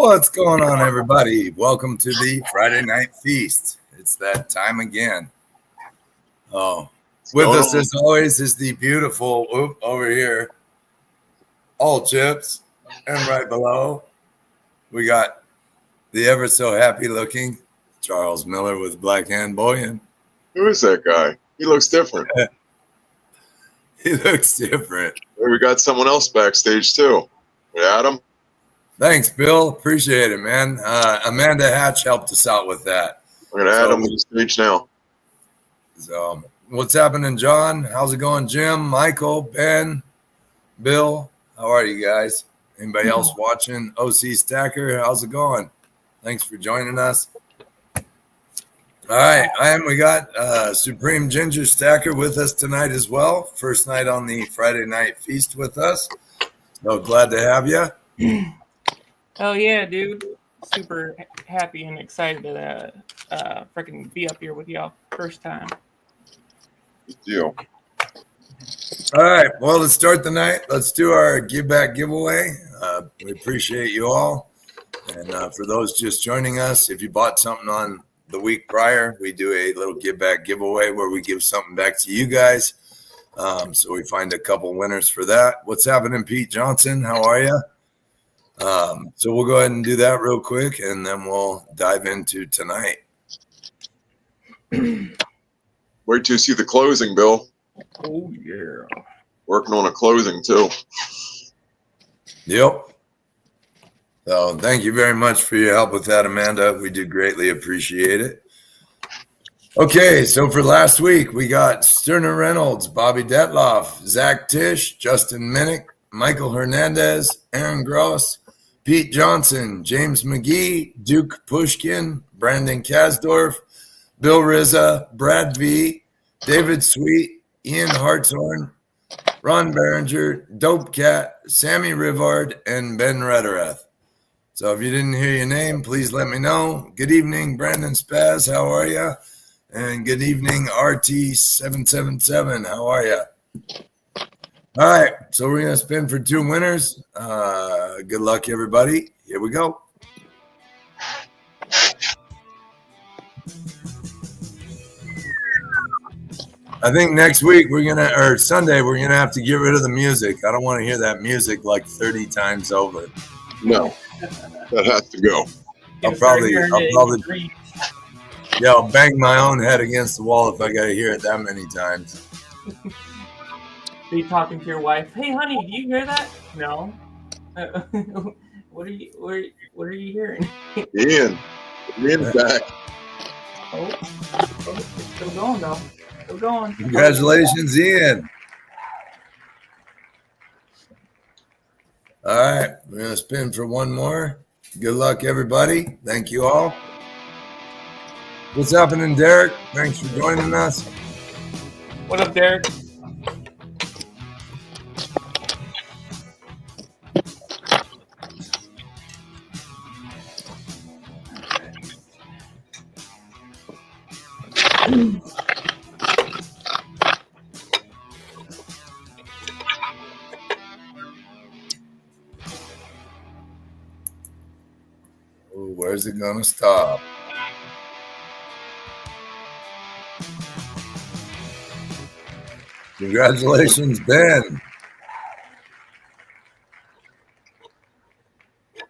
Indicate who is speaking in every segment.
Speaker 1: What's going on, everybody? Welcome to the Friday Night Feast. It's that time again. Oh, with us as always is the beautiful over here, all chips, and right below we got the ever so happy looking Charles Miller with Black Hand Boyan.
Speaker 2: Who is that guy? He looks different.
Speaker 1: He looks different.
Speaker 2: We got someone else backstage too. We had him.
Speaker 1: Thanks, Bill. Appreciate it, man. Amanda Hatch helped us out with that.
Speaker 2: We're gonna add him to the stage now.
Speaker 1: So, what's happening, John? How's it going, Jim, Michael, Ben, Bill? How are you guys? Anybody else watching? OC Stacker, how's it going? Thanks for joining us. All right, we got Supreme Ginger Stacker with us tonight as well. First night on the Friday Night Feast with us. So glad to have you.
Speaker 3: Oh yeah, dude! Super happy and excited to freaking be up here with y'all first time.
Speaker 2: Good deal.
Speaker 1: All right, well, let's start the night. Let's do our give back giveaway. We appreciate you all, and for those just joining us, if you bought something on the week prior, we do a little give back giveaway where we give something back to you guys. So we find a couple winners for that. What's happening, Pete Johnson? How are you? So we'll go ahead and do that real quick, and then we'll dive into tonight.
Speaker 2: Wait till you see the closing, Bill.
Speaker 3: Oh yeah.
Speaker 2: Working on a closing too.
Speaker 1: Yep. So thank you very much for your help with that, Amanda. We do greatly appreciate it. Okay, so for last week, we got Sterner Reynolds, Bobby Detloff, Zach Tisch, Justin Minnick, Michael Hernandez, Aaron Gross, Pete Johnson, James McGee, Duke Pushkin, Brandon Kasdorf, Bill Rizza, Brad V, David Sweet, Ian Hartshorn, Ron Berenger, Dope Cat, Sammy Rivard, and Ben Rederath. So if you didn't hear your name, please let me know. Good evening, Brandon Spaz. How are you? And good evening, RT777. How are you? All right, so we're going to spin for two winners. Good luck, everybody. Here we go. I think next week or Sunday, we're going to have to get rid of the music. I don't want to hear that music like 30 times over.
Speaker 2: No, that has to go.
Speaker 1: I'll bang my own head against the wall if I got to hear it that many times.
Speaker 3: Be talking to your wife. Hey, honey, do you hear that? No. What are you hearing?
Speaker 2: Ian's back.
Speaker 3: Oh, it's still going though. Still going.
Speaker 1: Congratulations, Ian. All right, we're gonna spin for one more. Good luck, everybody. Thank you all. What's happening, Derek? Thanks for joining us.
Speaker 3: What up, Derek?
Speaker 1: Ooh, where's it gonna stop? Congratulations, Ben.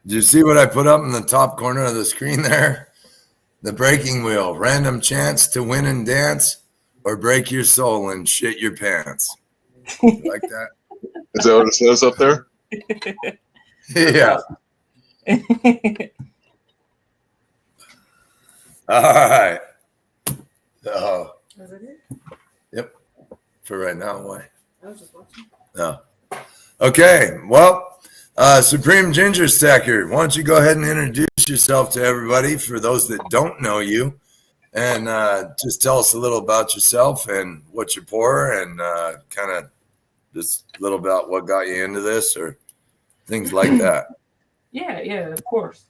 Speaker 1: Did you see what I put up in the top corner of the screen there? The breaking wheel, random chance to win and dance or break your soul and shit your pants. You like that?
Speaker 2: Is that what it says up there?
Speaker 1: Yeah. All right. Oh.
Speaker 4: Was it it?
Speaker 1: Yep. For right now, why?
Speaker 4: I was just watching.
Speaker 1: No. Okay. Well, Supreme Ginger Stacker, why don't you go ahead and introduce yourself to everybody for those that don't know you, and just tell us a little about yourself and what you pour, and kind of just a little about what got you into this or things like that.
Speaker 3: Yeah, of course.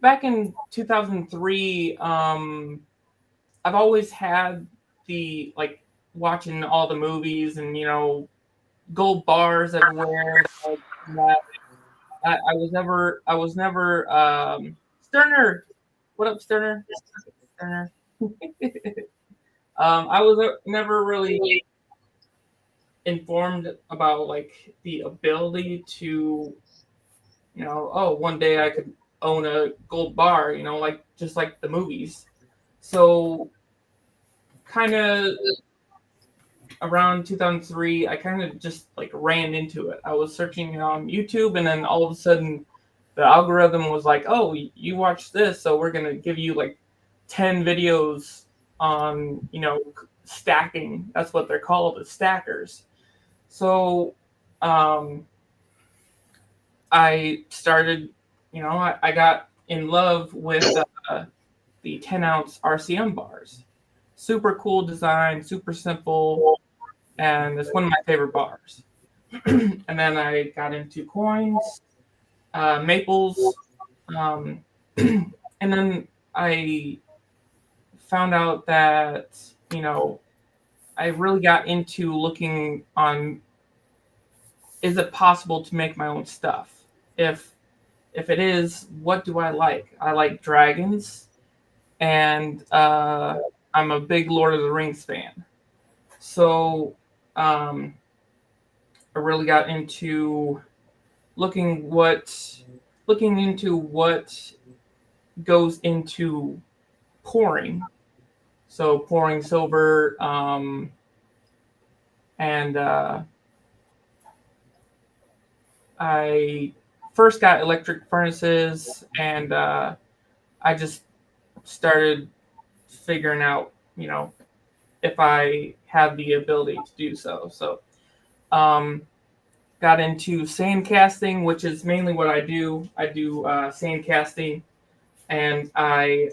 Speaker 3: Back in 2003, I've always had the watching all the movies and gold bars everywhere. Like that. I was never Sterner. What up, Sterner? Sterner. I was never really informed about like the ability to, oh, one day I could own a gold bar, like just like the movies. So kind of around 2003, I kind of just like ran into it. I was searching on YouTube, and then all of a sudden, the algorithm was like, "Oh, you watch this, so we're gonna give you like 10 videos on stacking." That's what they're called, is stackers. So, um, I started, I got in love with the 10-ounce RCM bars. Super cool design, super simple, and it's one of my favorite bars. And then I got into coins, maples, um, and then I found out that I really got into looking on, is it possible to make my own stuff? If it is, what do I like? I like dragons, and I'm a big Lord of the Rings fan. So I really got into looking into what goes into pouring. So pouring silver, and I first got electric furnaces, and I just started figuring out, if I had the ability to do so. So um, got into sand casting, which is mainly what I do. I do sand casting, and I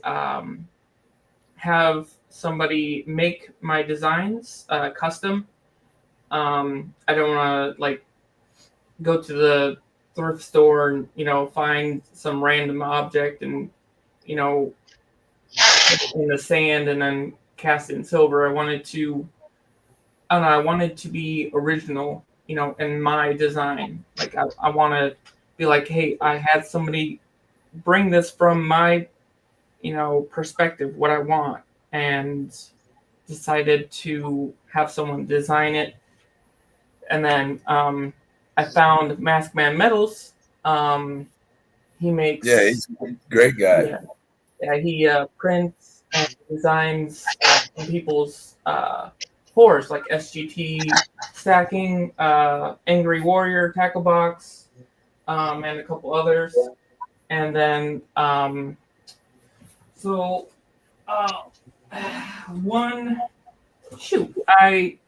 Speaker 3: have somebody make my designs custom. I don't want to like go to the thrift store and find some random object and you know in the sand and then cast it in silver. I don't know, I wanted to be original, in my design. Like I want to be like, hey, I had somebody bring this from my, perspective, what I want, and decided to have someone design it. And then I found Mask Man Metals. He makes,
Speaker 1: Yeah, he's a great guy.
Speaker 3: he prints and designs some people's horrors like SGT stacking, Angry Warrior tackle box, and a couple others. And then so uh, one shoot, I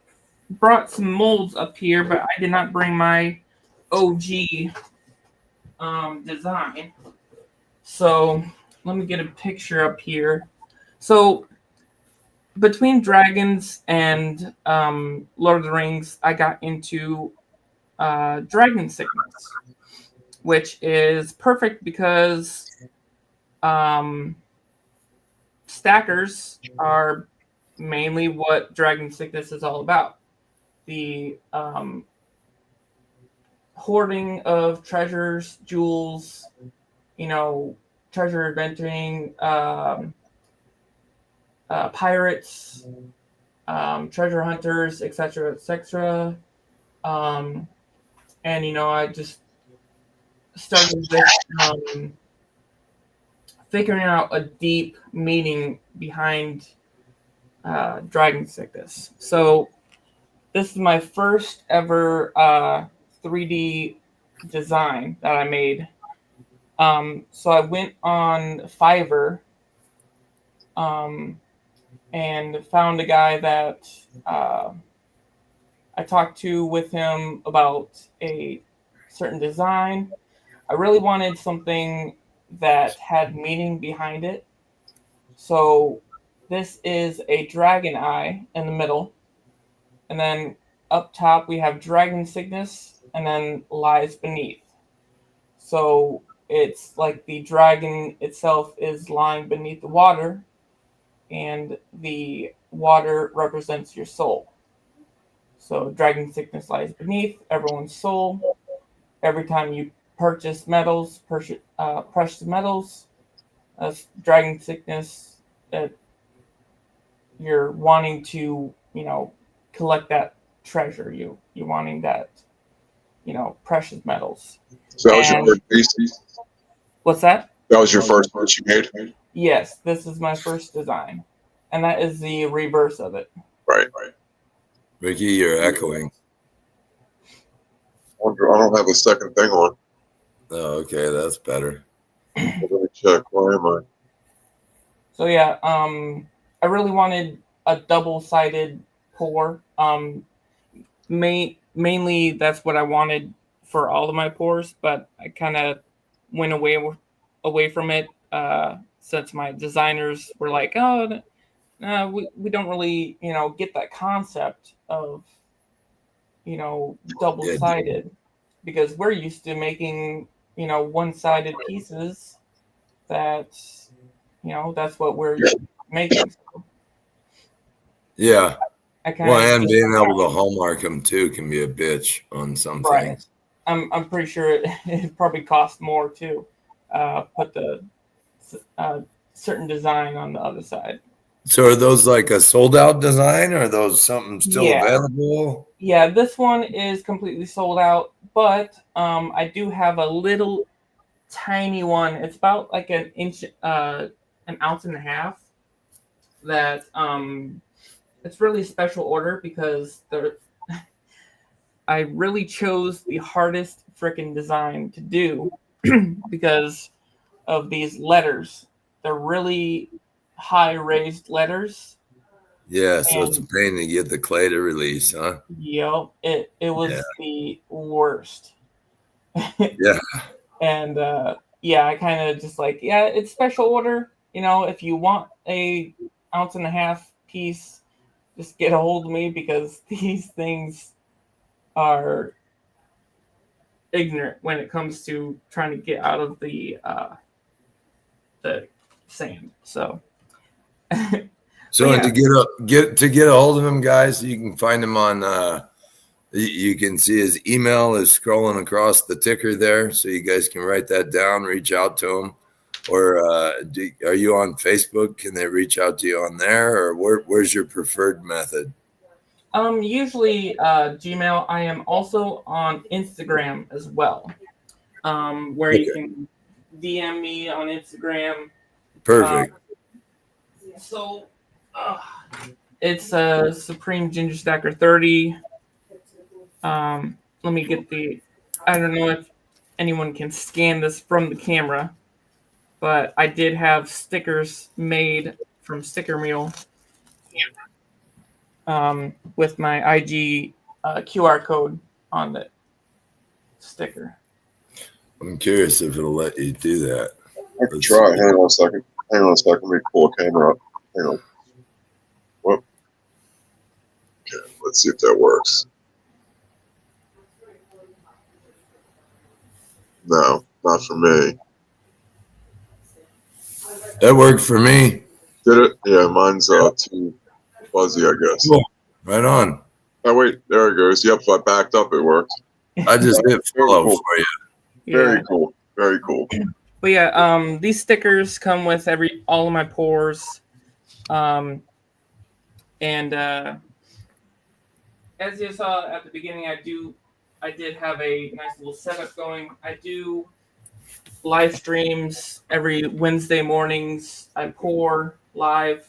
Speaker 3: brought some molds up here, but I did not bring my OG design. So let me get a picture up here. So between Dragons and Lord of the Rings, I got into Dragon Sickness, which is perfect because stackers are mainly what Dragon Sickness is all about. The hoarding of treasures, jewels, treasure inventing, pirates, treasure hunters, etc., etc. And I just started with figuring out a deep meaning behind Dragon Sickness. So this is my first ever 3D design that I made. So I went on Fiverr and found a guy that I talked to with him about a certain design. I really wanted something that had meaning behind it. So this is a dragon eye in the middle. And then up top we have dragon sickness, and then lies beneath. So it's like the dragon itself is lying beneath the water, and the water represents your soul. So dragon sickness lies beneath everyone's soul. Every time you purchase metals, precious metals, dragon sickness, that you're wanting to, collect that treasure. You're wanting that, precious metals.
Speaker 2: So that was your
Speaker 3: And
Speaker 2: first piece?
Speaker 3: what's that?
Speaker 2: That was your first piece you made?
Speaker 3: Yes, this is my first design, and that is the reverse of it.
Speaker 2: Right.
Speaker 1: Ricky, you're echoing.
Speaker 2: I don't have a second thing on.
Speaker 1: Oh, okay, that's better.
Speaker 2: Let me check. Where am I?
Speaker 3: So yeah, I really wanted a double-sided pour. Mainly that's what I wanted for all of my pours, but I kind of went away from it since my designers were like, "Oh, no, we don't really, get that concept of, double-sided," because we're used to making, one-sided pieces. That's, that's what we're making. So
Speaker 1: Yeah.
Speaker 3: I kind
Speaker 1: Well,
Speaker 3: of
Speaker 1: and
Speaker 3: just
Speaker 1: being able to hallmark them too can be a bitch on some
Speaker 3: right.
Speaker 1: things.
Speaker 3: I'm pretty sure it probably costs more to put the certain design on the other side.
Speaker 1: So are those like a sold out design, or are those something still
Speaker 3: Yeah.
Speaker 1: available?
Speaker 3: Yeah, this one is completely sold out, but I do have a little tiny one. It's about like an inch, an ounce and a half. That it's really a special order because I really chose the hardest freaking design to do because of these letters. They're really high raised letters.
Speaker 1: Yeah, so it's a
Speaker 3: And
Speaker 1: pain to get the clay to release, huh?
Speaker 3: it was
Speaker 1: Yeah.
Speaker 3: the worst.
Speaker 1: Yeah.
Speaker 3: And yeah, I kind of just like, yeah, it's special order. If you want a ounce and a half piece, just get a hold of me because these things are ignorant when it comes to trying to get out of the sand. So
Speaker 1: So and
Speaker 3: yeah.
Speaker 1: to get a hold of him, guys, you can find him on you can see his email is scrolling across the ticker there, so you guys can write that down, reach out to him. Or are you on Facebook? Can they reach out to you on there, or where's your preferred method?
Speaker 3: Usually Gmail. I am also on Instagram as well, where you can DM me on Instagram.
Speaker 1: Perfect.
Speaker 3: So it's Supreme Ginger Stacker 30. Let me get the. I don't know if anyone can scan this from the camera, but I did have stickers made from Sticker Mule with my IG QR code on the sticker.
Speaker 1: I'm curious if it'll let you do that.
Speaker 2: I can try. Hang on a second. Let me pull a camera up. Hang on. Whoop. Okay, let's see if that works. No, not for me.
Speaker 1: That worked for me.
Speaker 2: Did it? Yeah, mine's too fuzzy, I guess.
Speaker 1: Cool. Right on.
Speaker 2: Oh wait, there it goes. Yep, if I backed up, it worked.
Speaker 1: I just hit follow
Speaker 2: cool.
Speaker 1: for you.
Speaker 2: Very cool. Very cool.
Speaker 3: But yeah, these stickers come with all of my pours, and as you saw at the beginning, I did have a nice little setup going. I do live streams every Wednesday mornings. I pour live,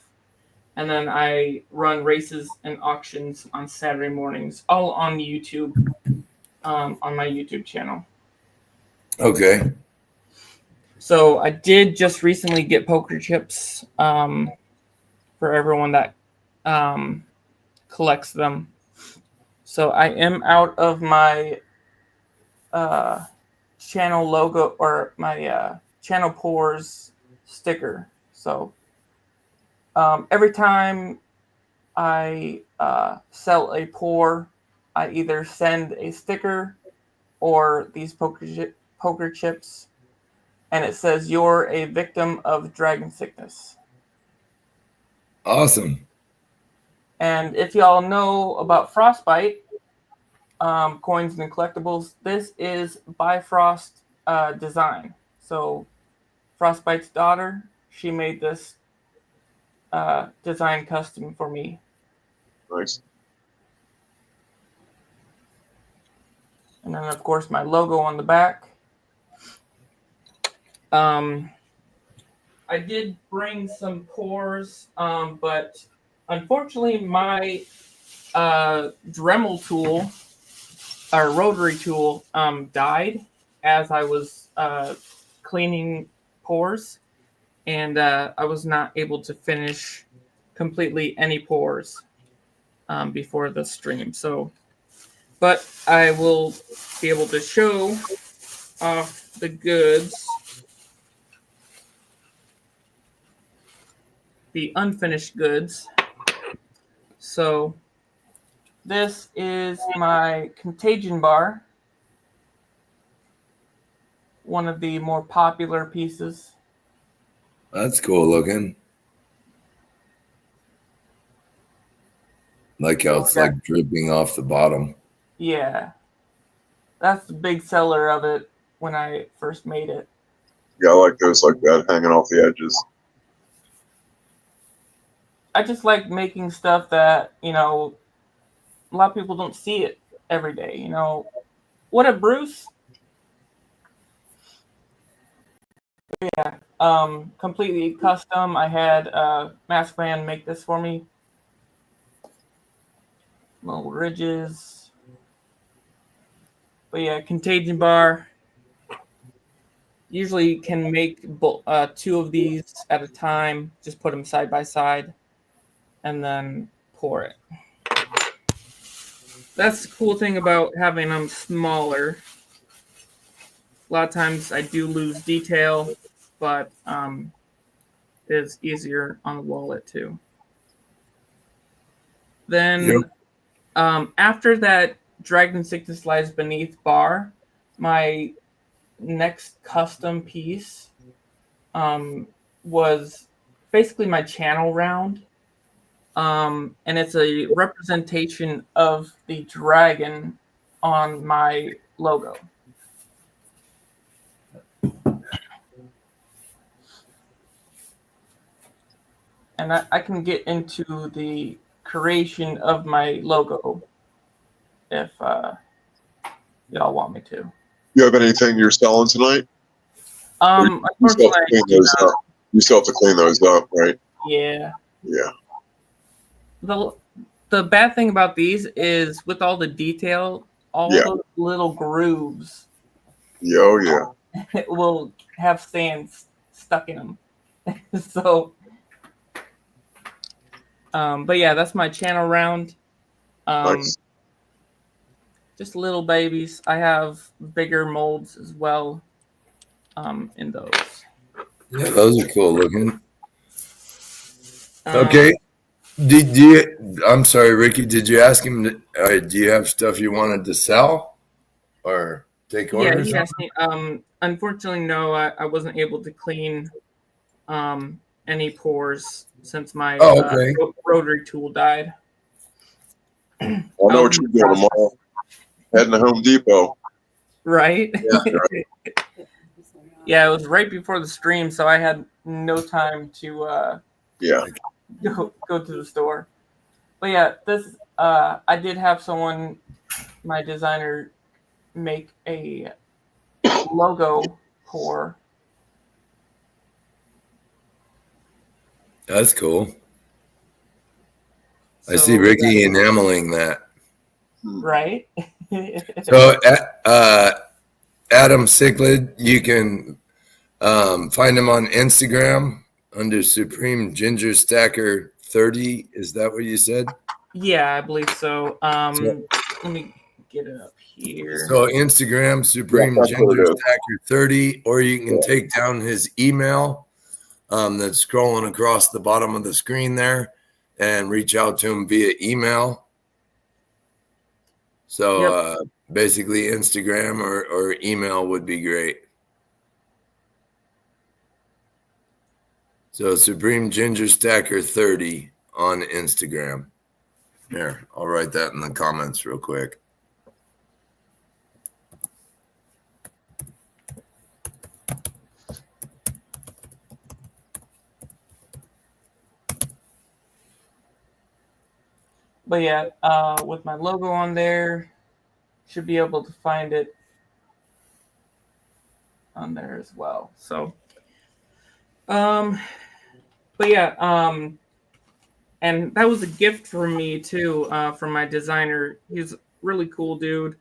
Speaker 3: and then I run races and auctions on Saturday mornings, all on YouTube, on my YouTube channel.
Speaker 1: Okay.
Speaker 3: So I did just recently get poker chips for everyone that collects them. So I am out of my channel logo or my channel pours sticker. So every time I sell a pour, I either send a sticker or these poker chips, and it says you're a victim of dragon sickness.
Speaker 1: Awesome.
Speaker 3: And if y'all know about Frostbite, coins and collectibles, this is Bifrost design. So Frostbite's daughter, she made this design custom for me.
Speaker 2: Nice.
Speaker 3: And then, of course, my logo on the back. I did bring some cores, but unfortunately, my Dremel tool, our rotary tool, died as I was cleaning pores, and I was not able to finish completely any pores before the stream. So, but I will be able to show off the goods, the unfinished goods. So this is my Contagion bar, one of the more popular pieces.
Speaker 1: That's cool looking. Like how it's like dripping off the bottom.
Speaker 3: Yeah. That's the big seller of it when I first made it.
Speaker 2: Yeah, I like those like that, hanging off the edges.
Speaker 3: I just like making stuff that, you know, a lot of people don't see it every day. You know, what up, Bruce? Yeah, completely custom. I had Mask Band make this for me. Little ridges. But yeah, Contagion bar. Usually can make two of these at a time. Just put them side by side and then pour it. That's the cool thing about having them smaller. A lot of times I do lose detail, but it's easier on the wallet too. Then after that Dragon Sickness Lies Beneath bar, my next custom piece was basically my channel round. And it's a representation of the dragon on my logo. And I can get into the creation of my logo if y'all want me to.
Speaker 2: You have anything you're selling tonight?
Speaker 3: Unfortunately,
Speaker 2: you still have to clean those up, right?
Speaker 3: Yeah.
Speaker 2: Yeah.
Speaker 3: The bad thing about these is with all the detail, all those little grooves.
Speaker 2: Yeah.
Speaker 3: Will have sand stuck in them. So, but yeah, that's my channel round.
Speaker 2: Nice.
Speaker 1: Just little babies. I have bigger molds as well in those.
Speaker 2: Yeah, those are cool looking.
Speaker 1: Okay. Did you? I'm sorry, Ricky. Did you ask him? Do you have stuff you wanted to sell or take orders?
Speaker 3: Yeah, he asked me. Unfortunately, no. I wasn't able to clean any pores since my rotary tool died.
Speaker 2: I know what you're doing tomorrow. Heading to Home Depot.
Speaker 3: Right?
Speaker 2: Yeah, right.
Speaker 3: Yeah, it was right before the stream, so I had no time to go to the store. But yeah, this I did have someone, my designer, make a logo pour.
Speaker 1: That's cool. So, I see Ricky enameling that.
Speaker 3: Right?
Speaker 1: So, Adam Cichlid, you can find him on Instagram under Supreme Ginger Stacker 30. Is that what you said?
Speaker 3: Yeah, I believe so. Let me get it up here.
Speaker 1: So Instagram, Supreme Ginger Stacker 30, or you can take down his email that's scrolling across the bottom of the screen there and reach out to him via email. So basically Instagram or email would be great. So Supreme Ginger Stacker 30 on Instagram. Here, I'll write that in the comments real quick.
Speaker 3: But yeah, with my logo on there, should be able to find it on there as well. So, but yeah, and that was a gift from me too, from my designer. He's a really cool dude.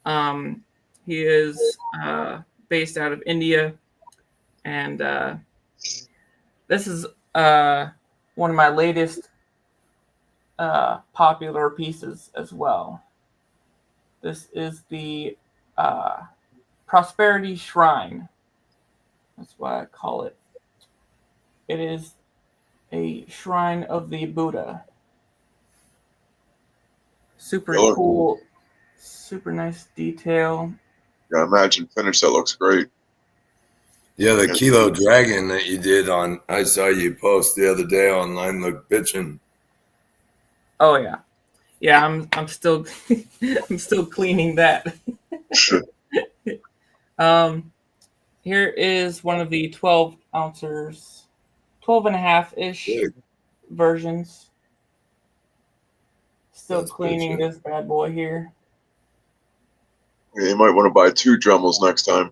Speaker 3: He is based out of India, and this is one of my latest popular pieces as well. This is the Prosperity Shrine. That's what I call it. It is a shrine of the Buddha. Super
Speaker 2: Killer.
Speaker 3: cool, super nice detail.
Speaker 2: Yeah, imagine finish. That looks great.
Speaker 1: Yeah, the Kilo Dragon that you did on, I saw you post the other day online, looked bitchin'.
Speaker 3: Oh yeah, yeah. I'm still I'm still cleaning that. Here is one of the 12 ounces, 12 and a half ish
Speaker 1: Big.
Speaker 3: versions. Still
Speaker 1: That's
Speaker 3: cleaning
Speaker 1: bitchin'.
Speaker 3: this bad boy here.
Speaker 2: Yeah, you might want to buy 2 Dremels next time.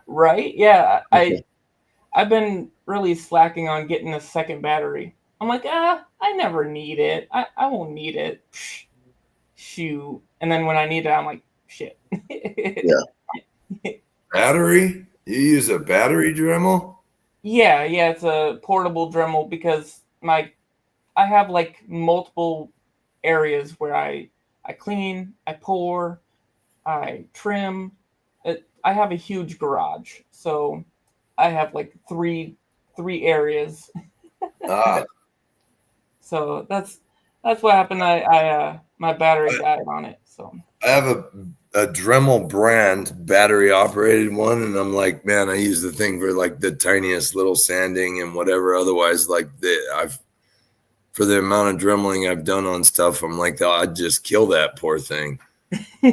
Speaker 3: Right? Yeah, I've been really slacking on getting a second battery. I'm like, I never need it. I won't need it. Psh, shoot. And then when I need it, I'm like, shit.
Speaker 2: Yeah.
Speaker 1: Battery? You use a battery Dremel?
Speaker 3: Yeah, it's a portable Dremel because I have like multiple areas where I clean, I pour, I trim. I have a huge garage, so I have like three areas.
Speaker 1: Ah,
Speaker 3: So that's what happened. I my battery died on it. So
Speaker 1: I have a Dremel brand battery operated one, and I'm like, man, I use the thing for like the tiniest little sanding and whatever. Otherwise, like I've for the amount of dremeling I've done on stuff, I'm like, oh, I'd just kill that poor thing. Now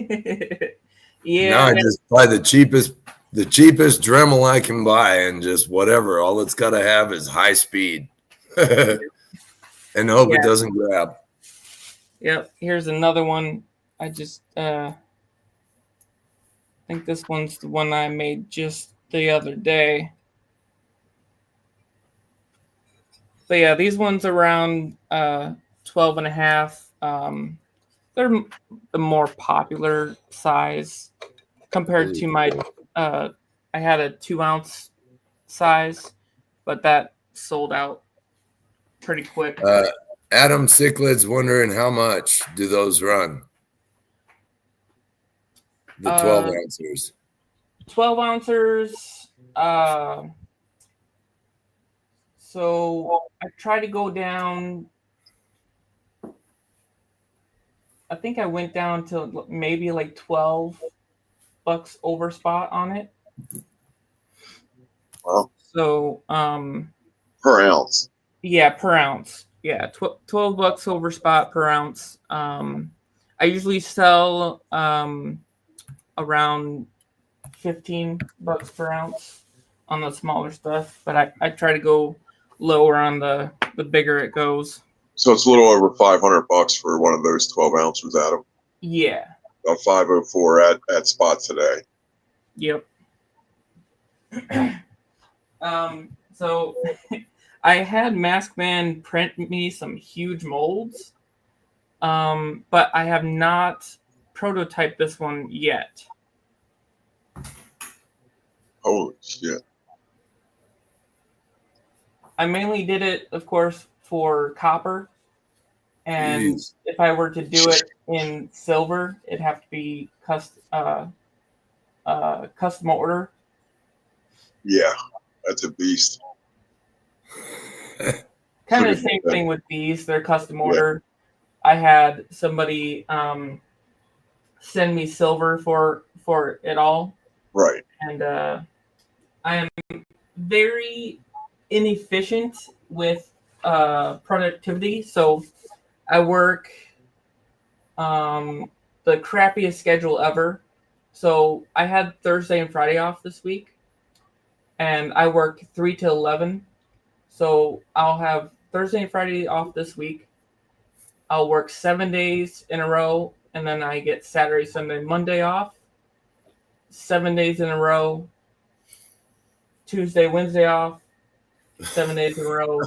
Speaker 3: yeah,
Speaker 1: I just buy the cheapest Dremel I can buy and just whatever. All it's got to have is high speed, and hope
Speaker 3: yeah,
Speaker 1: it doesn't grab.
Speaker 3: yep. Here's another one. I just think this one's the one I made just the other day. But yeah, these ones around 12 and a half. They're the more popular size compared to my I had a 2 ounce size, but that sold out pretty quick.
Speaker 1: Adam Cichlids wondering how much do those run? The 12 ounces.
Speaker 3: 12 ounces. So I try to go down. I think I went down to maybe like $12 over spot on it.
Speaker 2: Well,
Speaker 3: So
Speaker 2: per ounce.
Speaker 3: yeah, per ounce. Yeah, $12 over spot per ounce. I usually sell around $15 per ounce on the smaller stuff, but I try to go lower on the bigger it goes.
Speaker 2: So it's a little over $500 for one of those 12 ounces, Adam.
Speaker 3: Yeah.
Speaker 2: About 504 at spot today.
Speaker 3: Yep. So I had Maskman print me some huge molds, but I have not prototyped this one yet.
Speaker 2: Holy shit.
Speaker 3: I mainly did it, of course, for copper. And
Speaker 1: Jeez.
Speaker 3: if I were to do it in silver, it'd have to be custom order.
Speaker 2: Yeah, that's a beast.
Speaker 3: Kind of the same thing with these. They're custom order. I had somebody send me silver for it all.
Speaker 2: Right.
Speaker 3: And I am very inefficient with productivity. So I work the crappiest schedule ever. So I had Thursday and Friday off this week, and I worked 3 to 11. So I'll have Thursday and Friday off this week. I'll work 7 days in a row, and then I get Saturday, Sunday, Monday off. 7 days in a row. Tuesday, Wednesday off. 7 days in a row.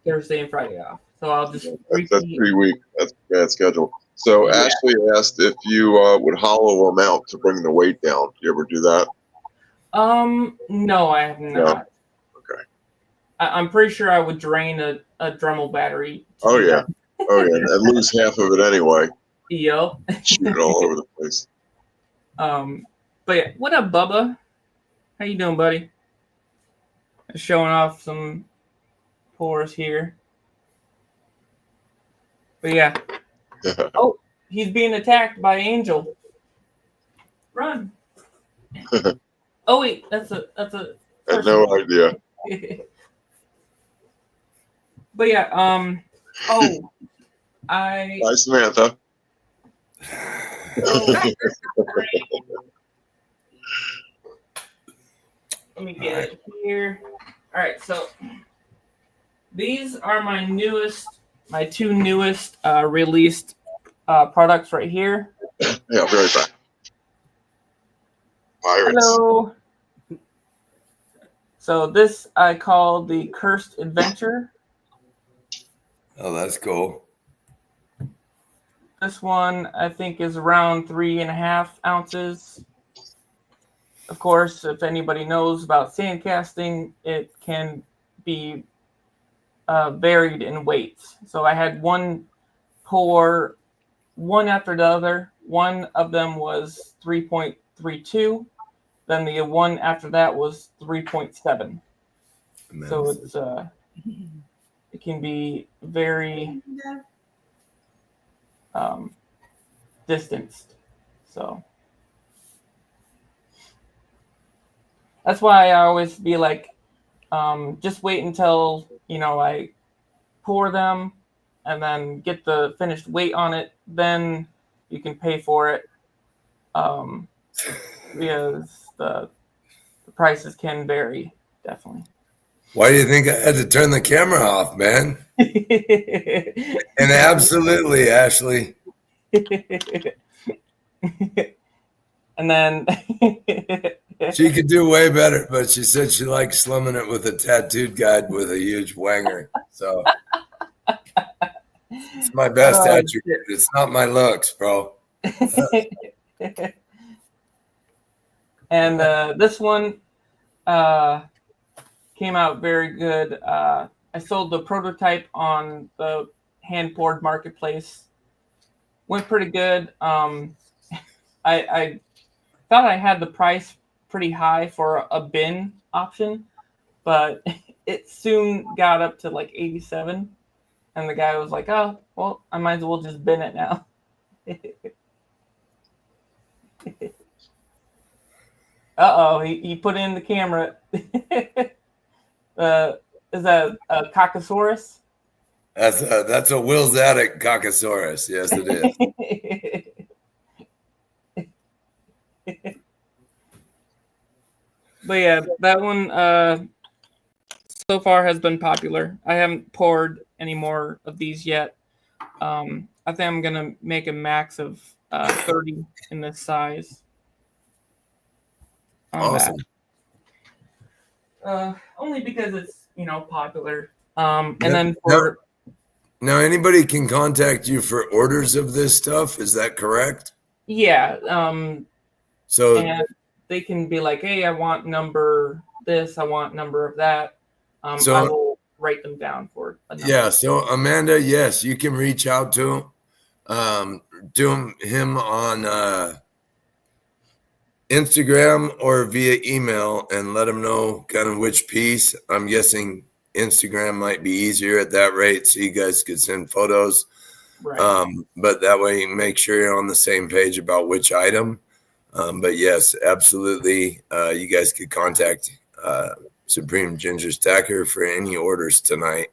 Speaker 3: Thursday and Friday off. So I'll just
Speaker 2: That's
Speaker 3: repeat.
Speaker 2: 3 weeks. That's a bad schedule. So
Speaker 3: Yeah.
Speaker 2: Ashley asked if you would hollow them out to bring the weight down. You ever do that?
Speaker 3: No, I have not.
Speaker 2: Okay.
Speaker 3: I'm pretty sure I would drain a Dremel battery.
Speaker 2: Oh yeah. Oh yeah. And lose half of it anyway.
Speaker 3: Yep.
Speaker 2: Shoot it all over the place.
Speaker 3: But yeah, what up, Bubba? How you doing, buddy? Showing off some pores here. But yeah. Oh, he's being attacked by Angel. Run. Oh wait, that's a
Speaker 2: I had no idea.
Speaker 3: But yeah, oh,
Speaker 2: Hi, Samantha.
Speaker 3: Let me get it here. All right, so these are my two newest released products right here.
Speaker 2: Yeah, I'll be right back. Pirates.
Speaker 3: Hello. So this I call the Cursed Adventure.
Speaker 1: Oh, that's cool.
Speaker 3: This one I think is around 3.5 ounces. Of course, if anybody knows about sand casting, it can be varied in weights. So I had one pour, one after the other. One of them was 3.32. Then the one after that was 3.7. So it's it can be very distanced. So that's why I always be like, just wait until I pour them and then get the finished weight on it. Then you can pay for it. Because the prices can vary, definitely.
Speaker 1: Why do you think I had to turn the camera off, man? And absolutely, Ashley.
Speaker 3: And then
Speaker 1: She could do way better, but she said she likes slumming it with a tattooed guy with a huge wanger. So it's my best attribute. It's not my looks, bro.
Speaker 3: And this one came out very good. I sold the prototype on the hand poured marketplace. Went pretty good. I thought I had the price pretty high for a bin option, but it soon got up to like 87. And the guy was like, "Oh, well, I might as well just bin it now." Uh-oh, he put in the camera. Is that a Cockosaurus?
Speaker 1: That's a Will's Attic Cockosaurus. Yes, it is.
Speaker 3: But yeah, that one so far has been popular. I haven't poured any more of these yet. I think I'm gonna make a max of 30 in this size.
Speaker 1: Awesome.
Speaker 3: Only because it's popular. And then for
Speaker 1: now, anybody can contact you for orders of this stuff. Is that correct?
Speaker 3: Yeah.
Speaker 1: So
Speaker 3: and they can be like, "Hey, I want number this. I want number of that."
Speaker 1: So
Speaker 3: I will write them down for a number.
Speaker 1: Yeah. So Amanda, yes, you can reach out to him on Instagram or via email and let him know kind of which piece. I'm guessing Instagram might be easier at that rate, so you guys could send photos.
Speaker 3: Right.
Speaker 1: But that way you make sure you're on the same page about which item. But yes, absolutely. You guys could contact Supreme Ginger Stacker for any orders tonight.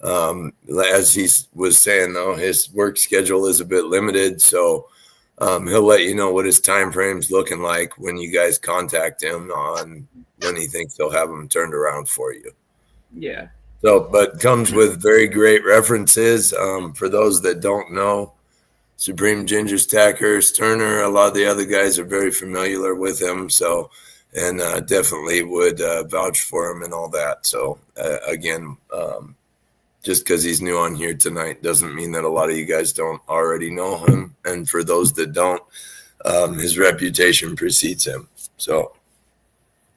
Speaker 1: As he was saying, though, his work schedule is a bit limited, so he'll let you know what his time frame's looking like when you guys contact him on when he thinks he'll have them turned around for you.
Speaker 3: Yeah.
Speaker 1: So, but comes with very great references. For those that don't know, Supreme Ginger Stackhurst Turner, a lot of the other guys are very familiar with him. So, and definitely would vouch for him and all that. So, again, just because he's new on here tonight doesn't mean that a lot of you guys don't already know him. And for those that don't, his reputation precedes him. So,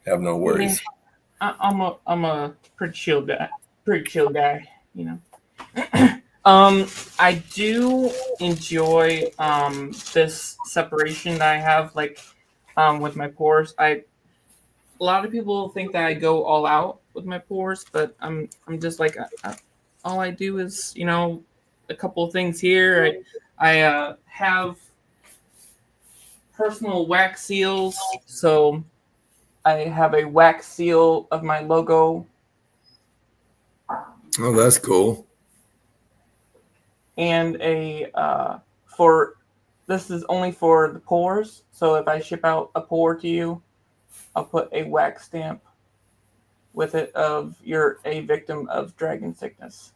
Speaker 1: have no worries.
Speaker 3: Yeah, I'm a pretty chill guy, you know. I do enjoy this separation that I have, like with my pores. A lot of people think that I go all out with my pores, but I'm just like all I do is, you know, a couple of things here. I have personal wax seals, so I have a wax seal of my logo.
Speaker 1: Oh, that's cool.
Speaker 3: And for this is only for the pores. So if I ship out a pore to you, I'll put a wax stamp with it of you're a victim of dragon sickness.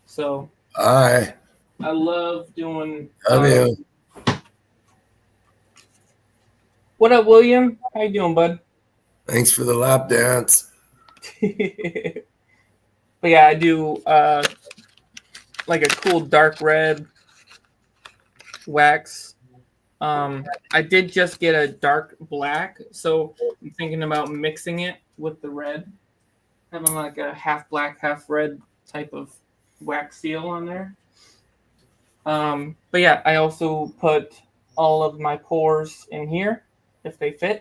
Speaker 3: So
Speaker 1: Hi.
Speaker 3: I love doing.
Speaker 1: Love you.
Speaker 3: What up, William? How you doing, bud?
Speaker 1: Thanks for the lap dance.
Speaker 3: But yeah, I do like a cool dark red wax. I did just get a dark black, so I'm thinking about mixing it with the red, having like a half black, half red type of wax seal on there. But yeah, I also put all of my pores in here if they fit.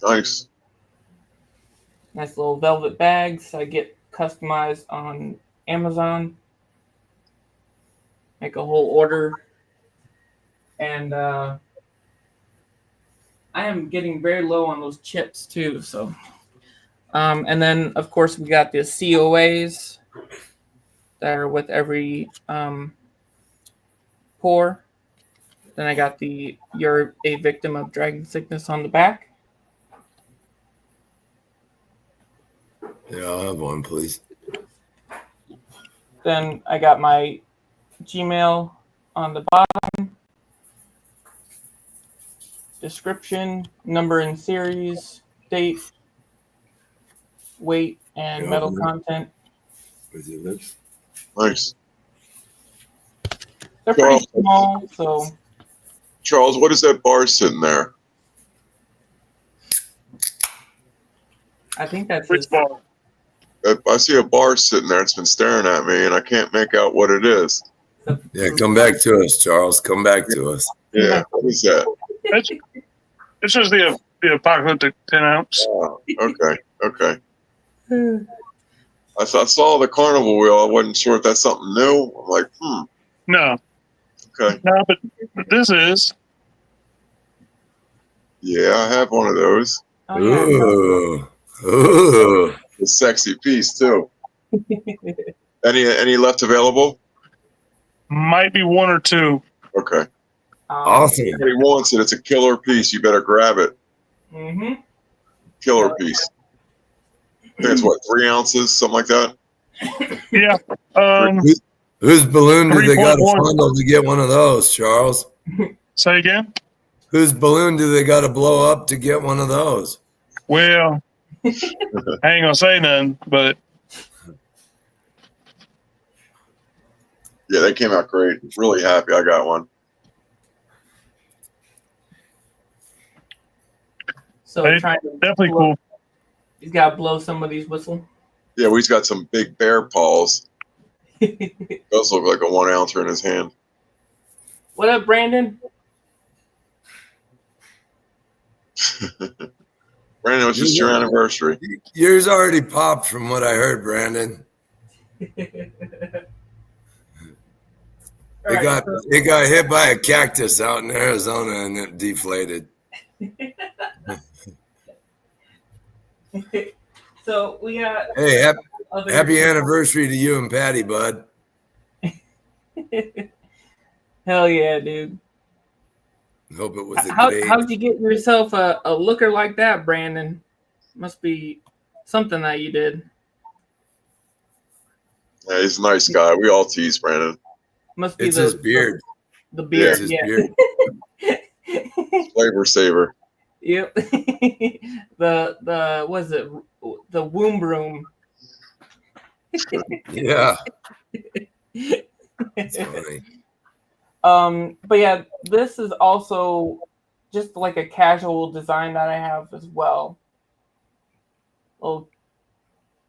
Speaker 2: Nice.
Speaker 3: Nice little velvet bags. I get customized on Amazon. Make a whole order. And I am getting very low on those chips too. So, and then of course we got the COAs that are with every pour. Then I got the "You're a victim of dragon sickness" on the back.
Speaker 1: Yeah, I'll have one, please.
Speaker 3: Then I got my Gmail on the bottom. Description, number and series, date, weight, and
Speaker 1: Yeah,
Speaker 3: metal content.
Speaker 1: With your lips.
Speaker 2: Nice.
Speaker 3: They're pretty small, so
Speaker 2: Charles, what is that bar sitting there?
Speaker 3: I think that's
Speaker 4: Which bar?
Speaker 2: I see a bar sitting there. It's been staring at me, and I can't make out what it is.
Speaker 1: Yeah, come back to us, Charles. Come back to us.
Speaker 2: Yeah, what is that?
Speaker 4: It's just the apocalyptic 10 ounce.
Speaker 2: Oh, okay. I saw the carnival wheel. I wasn't sure if that's something new. I'm like,
Speaker 4: No,
Speaker 2: okay.
Speaker 4: no, but this is.
Speaker 2: Yeah, I have one of those.
Speaker 3: Oh, yeah.
Speaker 1: Ooh.
Speaker 2: A sexy piece too. Any left available?
Speaker 4: Might be one or two.
Speaker 2: Okay.
Speaker 1: Awesome.
Speaker 2: Everybody wants it. It's a killer piece. You better grab it.
Speaker 3: Mm-hmm.
Speaker 2: Killer piece. I think it's what, 3 ounces, something like that.
Speaker 4: Yeah.
Speaker 1: Whose balloon do they got to
Speaker 4: 3.1.
Speaker 1: fondle to get one of those, Charles?
Speaker 4: Say again.
Speaker 1: Whose balloon do they got to blow up to get one of those?
Speaker 4: Well, I ain't gonna say nothing, but
Speaker 2: Yeah, they came out great. Really happy I got one.
Speaker 3: So
Speaker 4: Hey,
Speaker 3: trying to
Speaker 4: definitely cool.
Speaker 3: He's got to blow somebody's whistle.
Speaker 2: Yeah, we've got some big bear paws. Those look like a 1 ouncer in his hand.
Speaker 3: What up, Brandon?
Speaker 2: Brandon, it was just your anniversary.
Speaker 1: Yours already popped from what I heard, Brandon.
Speaker 3: All right,
Speaker 1: it got hit by a cactus out in Arizona and it deflated.
Speaker 3: so we got
Speaker 1: Hey,
Speaker 3: other.
Speaker 1: happy anniversary to you and Patty, bud.
Speaker 3: Hell yeah, dude.
Speaker 1: Hope it was a great.
Speaker 3: How'd you get yourself a looker like that, Brandon? Must be something that you did.
Speaker 2: Yeah, he's a nice guy. We all tease Brandon.
Speaker 3: Must be
Speaker 1: It's his beard.
Speaker 3: The beard,
Speaker 1: It's his
Speaker 3: yeah.
Speaker 1: beard.
Speaker 2: Flavor saver.
Speaker 3: Yep. the was it the womb room?
Speaker 1: Yeah. It's funny.
Speaker 3: But yeah, this is also just like a casual design that I have as well. Little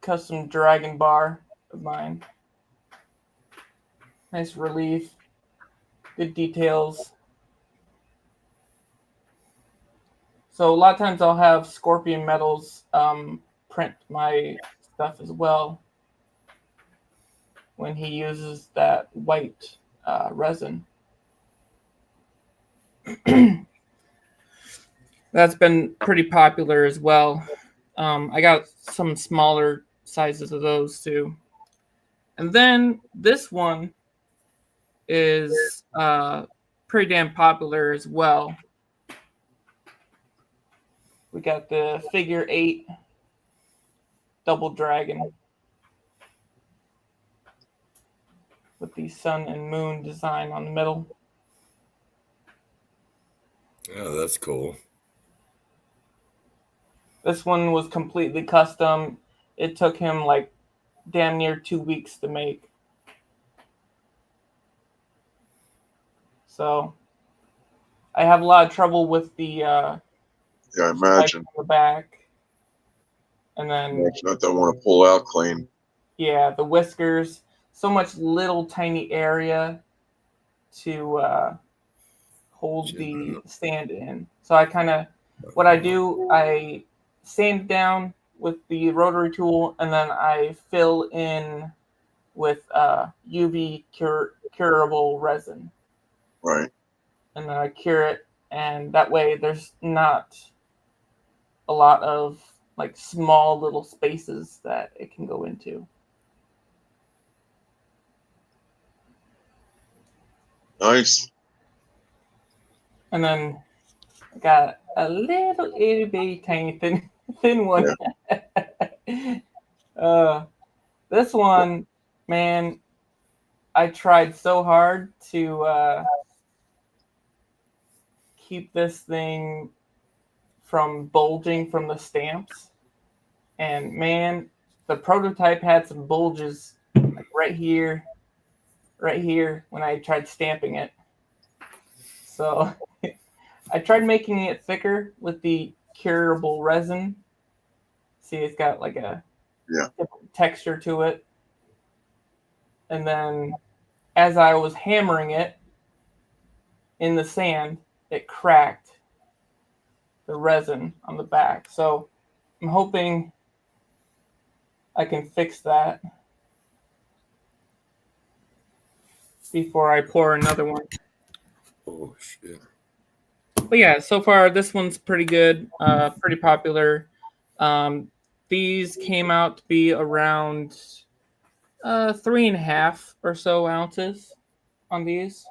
Speaker 3: custom dragon bar of mine. Nice relief. Good details. So a lot of times I'll have Scorpion Metals print my stuff as well when he uses that white resin. That's been pretty popular as well. I got some smaller sizes of those too. And then this one is pretty damn popular as well. We got the figure 8 double dragon with the sun and moon design on the middle.
Speaker 1: Oh, that's cool.
Speaker 3: This one was completely custom. It took him like damn near 2 weeks to make. So I have a lot of trouble with the
Speaker 2: Yeah, I imagine.
Speaker 3: the back. And then
Speaker 2: Imagine I don't want to pull out clean.
Speaker 3: yeah, the whiskers, so much little tiny area to hold the stand in. So I kind of, what I do, I sand down with the rotary tool, and then I fill in with UV curable resin.
Speaker 2: Right.
Speaker 3: And then I cure it, and that way there's not a lot of like small little spaces that it can go into.
Speaker 2: Nice.
Speaker 3: And then I got a little itty bitty tiny thin one. Yeah. This one, man, I tried so hard to keep this thing from bulging from the stamps. And man, the prototype had some bulges like right here when I tried stamping it. So I tried making it thicker with the curable resin. See, it's got like a different texture to it. And then as I was hammering it in the sand, it cracked the resin on the back. So I'm hoping I can fix that before I pour another one.
Speaker 1: Oh, shit.
Speaker 3: But yeah, so far this one's pretty good, pretty popular. These came out to be around 3.5 or so ounces on these.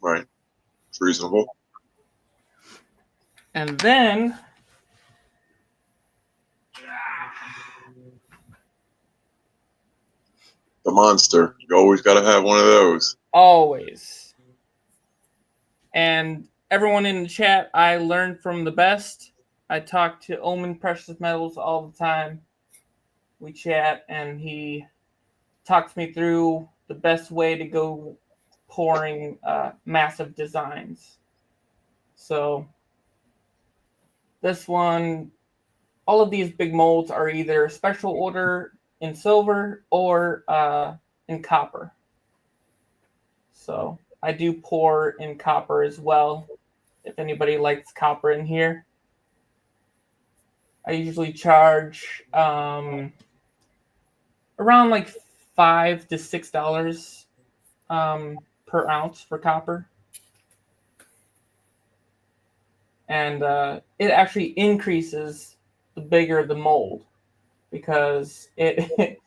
Speaker 2: Right. It's reasonable.
Speaker 3: And then
Speaker 2: The monster. You always got to have one of those.
Speaker 3: always. And everyone in the chat, I learned from the best. I talk to Omen Precious Metals all the time. We chat, and he talks me through the best way to go pouring massive designs. So this one, all of these big molds are either special order in silver or in copper. So I do pour in copper as well. If anybody likes copper in here, I usually charge around like $5 to $6 per ounce for copper. And it actually increases the bigger the mold because it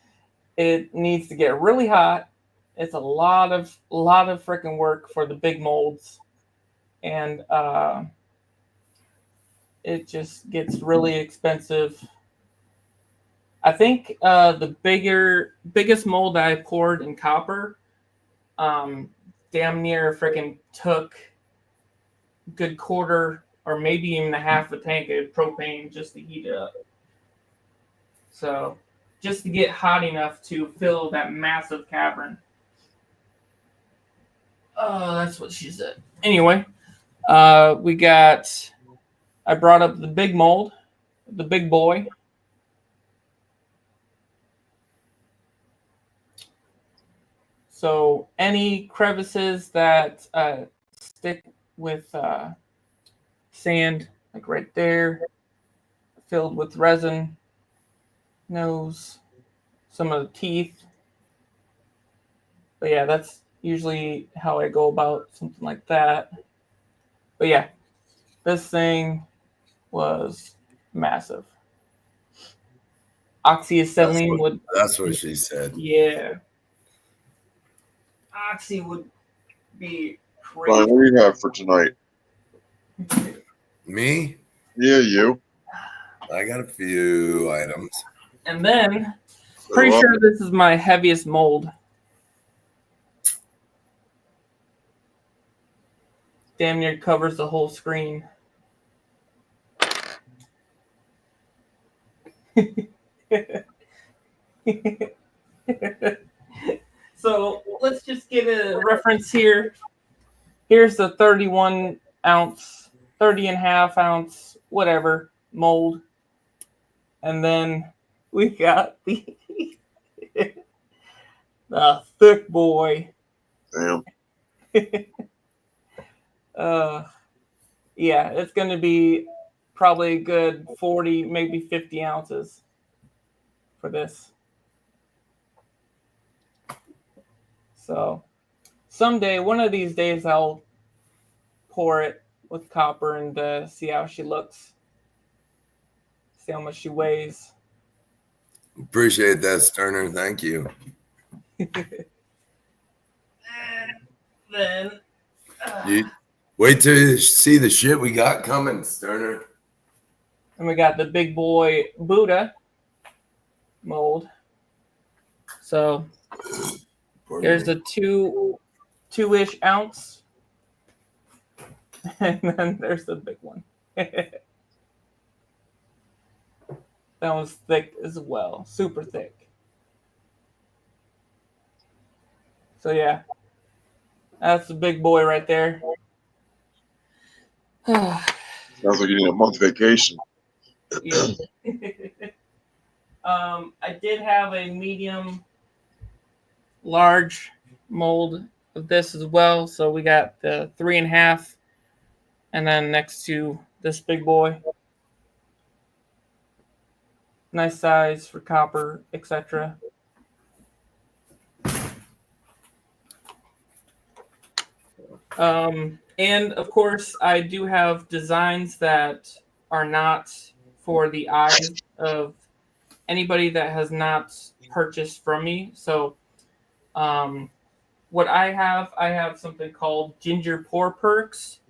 Speaker 3: it needs to get really hot. It's a lot of freaking work for the big molds, and it just gets really expensive. I think the biggest mold that I poured in copper, damn near freaking took a good quarter or maybe even a half a tank of propane just to heat it up. So just to get hot enough to fill that massive cavern. Oh, that's what she said. Anyway, I brought up the big mold, the big boy. So any crevices that stick with sand, like right there, filled with resin, nose, some of the teeth. But yeah, that's usually how I go about something like that. But yeah, this thing was massive. Oxyacetylene would.
Speaker 1: That's what she said.
Speaker 3: Yeah. Oxy would be
Speaker 2: Brian,
Speaker 3: crazy.
Speaker 2: what do you have for tonight?
Speaker 1: Me?
Speaker 2: Yeah, you.
Speaker 1: I got a few items.
Speaker 3: And then, pretty sure this is my heaviest mold. Damn near covers the whole screen. So let's just get a reference here. Here's the 31 ounce, 30 and a half ounce, whatever, mold. And then we got the thick boy.
Speaker 2: Damn.
Speaker 3: Yeah, it's going to be probably a good 40, maybe 50 ounces for this. So someday, one of these days, I'll pour it with copper and see how she looks. See how much she weighs.
Speaker 1: Appreciate that, Sterner. Thank you.
Speaker 3: And then
Speaker 1: You wait till you see the shit we got coming, Sterner.
Speaker 3: and we got the big boy Buddha mold. So here's the two-ish ounce. And then there's the big one. That one's thick as well. Super thick. So yeah. That's the big boy right there.
Speaker 2: Sounds like you need a month vacation.
Speaker 3: Yeah. I did have a medium large mold of this as well. So we got the 3.5 and then next to this big boy. Nice size for copper, etc. And of course, I do have designs that are not for the eyes of anybody that has not purchased from me. So, what I have something called Ginger Pour Perks.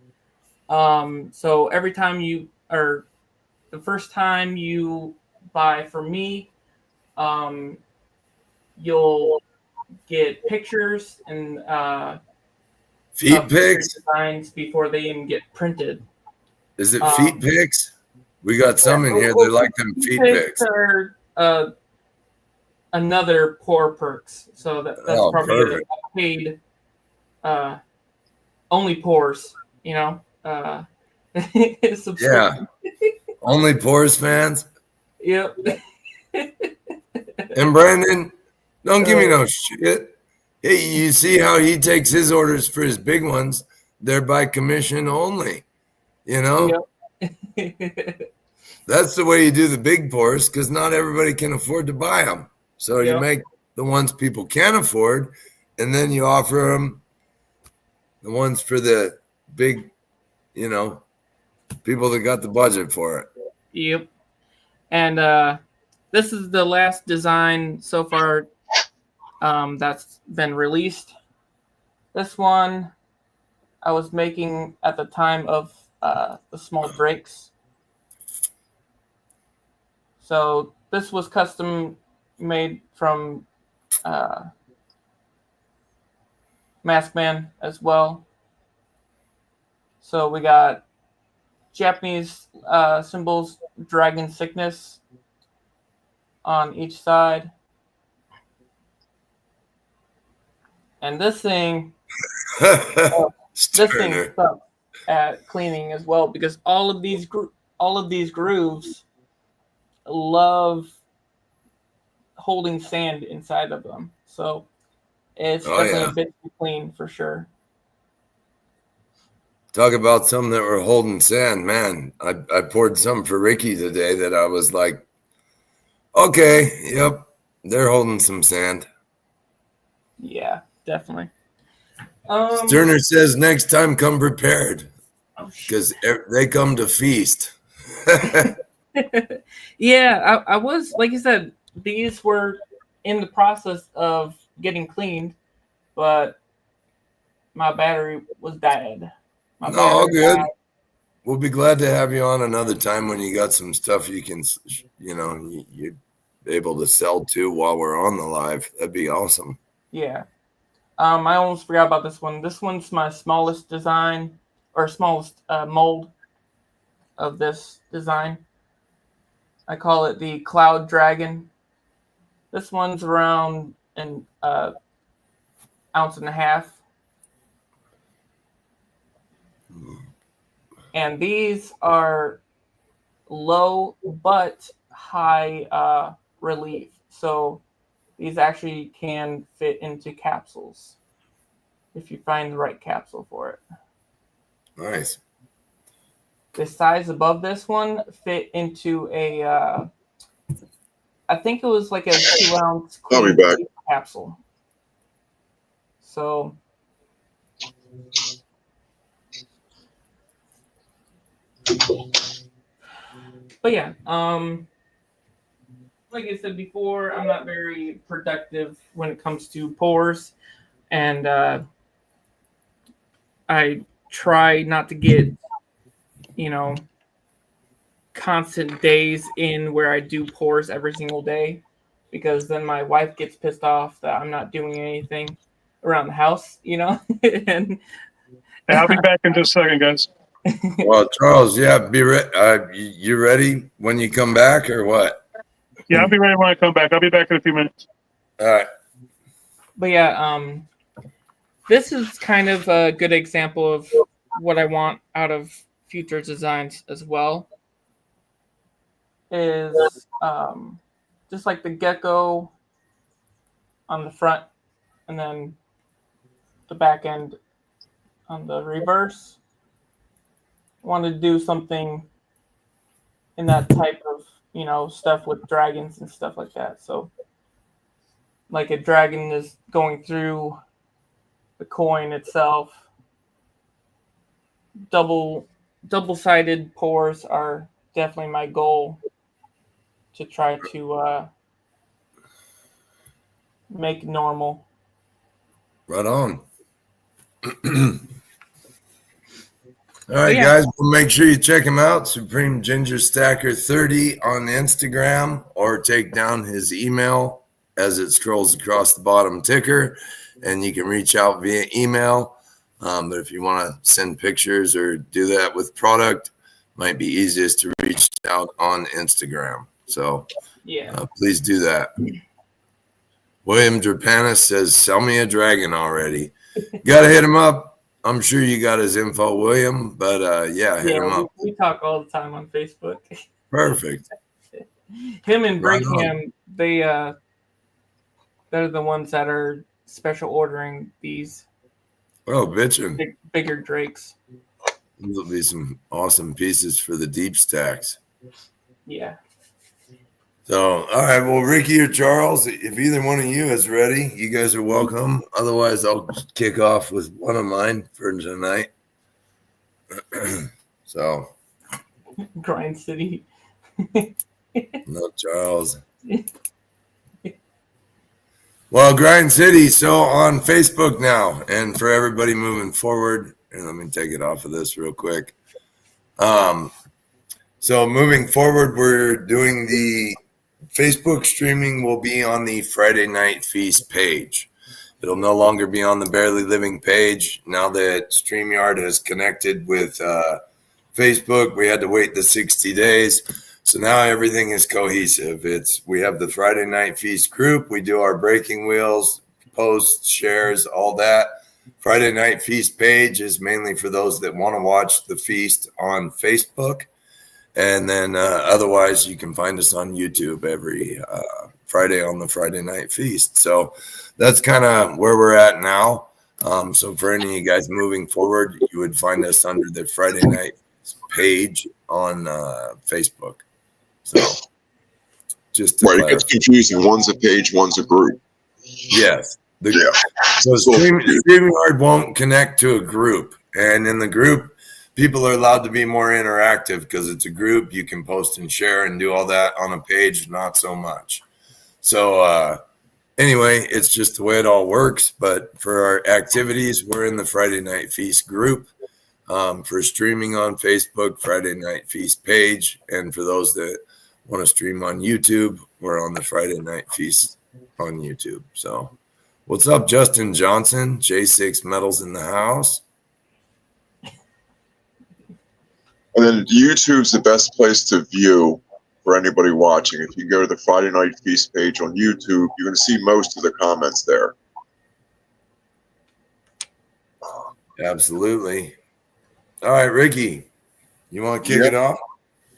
Speaker 3: So every time the first time you buy from me, you'll get pictures and
Speaker 1: feet pics
Speaker 3: designs before they even get printed.
Speaker 1: Is it feet pics? We got some in here that like them feet pics.
Speaker 3: Are another Pour Perks, so that's probably
Speaker 1: perfect.
Speaker 3: a paid only pours,
Speaker 1: Yeah, only Pours fans.
Speaker 3: Yep.
Speaker 1: And Brandon, don't give me no shit. Hey, you see how he takes his orders for his big ones? They're by commission only. You know,
Speaker 3: Yep.
Speaker 1: That's the way you do the big pours because not everybody can afford to buy them. So you make the ones people can afford, and then you offer them the ones for the big, people that got the budget for it.
Speaker 3: Yep. And this is the last design so far that's been released. This one I was making at the time of the small drakes. So this was custom made from Maskman as well. So we got Japanese symbols, dragon sickness on each side. And this thing
Speaker 1: Sterner.
Speaker 3: sucks at cleaning as well, because all of these grooves love holding sand inside of them. So it's definitely a bit too clean for sure.
Speaker 1: Talk about some that were holding sand, man. I poured some for Ricky today that I was like, okay, yep, they're holding some sand.
Speaker 3: Yeah, definitely.
Speaker 1: Sterner says next time come prepared, because they come to feast.
Speaker 3: Yeah, I was, like you said, these were in the process of getting cleaned, but my battery was dead.
Speaker 1: All good. We'll be glad to have you on another time when you got some stuff you can, you're able to sell to while we're on the live. That'd be awesome.
Speaker 3: Yeah. I almost forgot about this one. This one's my smallest design, or smallest mold of this design. I call it the Cloud Dragon. This one's around an ounce and a half. And these are low but high relief. So these actually can fit into capsules if you find the right capsule for it.
Speaker 1: Nice.
Speaker 3: The size above this one fit into a, I think it was like a 2-ounce
Speaker 2: I'll be back.
Speaker 3: capsule. So, but yeah, like I said before, I'm not very productive when it comes to pores, and I try not to get, constant days in where I do pores every single day, because then my wife gets pissed off that I'm not doing anything around the house, and
Speaker 4: Yeah, I'll be back in just a second, guys.
Speaker 1: Well, Charles, yeah, you ready when you come back or what?
Speaker 4: Yeah, I'll be ready when I come back. I'll be back in a few minutes.
Speaker 1: All right.
Speaker 3: But yeah, this is kind of a good example of what I want out of future designs as well. Is just like the gecko on the front, and then the back end on the reverse. I wanted to do something in that type of, stuff with dragons and stuff like that. So like a dragon is going through the coin itself. Double-sided pores are definitely my goal to try to make normal.
Speaker 1: Right on. All right, guys, well, make sure you check him out, Supreme Ginger Stacker 30 on Instagram, or take down his email as it scrolls across the bottom ticker, and you can reach out via email. But if you want to send pictures or do that with product, might be easiest to reach out on Instagram. So please do that. William Drapanis says, sell me a dragon already. Got to hit him up. I'm sure you got his info, William, but hit him up.
Speaker 3: We talk all the time on Facebook.
Speaker 1: Perfect.
Speaker 3: Him and Breakham, they're the ones that are special ordering these.
Speaker 1: Oh, bitchin'.
Speaker 3: Bigger drakes.
Speaker 1: These will be some awesome pieces for the deep stacks.
Speaker 3: Yeah.
Speaker 1: So, all right. Well, Ricky or Charles, if either one of you is ready, you guys are welcome. Otherwise, I'll kick off with one of mine for tonight. So,
Speaker 3: Grind City.
Speaker 1: no Charles. Well, Grind City, so on Facebook now, and for everybody moving forward, and let me take it off of this real quick. So moving forward, we're doing the Facebook streaming will be on the Friday Night Feast page. It'll no longer be on the Barely Living page. Now that StreamYard has connected with Facebook, we had to wait the 60 days. So now everything is cohesive. We have the Friday Night Feast group. We do our breaking wheels, posts, shares, all that. Friday Night Feast page is mainly for those that want to watch the feast on Facebook. And then otherwise, you can find us on YouTube every Friday on the Friday Night Feast. So that's kind of where we're at now. So for any of you guys moving forward, you would find us under the Friday Night page on Facebook. So just to
Speaker 2: Right, it gets confusing. One's a page, one's a group.
Speaker 1: Yes.
Speaker 2: Yeah.
Speaker 1: So StreamYard won't connect to a group. And in the group, people are allowed to be more interactive because it's a group. You can post and share and do all that. On a page, not so much. So anyway, it's just the way it all works. But for our activities, we're in the Friday Night Feast group. For streaming on Facebook, Friday Night Feast page. And for those that want to stream on YouTube, we're on the Friday Night Feast on YouTube. So what's up, Justin Johnson? J6 Metals in the house.
Speaker 2: And then YouTube's the best place to view for anybody watching. If you go to the Friday Night Feast page on YouTube, you're going to see most of the comments there.
Speaker 1: Absolutely. All right, Ricky, you want to kick it off?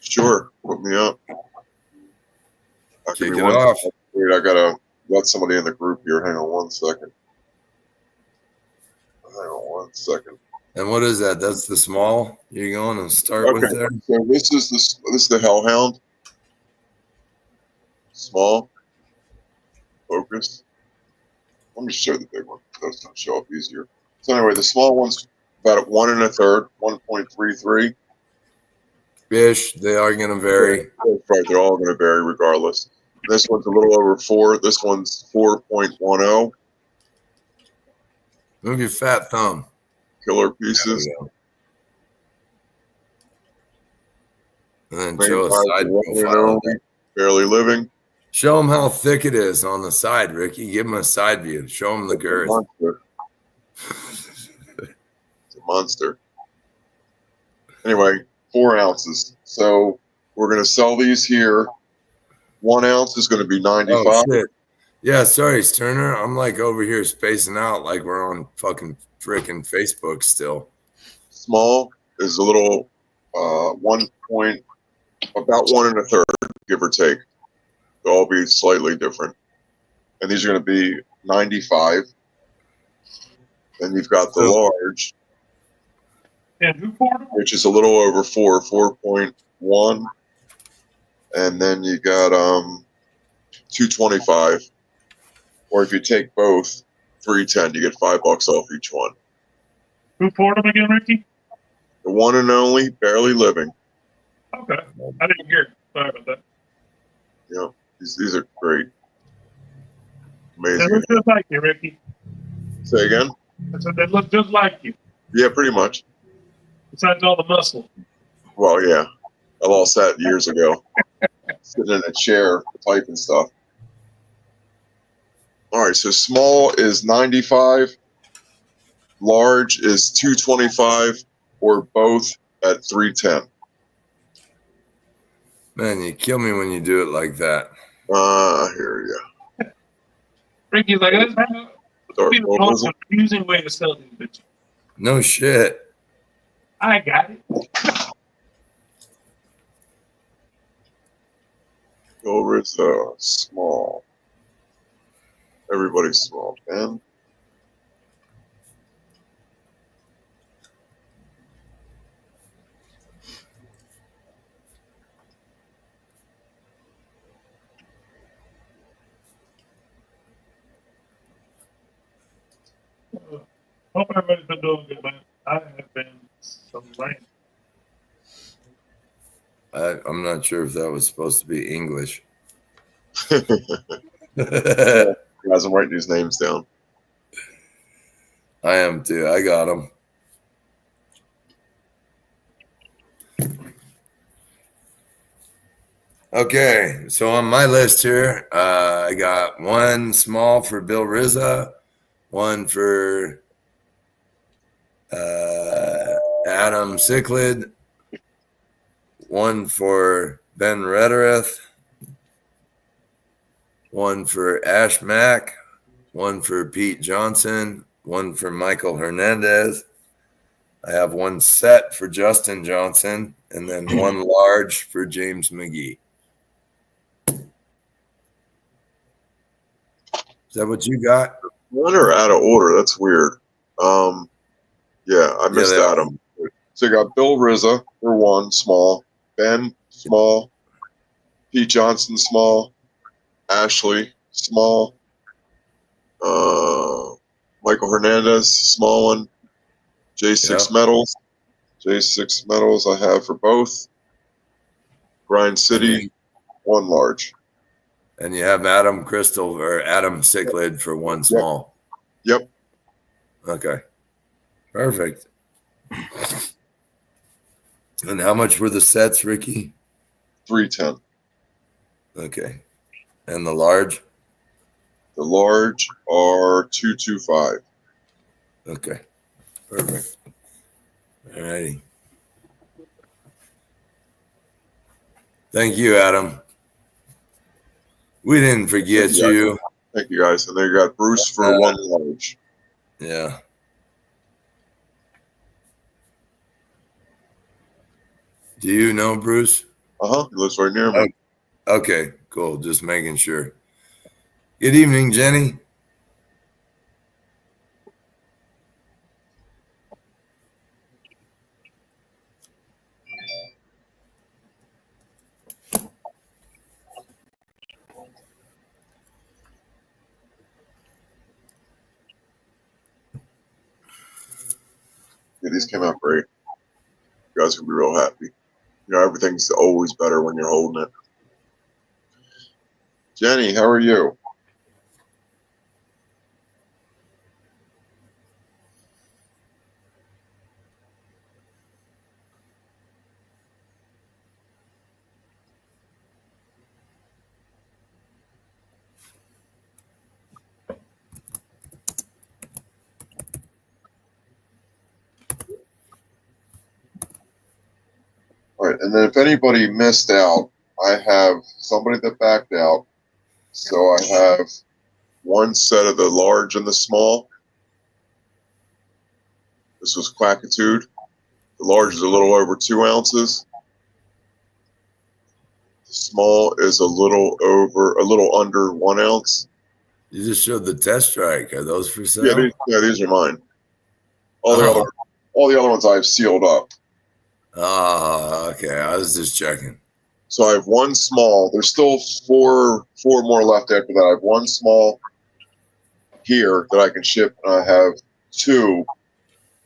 Speaker 2: Sure. Put me up.
Speaker 1: Kick it off.
Speaker 2: Wait, I got to let somebody in the group here. Hang on one second. Hang on one second.
Speaker 1: And what is that? That's the small you're going to start with there?
Speaker 2: So this is the Hellhound. Small. Focus. Let me show the big one. Those don't show up easier. So anyway, the small one's about 1 1/3, 1.33.
Speaker 1: Ish. They are going to vary.
Speaker 2: Right, they're all going to vary regardless. This one's a little over 4. This one's 4.10.
Speaker 1: Move your fat thumb.
Speaker 2: Killer pieces.
Speaker 1: And then show a side profile.
Speaker 2: Barely living.
Speaker 1: Show them how thick it is on the side, Ricky. Give them a side view. Show them the girth.
Speaker 2: It's a monster. Anyway, 4 ounces. So we're going to sell these here. 1 ounce is going to be 95.
Speaker 1: Oh, shit. Yeah, sorry, Sterner. I'm like over here spacing out like we're on fucking freaking Facebook still.
Speaker 2: Small is a little about 1 1/3, give or take. They'll all be slightly different. And these are going to be 95. Then you've got the large, which is a little over 4.1. And then you got 225. Or if you take both, 310, you get $5 off each one.
Speaker 4: Who poured them again, Ricky?
Speaker 2: The one and only, Barely Living.
Speaker 4: Okay. I didn't hear it. Sorry about that.
Speaker 2: Yeah, these are great.
Speaker 4: They
Speaker 2: Amazing.
Speaker 4: look just like you, Ricky.
Speaker 2: Say again?
Speaker 4: I said they look just like you.
Speaker 2: Yeah, pretty much.
Speaker 4: Besides all the muscle.
Speaker 2: Well, yeah. I lost that years ago. Sitting in a chair, typing stuff. All right, so small is 95. Large is 225, or both at 310.
Speaker 1: Man, you kill me when you do it like that.
Speaker 2: I hear you.
Speaker 4: Ricky's like, that's the most confusing way to sell these bitches.
Speaker 1: No shit.
Speaker 4: I got it.
Speaker 2: Over is small. Everybody's small, man.
Speaker 4: Hope everybody's been doing good, man. I have been some rain.
Speaker 1: I'm not sure if that was supposed to be English.
Speaker 2: Guys, I'm writing these names down.
Speaker 1: I am too. I got them. Okay, so on my list here, I got one small for Bill Rizza, one for Adam Cichlid, one for Ben Rederath, one for Ash Mack, one for Pete Johnson, one for Michael Hernandez. I have one set for Justin Johnson, and then one large for James McGee. Is that what you got?
Speaker 2: One are out of order. That's weird. Yeah, I missed
Speaker 1: they are.
Speaker 2: Adam. So you got Bill Rizza for one, small. Ben, small. Pete Johnson, small. Ashley, small. Michael Hernandez, small one. J6 Metals. J6 Metals I have for both. Grind City, one large.
Speaker 1: And you have Adam Crystal or Adam Cichlid for one small.
Speaker 2: Yep.
Speaker 1: Okay. Perfect. And how much were the sets, Ricky?
Speaker 2: 310.
Speaker 1: Okay. And the large?
Speaker 2: The large are 225.
Speaker 1: Okay. Perfect. All righty. Thank you, Adam. We didn't forget you.
Speaker 2: Thank you, guys. And then you got Bruce for one large.
Speaker 1: Yeah. Do you know Bruce?
Speaker 2: He lives right near me.
Speaker 1: Okay, cool. Just making sure. Good evening, Jenny.
Speaker 2: Yeah, these came out great. You guys will be real happy. You know, everything's always better when you're holding it. Jenny, how are you? All right, and then if anybody missed out, I have somebody that backed out. So I have one set of the large and the small. This was Quackitude. The large is a little over 2 ounces. The small is a little under 1 ounce.
Speaker 1: You just showed the test strike. Are those for sale?
Speaker 2: These are mine. All the other ones I've sealed up.
Speaker 1: Oh, okay. I was just checking.
Speaker 2: So I have one small. There's still four more left after that. I have one small here that I can ship, and I have 2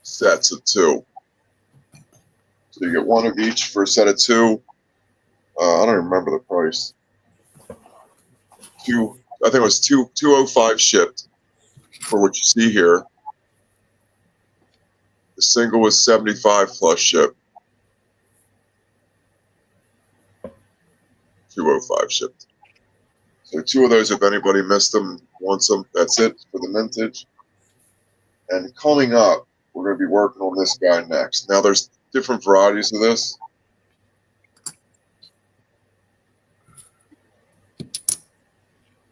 Speaker 2: sets of 2. So you get one of each for a set of 2. I don't remember the price. I think it was 205 shipped for what you see here. The single was 75 plus ship. 205 shipped. So 2 of those, if anybody missed them, wants them, that's it for the mintage. And coming up, we're going to be working on this guy next. Now, there's different varieties of this.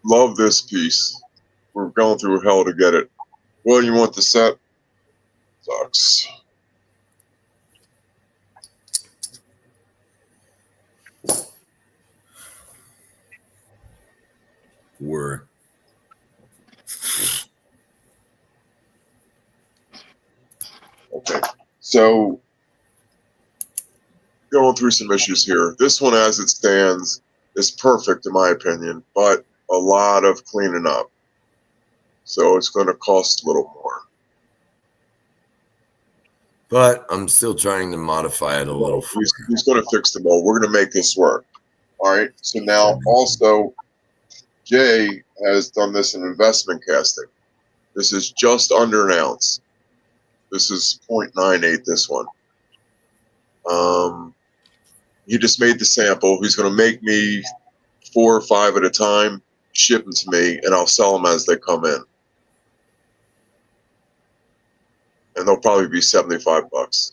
Speaker 2: Love this piece. We're going through hell to get it. Well, you want the set? Sucks.
Speaker 1: Were.
Speaker 2: Okay. So, going through some issues here. This one, as it stands, is perfect in my opinion, but a lot of cleaning up. So it's going to cost a little more.
Speaker 1: but I'm still trying to modify it a little.
Speaker 2: He's going to fix the mold. We're going to make this work. All right. So now also, Jay has done this in investment casting. This is just under an ounce. This is 0.98, this one. He just made the sample. He's going to make me 4 or 5 at a time, ship them to me, and I'll sell them as they come in. And they'll probably be $75.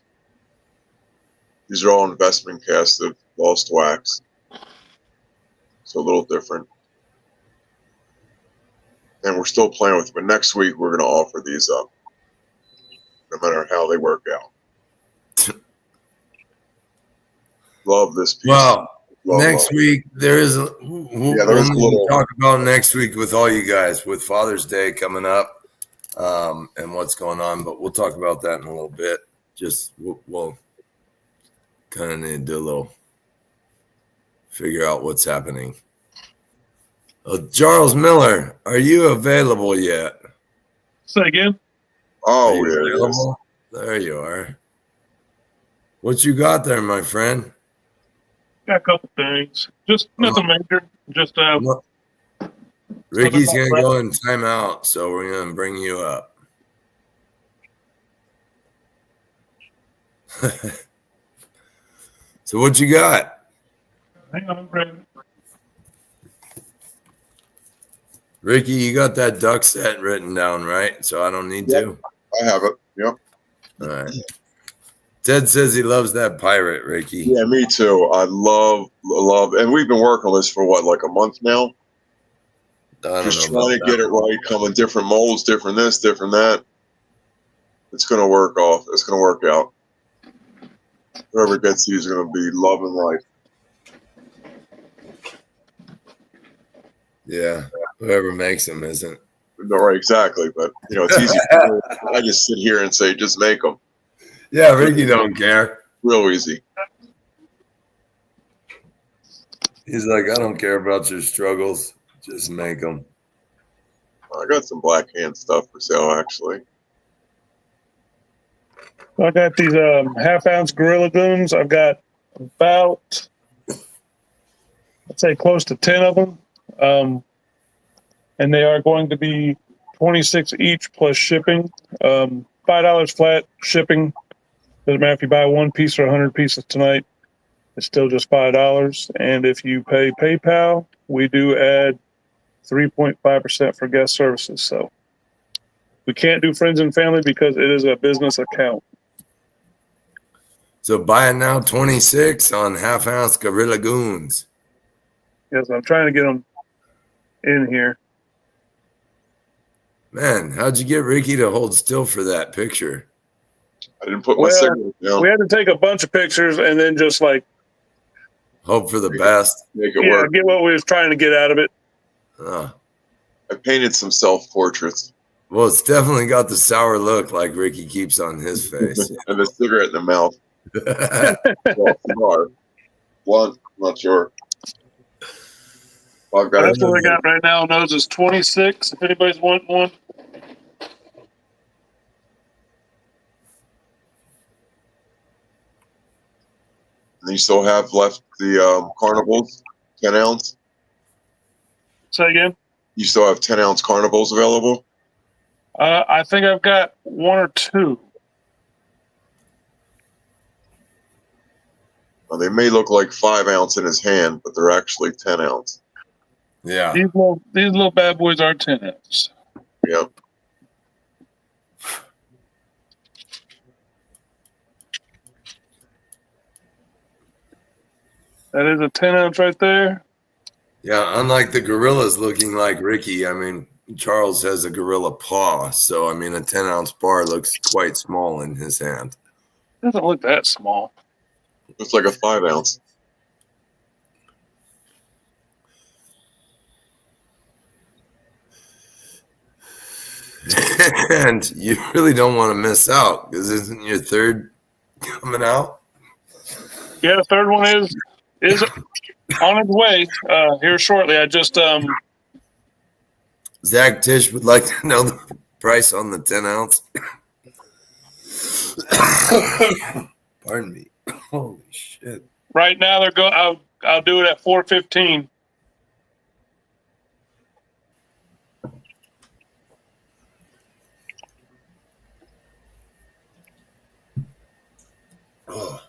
Speaker 2: These are all investment casted, lost wax. So a little different. And we're still playing with them. But next week, we're going to offer these up, no matter how they work out. Love this piece.
Speaker 1: Well,
Speaker 2: love.
Speaker 1: Week there is a
Speaker 2: little
Speaker 1: talk about next week with all you guys with Father's Day coming up and what's going on, but we'll talk about that in a little bit. Just we'll kind of need to do a little figure out what's happening. Charles Miller, are you available yet?
Speaker 4: Say again.
Speaker 2: Oh, yeah.
Speaker 1: There you are. What you got there, my friend?
Speaker 4: Got a couple things. Just nothing major. Just
Speaker 1: Ricky's gonna go in timeout, so we're gonna bring you up. So what you got?
Speaker 4: hang on, Brandon.
Speaker 1: Ricky, you got that duck set written down, right? So I don't need to.
Speaker 2: I have it. Yep.
Speaker 1: All right. Ted says he loves that pirate, Ricky.
Speaker 2: Yeah, me too. I love, and we've been working on this for what, like a month now? Just trying to get it right, come in different molds, different this, different that. It's going to work off. It's going to work out. Whoever gets these are going to be loving life.
Speaker 1: Yeah, whoever makes them isn't.
Speaker 2: No, right, exactly. But, it's easy. I just sit here and say, just make them.
Speaker 1: Yeah, Ricky don't care.
Speaker 2: Real easy.
Speaker 1: He's like, I don't care about your struggles. Just make them.
Speaker 2: I got some black hand stuff for sale, actually.
Speaker 4: I got these half-ounce Gorilla Goons. I've got about, I'd say, close to 10 of them. And they are going to be $26 each plus shipping. $5 flat shipping. Doesn't matter if you buy one piece or 100 pieces tonight. It's still just $5. And if you pay PayPal, we do add 3.5% for guest services. So we can't do friends and family because it is a business account.
Speaker 1: So buy it now, 26 on half-ounce Gorilla Goons.
Speaker 4: Yes, I'm trying to get them in here.
Speaker 1: Man, how'd you get Ricky to hold still for that picture?
Speaker 2: I didn't put my signal down.
Speaker 4: We had to take a bunch of pictures and then just
Speaker 1: hope for the best.
Speaker 2: Make it work.
Speaker 4: Get what we was trying to get out of it.
Speaker 1: I
Speaker 2: painted some self-portraits.
Speaker 1: Well, it's definitely got the sour look like Ricky keeps on his face.
Speaker 2: And a cigarette in the mouth. Well, cigar. Blunt, not sure. Well,
Speaker 4: That's what we got right now. Those is 26. If anybody's wanting one.
Speaker 2: And you still have left the carnivals, 10 ounce?
Speaker 4: Say again?
Speaker 2: You still have 10 ounce carnivals available?
Speaker 4: I think I've got 1 or 2.
Speaker 2: Well, they may look like 5 ounce in his hand, but they're actually 10 ounce.
Speaker 1: Yeah.
Speaker 4: These little bad boys are 10 ounce.
Speaker 2: Yep.
Speaker 4: That is a 10 ounce right there.
Speaker 1: Yeah, unlike the gorillas looking like Ricky, I mean, Charles has a gorilla paw. So, I mean, a 10 ounce bar looks quite small in his hand.
Speaker 4: Doesn't look that small.
Speaker 2: Looks like a 5 ounce.
Speaker 1: And you really don't want to miss out because isn't your third coming out?
Speaker 4: Yeah, the third one is on its way here shortly. I just
Speaker 1: Zach Tish would like to know the price on the 10 ounce. Pardon me. Holy shit.
Speaker 4: Right now they're going. I'll do it at 415.
Speaker 1: Oh,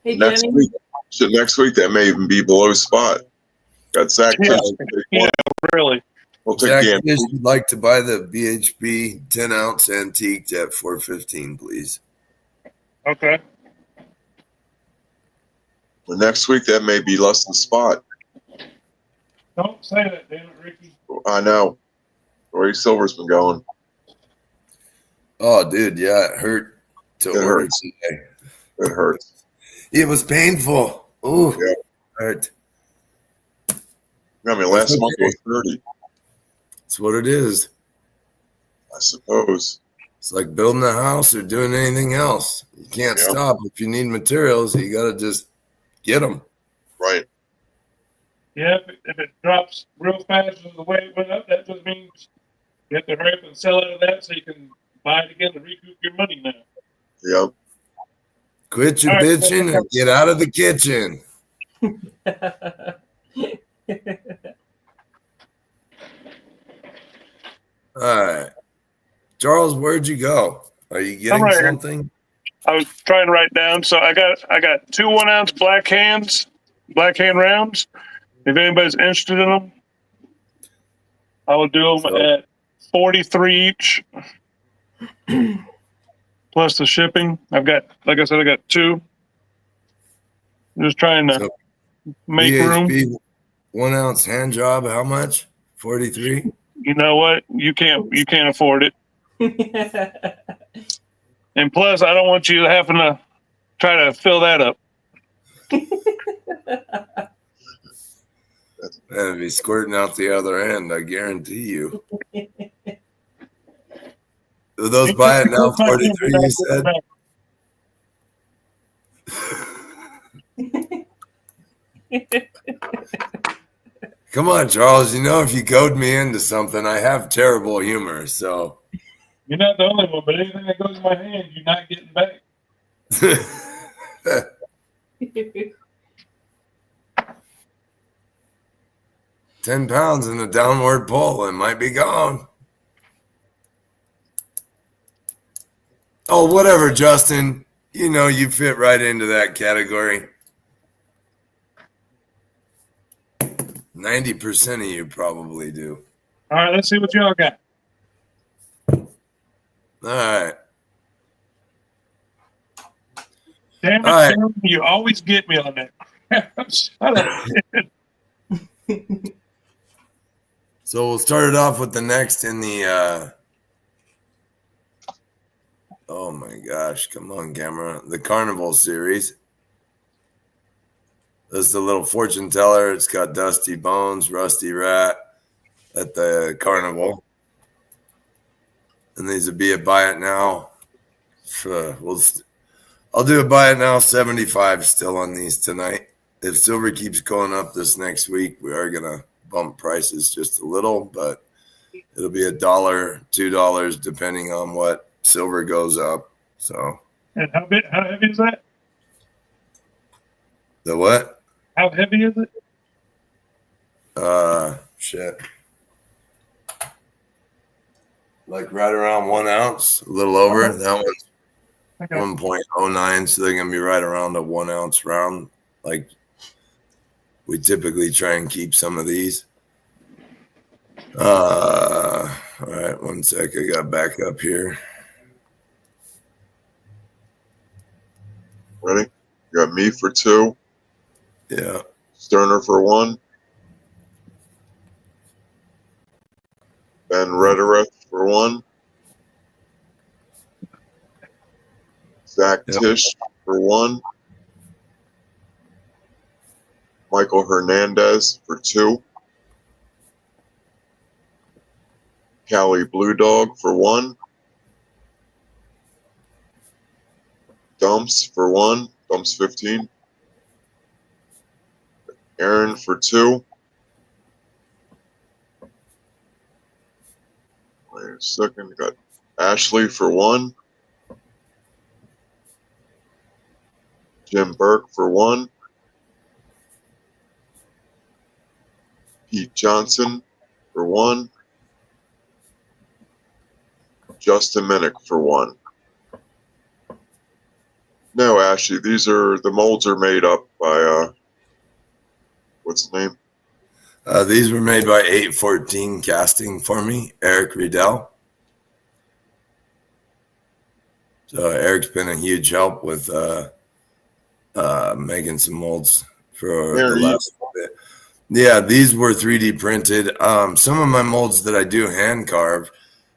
Speaker 3: Hey,
Speaker 2: Next
Speaker 3: Jenny.
Speaker 2: week, so next week that may even be below spot. Got Zach
Speaker 4: Yeah.
Speaker 2: Tish.
Speaker 4: Yeah, really.
Speaker 2: We'll take
Speaker 1: Zach,
Speaker 2: Dan.
Speaker 1: Fish would like to buy the BHP 10-ounce antique at 415, please.
Speaker 4: Okay.
Speaker 2: But next week that may be less than spot.
Speaker 4: Don't say that, damn it, Ricky.
Speaker 2: I know. Ray Silver's been going.
Speaker 1: Oh, dude, yeah, it hurt to
Speaker 2: It
Speaker 1: order
Speaker 2: hurts.
Speaker 1: today.
Speaker 2: It hurts.
Speaker 1: It was painful. Ooh,
Speaker 2: Yeah.
Speaker 1: hurt.
Speaker 2: I mean, last month it was 30,
Speaker 1: That's what it is.
Speaker 2: I suppose.
Speaker 1: It's like building a house or doing anything else. You can't
Speaker 2: Yeah.
Speaker 1: stop. If you need materials, you got to just get them.
Speaker 2: Right.
Speaker 4: Yeah, if it drops real fast as the way it went up, that just means you have to hurry up and sell out of that so you can buy it again to recoup your money now.
Speaker 2: Yep.
Speaker 1: Quit your
Speaker 4: All right.
Speaker 1: bitching and get out of the kitchen. All right. Charles, where'd you go? Are you getting
Speaker 4: right here.
Speaker 1: something?
Speaker 4: I was trying to write down. So I got 2 1-ounce black hand rounds. If anybody's interested in them, I will do them at 43 each, plus the shipping. I've got, like I said, I got 2. I'm just trying to make room.
Speaker 1: BHP 1-ounce hand job, how much? 43?
Speaker 4: You know what? You can't afford it. And plus, I don't want you having to try to fill that up.
Speaker 1: That'd be squirting out the other end, I guarantee you. Do those buy it now 43, you said? Come on, Charles. You know, if you goad me into something, I have terrible humor. So
Speaker 4: You're not the only one, but anything that goes in my hand, you're not getting back.
Speaker 1: 10 pounds in a downward pull, it might be gone. Oh, whatever, Justin. You know, you fit right into that category. 90% of you probably do.
Speaker 4: All right, let's see what y'all got.
Speaker 1: All right.
Speaker 4: Damn it,
Speaker 1: All right.
Speaker 4: Sam, you always get me on that. Shut up.
Speaker 1: So we'll start it off with the next in the oh my gosh, come on, camera. The Carnival series. This is the little fortune teller. It's got Dusty Bones, Rusty Rat at the Carnival. And these would be a buy it now. I'll do a buy it now 75 still on these tonight. If silver keeps going up this next week, we are gonna bump prices just a little, but it'll be $1, $2 depending on what silver goes up. So
Speaker 4: And how heavy is that?
Speaker 1: the what?
Speaker 4: How heavy is it?
Speaker 1: Shit. Like right around 1 ounce, a little over.
Speaker 4: Okay.
Speaker 1: That one's
Speaker 4: Okay.
Speaker 1: 1.09, so they're gonna be right around a 1 ounce round. Like we typically try and keep some of these. All right, 1 sec. I got back up here.
Speaker 2: Ready? You got me for 2,
Speaker 1: Yeah.
Speaker 2: Sterner for 1, Ben Reddereth for 1, Zach
Speaker 1: Yep.
Speaker 2: Tish for 1, Michael Hernandez for 2, Cali Blue Dog for 1, Dumps for 1, Dumps 15, Aaron for 2. Wait a second. Got Ashley for 1, Jim Burke for 1. Pete Johnson for 1. Justin Minnick for 1. No, Ashley, the molds are made up by, what's his name?
Speaker 1: These were made by 814 Casting for me, Eric Riedel. So Eric's been a huge help with making some molds for the last bit. Yeah, these were 3D printed. Some of my molds that I do hand carve,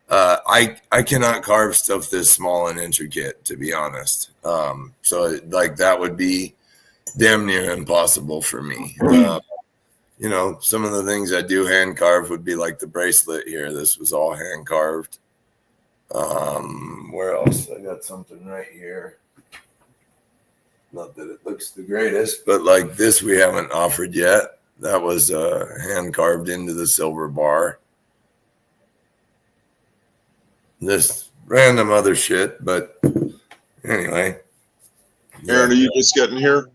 Speaker 1: I cannot carve stuff this small and intricate, to be honest. So like that would be damn near impossible for me. You know, some of the things I do hand carve would be like the bracelet here. This was all hand carved. Where else? I got something right here. Not that it looks the greatest, but like this we haven't offered yet. That was hand carved into the silver bar. This random other shit, but anyway.
Speaker 2: Aaron, are you just getting here?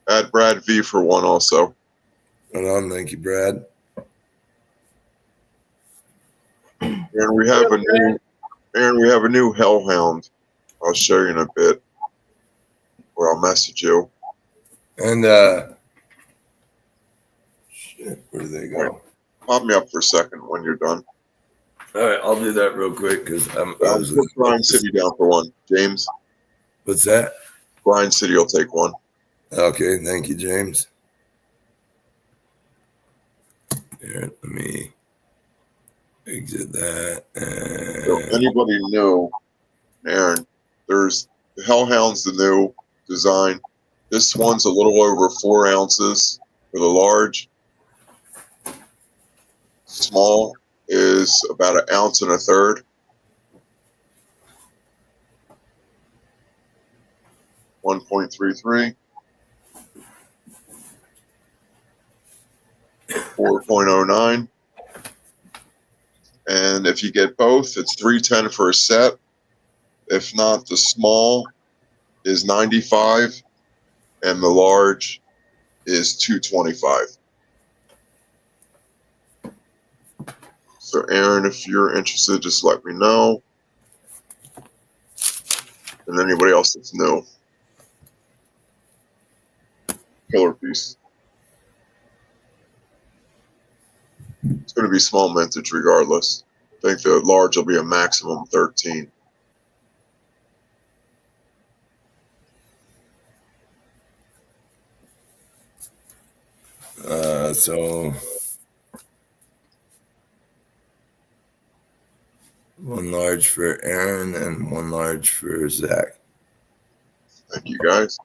Speaker 2: Add Brad V for 1 also.
Speaker 1: Hold on, thank you, Brad.
Speaker 2: Aaron, we have a new Hellhound. I'll show you in a bit, or I'll message you.
Speaker 1: And shit, where do they go?
Speaker 2: Pop me up for a second when you're done.
Speaker 1: All right, I'll do that real quick because I'm.
Speaker 2: Put Grind City down for 1. James,
Speaker 1: What's that?
Speaker 2: Grind City will take 1.
Speaker 1: Okay, thank you, James. Here, let me exit that.
Speaker 2: So anybody new, Aaron, there's the Hellhound's the new design. This one's a little over 4 ounces for the large. Small is about 1 ounce and a third. 1.33. 4.09. And if you get both, it's $310 for a set. If not, the small is $95 and the large is $225. So Aaron, if you're interested, just let me know. And anybody else that's new. Killer piece. It's going to be small mintage regardless. I think the large will be a maximum 13.
Speaker 1: So 1 large for Aaron and 1 large for Zach.
Speaker 2: Thank you, guys.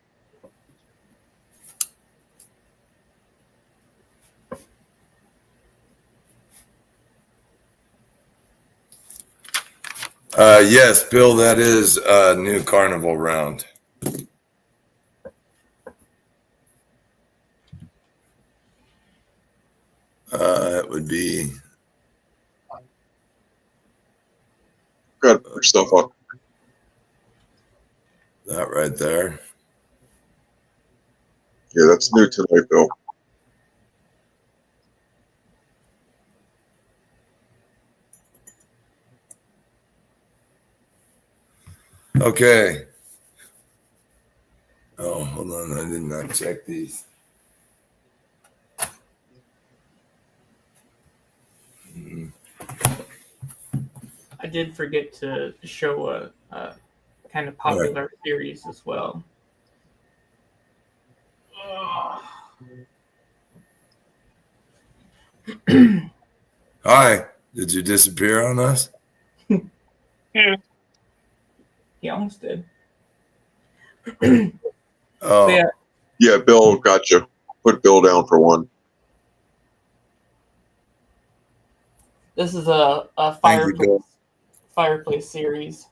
Speaker 1: Yes, Bill, that is a new carnival round. It would be.
Speaker 2: Go ahead, put your stuff up.
Speaker 1: That right there.
Speaker 2: Yeah, that's new tonight, Bill.
Speaker 1: Okay. Oh, hold on. I did not check these.
Speaker 3: I did forget to show a kind of popular series as well.
Speaker 1: Hi. Did you disappear on us?
Speaker 4: Yeah.
Speaker 3: He almost did.
Speaker 1: Oh,
Speaker 3: Yeah,
Speaker 2: Yeah, Bill, got you. Put Bill down for 1.
Speaker 3: this is a
Speaker 1: Thank you, Bill.
Speaker 3: fireplace series.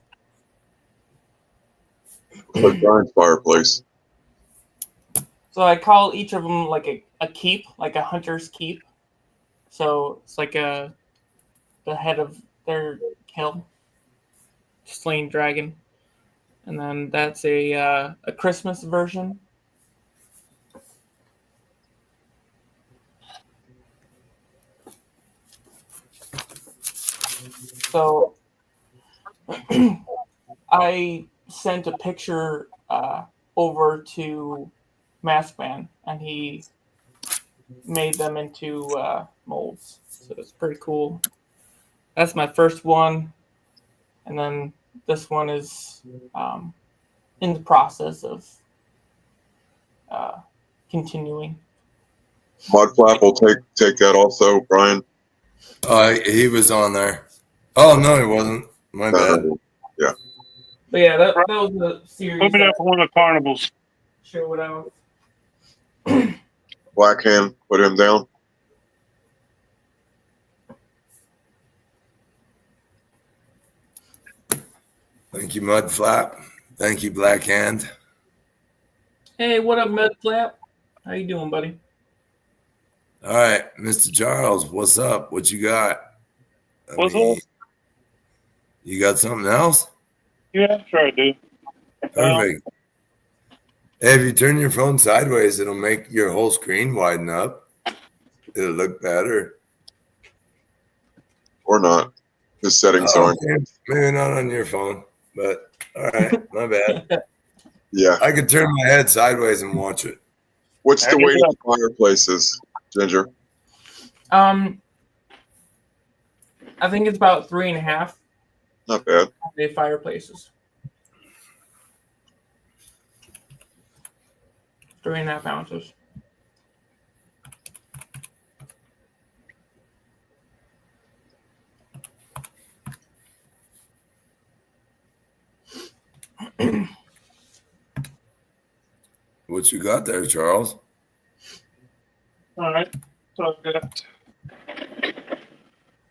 Speaker 2: Put Brian's fireplace.
Speaker 3: So I call each of them like a keep, like a hunter's keep. So it's like the head of their kill, slain dragon. And then that's a Christmas version. So I sent a picture over to Maskman, and he made them into molds. So it's pretty cool. That's my first one, and then this one is in the process of continuing.
Speaker 2: Mudflap will take that also, Brian.
Speaker 1: He was on there. Oh no, he wasn't. My bad.
Speaker 2: Yeah.
Speaker 3: But yeah, that was the series.
Speaker 4: Put me down for one of the carnivals.
Speaker 3: Showed out.
Speaker 2: Black Hand, put him down.
Speaker 1: Thank you, Mudflap. Thank you, Black Hand.
Speaker 3: Hey, what up, Mudflap? How you doing, buddy?
Speaker 1: All right, Mr. Charles, what's up? What you got?
Speaker 4: What's up?
Speaker 1: You got something else?
Speaker 4: Yeah, sure I do.
Speaker 1: Perfect. Hey, if you turn your phone sideways, it'll make your whole screen widen up. It'll look better.
Speaker 2: Or not. The settings aren't.
Speaker 1: Maybe not on your phone, but all right, my bad.
Speaker 2: Yeah.
Speaker 1: I could turn my head sideways and watch it.
Speaker 2: What's the weight of the fireplaces, Ginger?
Speaker 3: I think it's about 3.5.
Speaker 2: Not bad.
Speaker 3: The fireplaces. 3.5 ounces.
Speaker 1: What you got there, Charles?
Speaker 4: All right. So I've got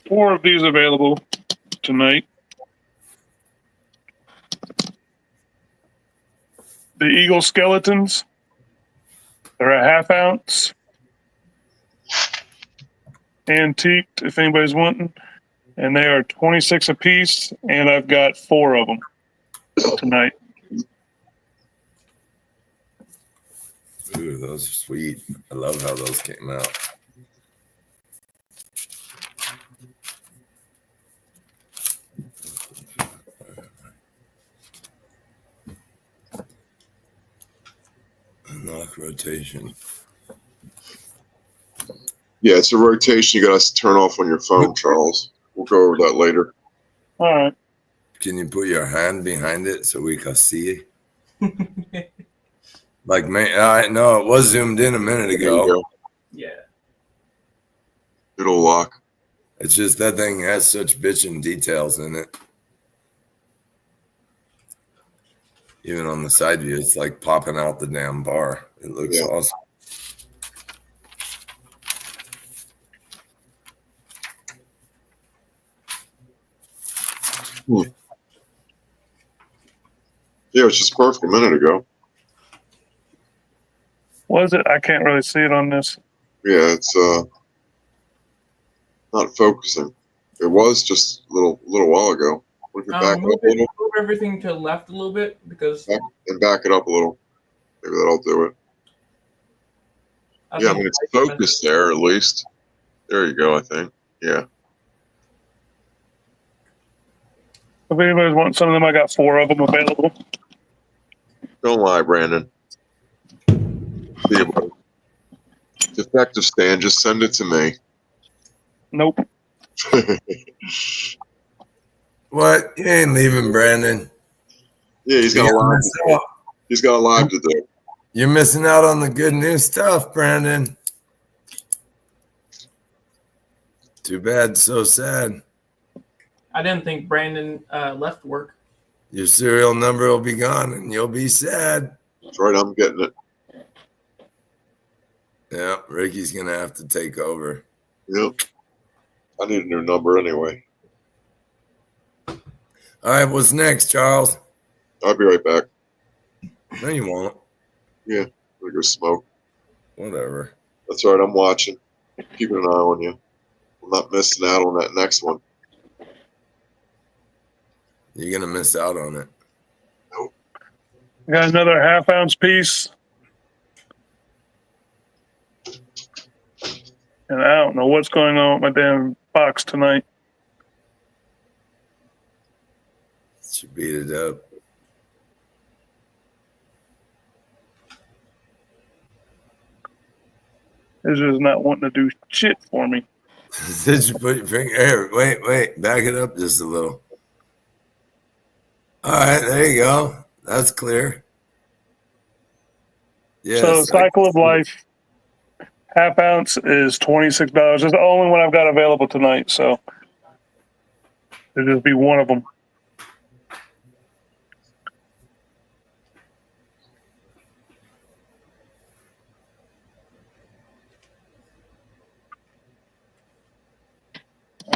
Speaker 4: 4 of these available tonight. The Eagle Skeletons. They're a 1/2 ounce. Antiqued, if anybody's wanting. And they are 26 a piece, and I've got 4 of them tonight.
Speaker 1: Ooh, those are sweet. I love how those came out. Unlock rotation.
Speaker 2: Yeah, it's a rotation you got to turn off on your phone, Charles. We'll go over that later.
Speaker 4: All right.
Speaker 1: Can you put your hand behind it so we can see? Like, man, no, it was zoomed in a minute
Speaker 2: There you
Speaker 1: ago.
Speaker 2: go.
Speaker 3: Yeah.
Speaker 2: It'll lock.
Speaker 1: It's just that thing has such bitchin' details in it. Even on the side view, it's like popping out the damn bar. It looks awesome.
Speaker 2: Yeah, it was just perfect a minute ago.
Speaker 4: Was it? I can't really see it on this.
Speaker 2: Yeah, it's not focusing. It was just a little while ago. We can back up a little
Speaker 3: Move everything to the left a little bit because
Speaker 2: and back it up a little. Maybe that'll do it. Yeah, I mean it's focused there at least. There you go. I think. Yeah.
Speaker 4: If anybody's wanting some of them, I got 4 of them available.
Speaker 2: Don't lie, Brandon. See you, buddy. Defective stand, just send it to me.
Speaker 4: Nope.
Speaker 1: What? You ain't leaving, Brandon.
Speaker 2: Yeah, he's got a live. He's got a live to do.
Speaker 1: You're missing out on the good new stuff, Brandon. Too bad, so sad.
Speaker 3: I didn't think Brandon left work.
Speaker 1: Your serial number will be gone and you'll be sad.
Speaker 2: That's right, I'm getting it.
Speaker 1: Yeah, Ricky's going to have to take over.
Speaker 2: Yep. I need a new number anyway.
Speaker 1: All right, what's next, Charles?
Speaker 2: I'll be right back.
Speaker 1: No, you won't.
Speaker 2: Yeah, I'm gonna go smoke.
Speaker 1: Whatever.
Speaker 2: That's all right, I'm watching. Keeping an eye on you. I'm not missing out on that next one.
Speaker 1: You're going to miss out on it.
Speaker 2: Nope.
Speaker 4: Got another half-ounce piece. And I don't know what's going on with my damn box tonight.
Speaker 1: Should beat it up.
Speaker 4: It's just not wanting to do shit for me.
Speaker 1: Did you put your finger here? Wait, back it up just a little. All right, there you go. That's clear. Yes.
Speaker 4: So Cycle of Life, half-ounce is $26. It's the only one I've got available tonight, so it'll just be one of them.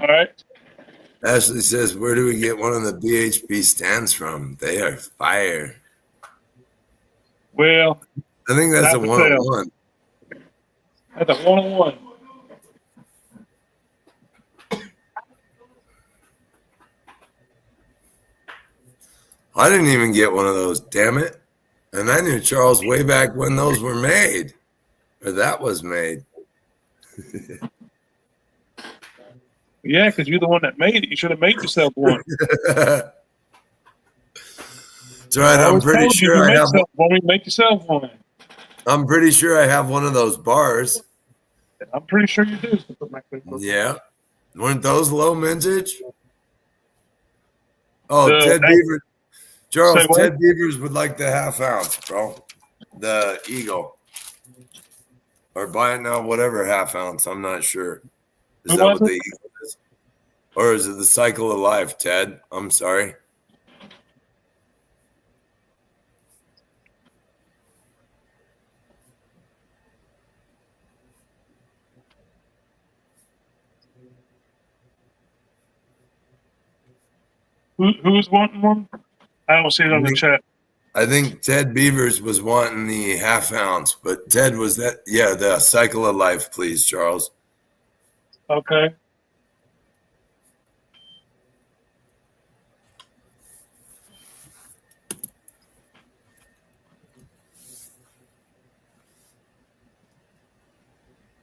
Speaker 4: All right.
Speaker 1: Ashley says, where do we get one of the BHP stands from? They are fire.
Speaker 4: Well,
Speaker 1: I think that's a
Speaker 4: not for
Speaker 1: one-on-one.
Speaker 4: that's a one-on-one.
Speaker 1: I didn't even get one of those, damn it. And I knew Charles way back when those were made, or that was made.
Speaker 4: Yeah, because you're the one that made it. You should have made yourself one.
Speaker 1: That's right.
Speaker 4: I
Speaker 1: I'm
Speaker 4: always
Speaker 1: pretty
Speaker 4: told you,
Speaker 1: sure
Speaker 4: if
Speaker 1: I
Speaker 4: you
Speaker 1: have.
Speaker 4: make yourself one.
Speaker 1: I'm pretty sure I have one of those bars.
Speaker 4: I'm pretty sure you do.
Speaker 1: Yeah. Weren't those low mintage? Oh,
Speaker 4: The-
Speaker 1: Ted Beavers. Charles,
Speaker 4: Say what?
Speaker 1: Ted Beavers would like the half-ounce, bro. The Eagle. Or buy it now, whatever half-ounce. I'm not sure. Is
Speaker 4: Who
Speaker 1: that
Speaker 4: was
Speaker 1: what
Speaker 4: it?
Speaker 1: the Eagle is? Or is it the Cycle of Life, Ted? I'm sorry.
Speaker 4: Who's wanting one? I don't see it on the chat.
Speaker 1: I think Ted Beavers was wanting the half-ounce, but Ted was that. Yeah, the Cycle of Life, please, Charles.
Speaker 4: Okay.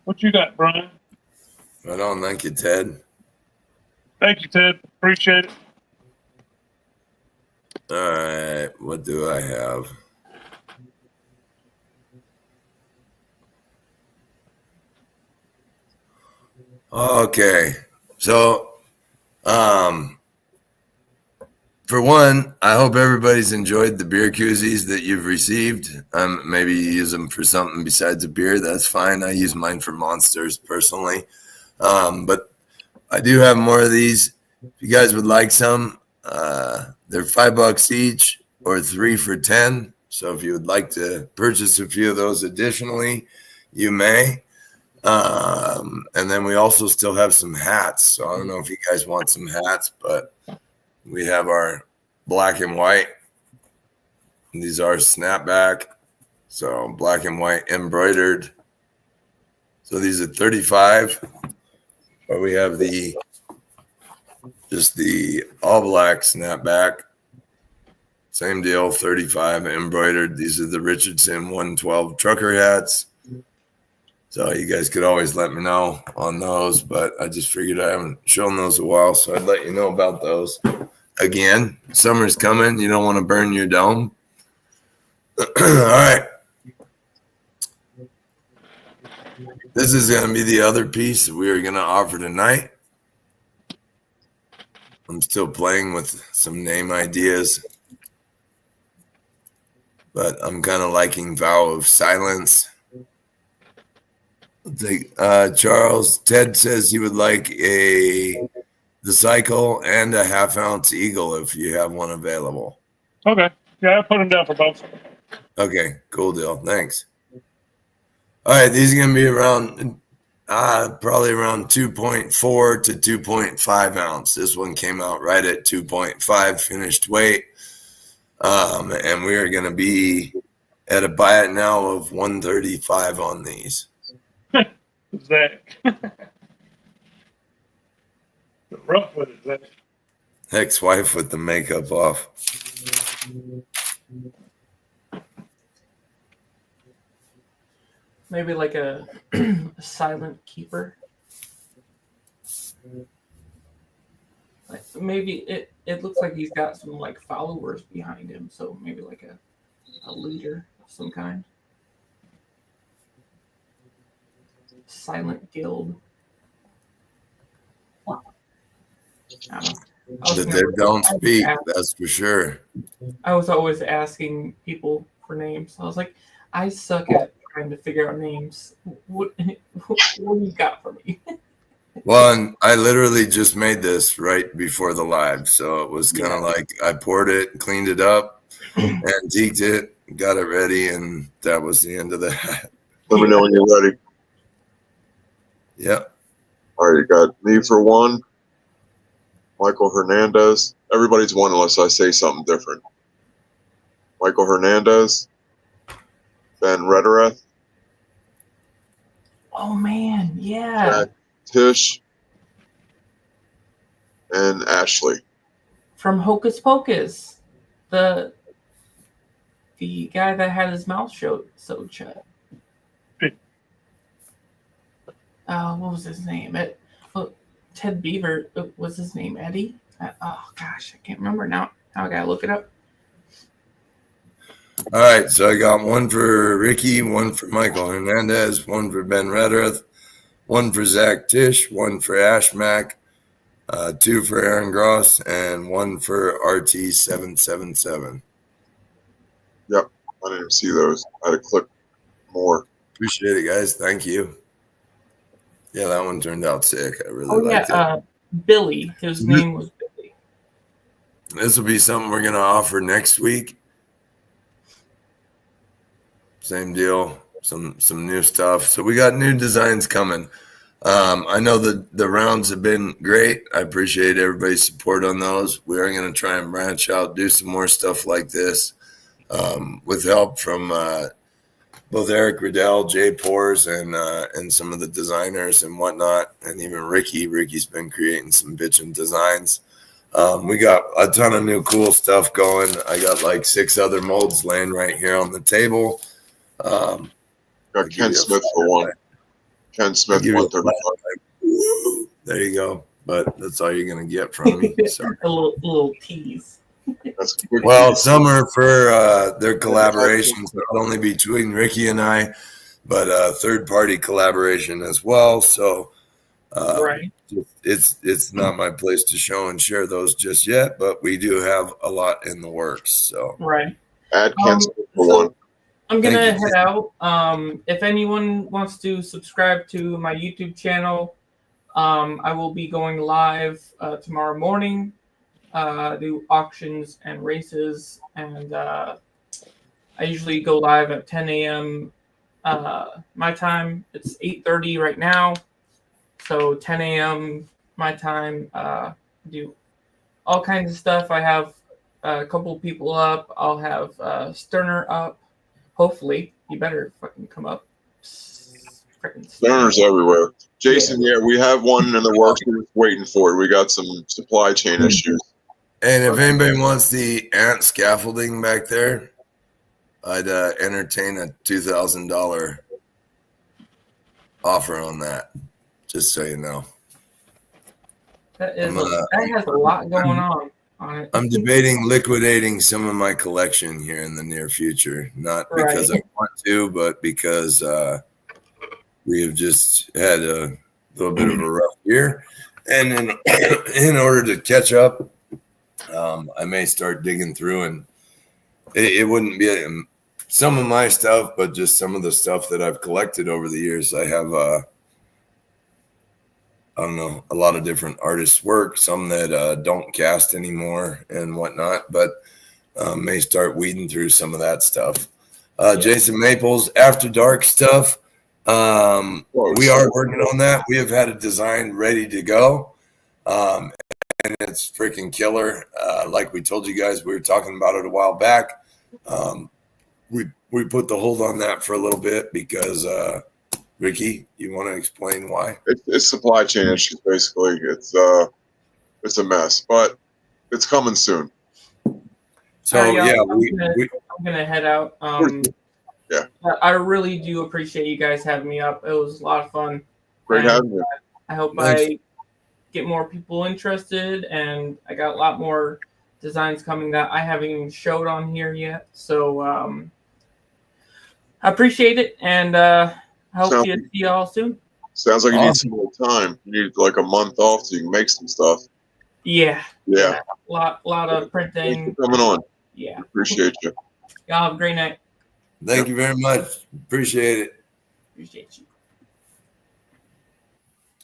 Speaker 4: What you got, Brian?
Speaker 1: Right on. Thank you, Ted.
Speaker 4: Thank you, Ted. Appreciate it.
Speaker 1: All right. What do I have? Okay. So, for one, I hope everybody's enjoyed the beer koozies that you've received. Maybe you use them for something besides a beer. That's fine. I use mine for Monsters personally. But I do have more of these. If you guys would like some, they're $5 each or 3 for 10. So if you would like to purchase a few of those additionally, you may. And then we also still have some hats. So I don't know if you guys want some hats, but we have our black and white. These are snapback. So black and white embroidered. So these are 35. Or we have just the all black snapback. Same deal, 35 embroidered. These are the Richardson 112 trucker hats. So you guys could always let me know on those, but I just figured I haven't shown those a while, so I'd let you know about those. Again, summer's coming. You don't want to burn your dome. All right. This is going to be the other piece that we are going to offer tonight. I'm still playing with some name ideas, but I'm kind of liking Vow of Silence. Charles, Ted says he would like the Cycle and a half-ounce Eagle if you have one available.
Speaker 4: Okay. Yeah, I put them down for both.
Speaker 1: Okay, cool deal. Thanks. All right, these are going to be around probably around 2.4 to 2.5 ounce. This one came out right at 2.5 finished weight. And we are going to be at a buy it now of 135 on these.
Speaker 4: Zach. Rough with it, Zach.
Speaker 1: Ex-wife with the makeup off.
Speaker 3: Maybe like a, a silent keeper. Like maybe it looks like he's got some like followers behind him, so maybe like a leader of some kind. Silent guild. I don't know.
Speaker 1: That they don't speak, that's for sure.
Speaker 3: I was always asking people for names. I was like, I suck at trying to figure out names. What do you got for me?
Speaker 1: Well, and I literally just made this right before the live, so it was kind of like I poured it, cleaned it up, antiqued it, got it ready, and that was the end of that.
Speaker 2: Let me know when you're ready.
Speaker 1: Yep.
Speaker 2: All right, you got me for one. Michael Hernandez. Everybody's one unless I say something different. Michael Hernandez. Ben Rederath.
Speaker 3: Oh man, yeah.
Speaker 2: Jack Tish. And Ashley.
Speaker 3: From Hocus Pocus. The guy that had his mouth sewed shut. What was his name? Ted Beaver was his name. Eddie. Oh gosh, I can't remember now. Now I gotta look it up.
Speaker 1: All right, so I got one for Ricky, one for Michael Hernandez, one for Ben Rederath, one for Zach Tish, one for Ash Mack, two for Aaron Gross, and one for RT777.
Speaker 2: Yep, I didn't even see those. I had to click more.
Speaker 1: Appreciate it, guys. Thank you. Yeah, that one turned out sick. I really liked it.
Speaker 3: Billy. His name was Billy.
Speaker 1: This will be something we're going to offer next week. Same deal. Some new stuff. So we got new designs coming. I know the rounds have been great. I appreciate everybody's support on those. We are going to try and branch out, do some more stuff like this with help from both Eric Riddell, Jay Pores, and some of the designers and whatnot, and even Ricky. Ricky's been creating some bitchin' designs. We got a ton of new cool stuff going. I got like 6 other molds laying right here on the table.
Speaker 2: Got Ken Smith for one. Ken Smith, 135.
Speaker 1: There you go. But that's all you're gonna get from me. Sorry.
Speaker 3: a little tease.
Speaker 1: Well, some are for their collaborations, not only between Ricky and I, but third-party collaboration as well. So,
Speaker 3: Right.
Speaker 1: it's not my place to show and share those just yet, but we do have a lot in the works. So,
Speaker 3: Right.
Speaker 2: Add Ken Smith for one.
Speaker 3: I'm gonna
Speaker 1: Thank you.
Speaker 3: head out. If anyone wants to subscribe to my YouTube channel, I will be going live tomorrow morning. Do auctions and races, and I usually go live at 10 a.m. My time. It's 8:30 right now, so 10 a.m. my time. Do all kinds of stuff. I have a couple of people up. I'll have Sterner up. Hopefully, you better fucking come up.
Speaker 2: Learners everywhere. Jason, yeah, we have one in the works. We're just waiting for it. We got some supply chain issues.
Speaker 1: and if anybody wants the ant scaffolding back there, I'd entertain a $2,000 offer on that. Just so you know.
Speaker 3: That has a lot going on it.
Speaker 1: I'm debating liquidating some of my collection here in the near future. Not because I want to, but because we have just had a little bit of a rough year. And in order to catch up, I may start digging through, and it wouldn't be some of my stuff, but just some of the stuff that I've collected over the years. I have, I don't know, a lot of different artists' work, some that don't cast anymore and whatnot, but may start weeding through some of that stuff. Jason Maples, After Dark stuff. We are working on that. We have had a design ready to go. And it's freaking killer. Like we told you guys, we were talking about it a while back. We put the hold on that for a little bit because Ricky, you want to explain why?
Speaker 2: It's supply chain issues, basically. It's a mess, but it's coming soon.
Speaker 1: So
Speaker 3: I'm
Speaker 1: I'm
Speaker 3: gonna head out.
Speaker 2: Yeah.
Speaker 3: I really do appreciate you guys having me up. It was a lot of fun.
Speaker 2: Great
Speaker 3: And
Speaker 2: having you.
Speaker 3: I hope
Speaker 1: Thanks.
Speaker 3: I get more people interested, and I got a lot more designs coming that I haven't even showed on here yet. So I appreciate it, and I hope
Speaker 2: Sounds-
Speaker 3: to see you all soon.
Speaker 2: Sounds like you need
Speaker 1: Awesome.
Speaker 2: some more time. You need like a month off so you can make some stuff.
Speaker 3: Yeah,
Speaker 2: Yeah.
Speaker 3: lot of
Speaker 2: Thanks
Speaker 3: printing.
Speaker 2: for coming on.
Speaker 3: Yeah,
Speaker 2: Appreciate you.
Speaker 3: y'all have a great night.
Speaker 1: Thank you very much. Appreciate it.
Speaker 3: Appreciate you.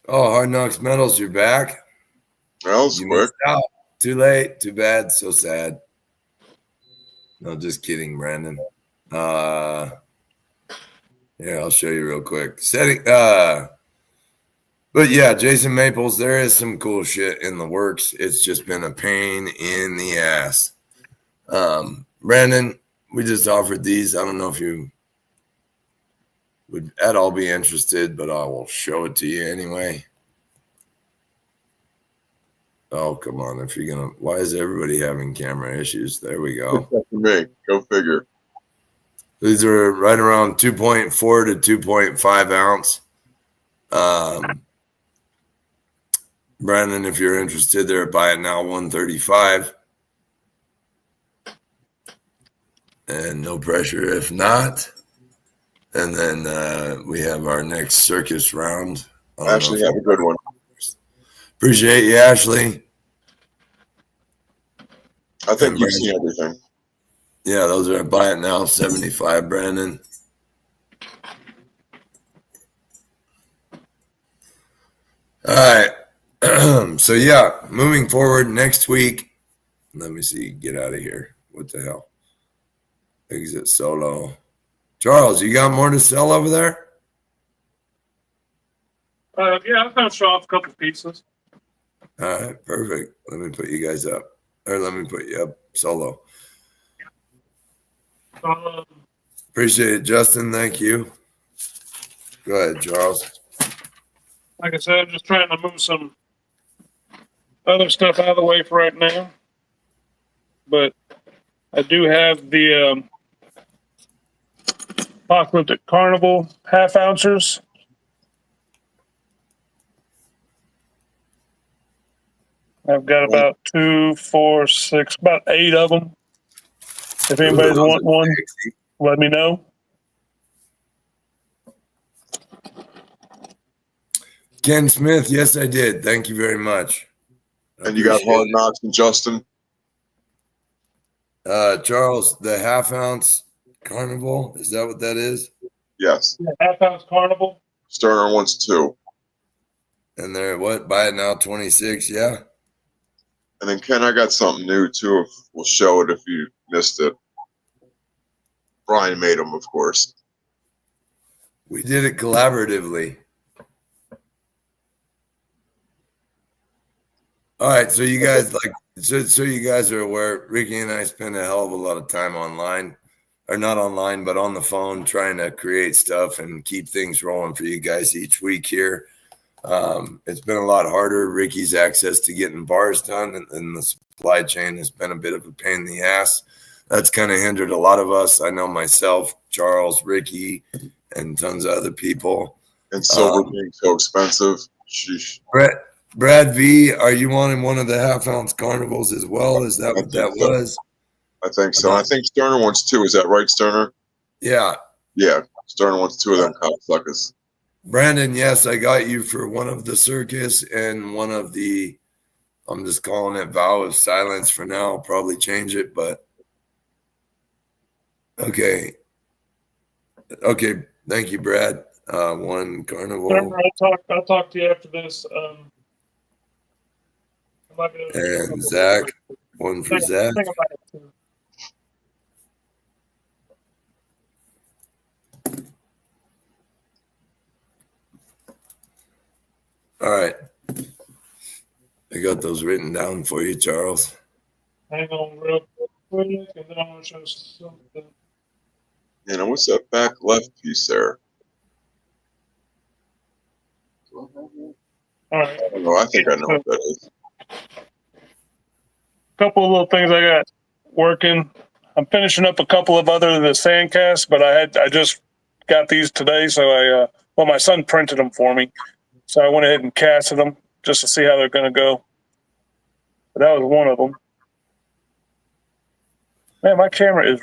Speaker 1: Oh, Hard Knocks Metals, you're back.
Speaker 2: That was
Speaker 1: You
Speaker 2: quick.
Speaker 1: missed out. Too late. Too bad. So sad. No, just kidding, Brandon. Here, I'll show you real quick. But yeah, Jason Maples, there is some cool shit in the works. It's just been a pain in the ass. Brandon, we just offered these. I don't know if you would at all be interested, but I will show it to you anyway. Oh, come on. If you're going to, why is everybody having camera issues? There we go.
Speaker 2: Good for me. Go figure.
Speaker 1: These are right around 2.4 to 2.5 ounce. Brandon, if you're interested, they're buy it now 135. And no pressure if not. And then we have our next circus round.
Speaker 2: Ashley, have a good one.
Speaker 1: Appreciate you, Ashley.
Speaker 2: I think
Speaker 1: And
Speaker 2: you've
Speaker 1: Brandon.
Speaker 2: seen everything.
Speaker 1: Yeah, those are buy it now 75, Brandon. All right. So yeah, moving forward next week. Let me see. Get out of here. What the hell? Exit solo. Charles, you got more to sell over there?
Speaker 4: Yeah, I found show off a couple pieces.
Speaker 1: All right, perfect. Let me put you guys up. Or let me put you up solo. Appreciate it, Justin. Thank you. Go ahead, Charles.
Speaker 4: Like I said, I'm just trying to move some other stuff out of the way for right now. But I do have the Apocalyptic Carnival half ouncers. I've got about 2, 4, 6, about 8 of them. If anybody's wanting one, let me know.
Speaker 1: Ken Smith, yes, I did. Thank you very much.
Speaker 2: And you got Hard Knocks and Justin.
Speaker 1: Charles, the half ounce carnival, is that what that is?
Speaker 2: Yes.
Speaker 4: Half ounce Carnival.
Speaker 2: Sterner wants 2.
Speaker 1: And they're what? Buy it now 26, yeah?
Speaker 2: And then Ken, I got something new too. If we'll show it if you missed it. Brian made them, of course.
Speaker 1: We did it collaboratively. All right, so you guys so you guys are aware, Ricky and I spend a hell of a lot of time online, or not online, but on the phone trying to create stuff and keep things rolling for you guys each week here. It's been a lot harder. Ricky's access to getting bars done and the supply chain has been a bit of a pain in the ass. That's kind of hindered a lot of us. I know myself, Charles, Ricky, and tons of other people.
Speaker 2: And silver being so expensive. Sheesh.
Speaker 1: Brad V, are you wanting one of the half ounce carnivals as well? Is that what that was?
Speaker 2: I think so. I think Sterner wants 2. Is that right, Sterner?
Speaker 1: Yeah.
Speaker 2: Yeah. Sterner wants 2 of them cocksuckers.
Speaker 1: Brandon, yes, I got you for one of the circus and one of the, I'm just calling it vow of silence for now. I'll probably change it, but okay. Okay. Thank you, Brad. One carnival.
Speaker 4: I'll talk to you after this.
Speaker 1: And Zach, one for Zach. All right. I got those written down for you, Charles.
Speaker 4: Hang on real quick, and then I'm going to show something.
Speaker 2: You know, what's that back left piece there?
Speaker 4: All right.
Speaker 2: I don't know. I think I know what that is.
Speaker 4: Couple of little things I got working. I'm finishing up a couple of other the sand casts, but I just got these today, so well, my son printed them for me, so I went ahead and casted them just to see how they're going to go. But that was one of them. Man, my camera is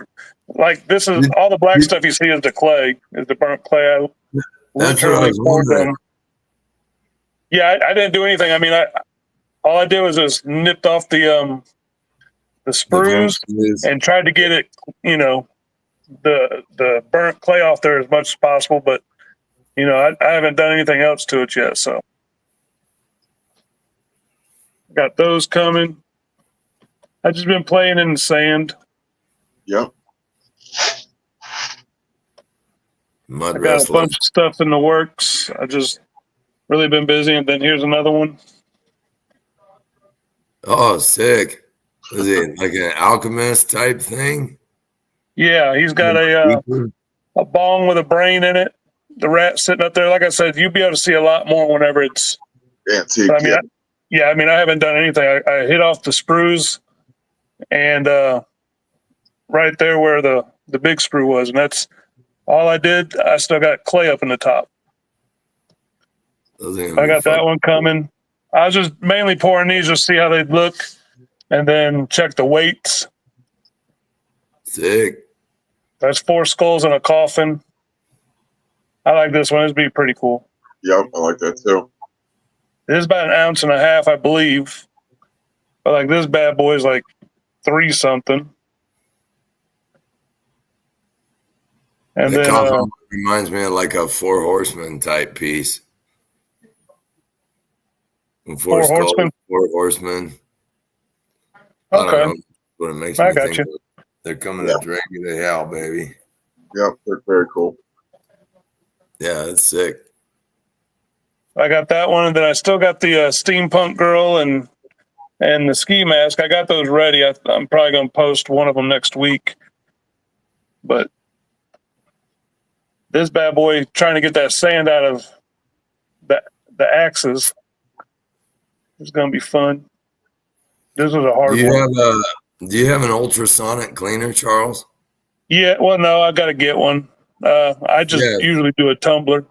Speaker 4: like, this is all the black stuff you see is the clay, is the burnt clay. I
Speaker 1: That's what I
Speaker 4: literally
Speaker 1: was
Speaker 4: poured
Speaker 1: wondering.
Speaker 4: them. Yeah, I didn't do anything. I mean, all I did was just nipped off the sprues and tried to get it, the burnt clay off there as much as possible. But I haven't done anything else to it yet. So got those coming. I've just been playing in the sand.
Speaker 2: Yep.
Speaker 1: Mud
Speaker 4: I got a
Speaker 1: wrestling.
Speaker 4: bunch of stuff in the works. I just really been busy. And then here's another one.
Speaker 1: Oh, sick. Is it like an alchemist type thing?
Speaker 4: Yeah, he's got a bong with a brain in it. The rat sitting up there. Like I said, you'll be able to see a lot more whenever it's.
Speaker 2: Antique.
Speaker 4: But I mean, I haven't done anything. I hit off the sprues and right there where the big sprue was, and that's all I did. I still got clay up in the top. I got that one coming. I was just mainly pouring these just to see how they'd look and then check the weights.
Speaker 1: Sick.
Speaker 4: That's 4 skulls and a coffin. I like this one. It'd be pretty cool.
Speaker 2: Yep, I like that too.
Speaker 4: It is about 1.5 ounces, I believe. But like this bad boy is like 3 something. And
Speaker 1: The
Speaker 4: then
Speaker 1: coffin reminds me of like a 4 horsemen type piece. And 4 skulls,
Speaker 4: horsemen?
Speaker 1: 4 horsemen. I
Speaker 4: okay,
Speaker 1: don't know what it makes
Speaker 4: I
Speaker 1: me
Speaker 4: got
Speaker 1: think
Speaker 4: you.
Speaker 1: of. They're coming to drink you to hell, baby.
Speaker 2: Yep, they're very cool.
Speaker 1: Yeah, that's sick.
Speaker 4: I got that one, and then I still got the steampunk girl and the ski mask. I got those ready. I'm probably going to post one of them next week. But this bad boy, trying to get that sand out of the axes, is going to be fun. This was a hard one.
Speaker 1: Do you have an ultrasonic cleaner, Charles?
Speaker 4: Yeah, well, no, I got to get one. I just usually do a tumbler.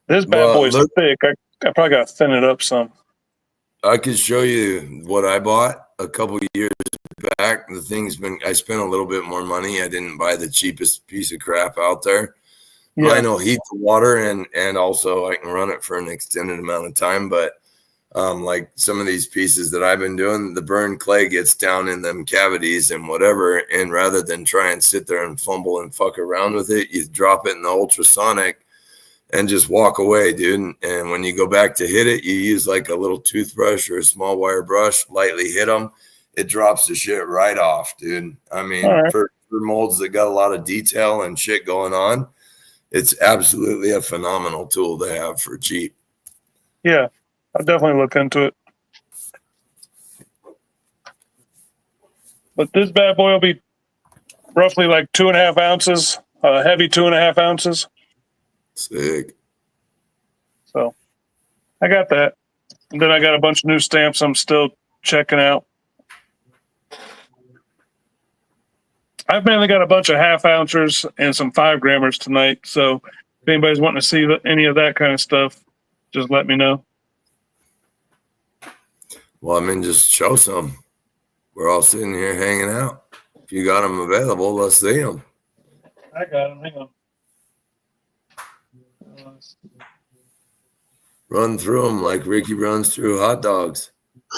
Speaker 4: This bad boy's thick. I probably got to thin it up some.
Speaker 1: I could show you what I bought a couple years back. I spent a little bit more money. I didn't buy the cheapest piece of crap out there.
Speaker 4: Yeah.
Speaker 1: Mine will heat the water and also I can run it for an extended amount of time. But like some of these pieces that I've been doing, the burned clay gets down in them cavities and whatever. And rather than try and sit there and fumble and fuck around with it, you drop it in the ultrasonic and just walk away, dude. And when you go back to hit it, you use like a little toothbrush or a small wire brush, lightly hit them. It drops the shit right off, dude. I mean, for molds that got a lot of detail and shit going on, it's absolutely a phenomenal tool to have for cheap.
Speaker 4: Yeah, I'll definitely look into it. But this bad boy will be roughly like 2.5 ounces, heavy 2.5 ounces.
Speaker 1: Sick.
Speaker 4: So I got that. And then I got a bunch of new stamps I'm still checking out. I've mainly got a bunch of 1/2 ounces and some 5 grammers tonight. So if anybody's wanting to see any of that kind of stuff, just let me know.
Speaker 1: Well, I mean, just show some. We're all sitting here hanging out. If you got them available, let's see them.
Speaker 4: I got them. Hang on.
Speaker 1: Run through them like Ricky runs through hot dogs.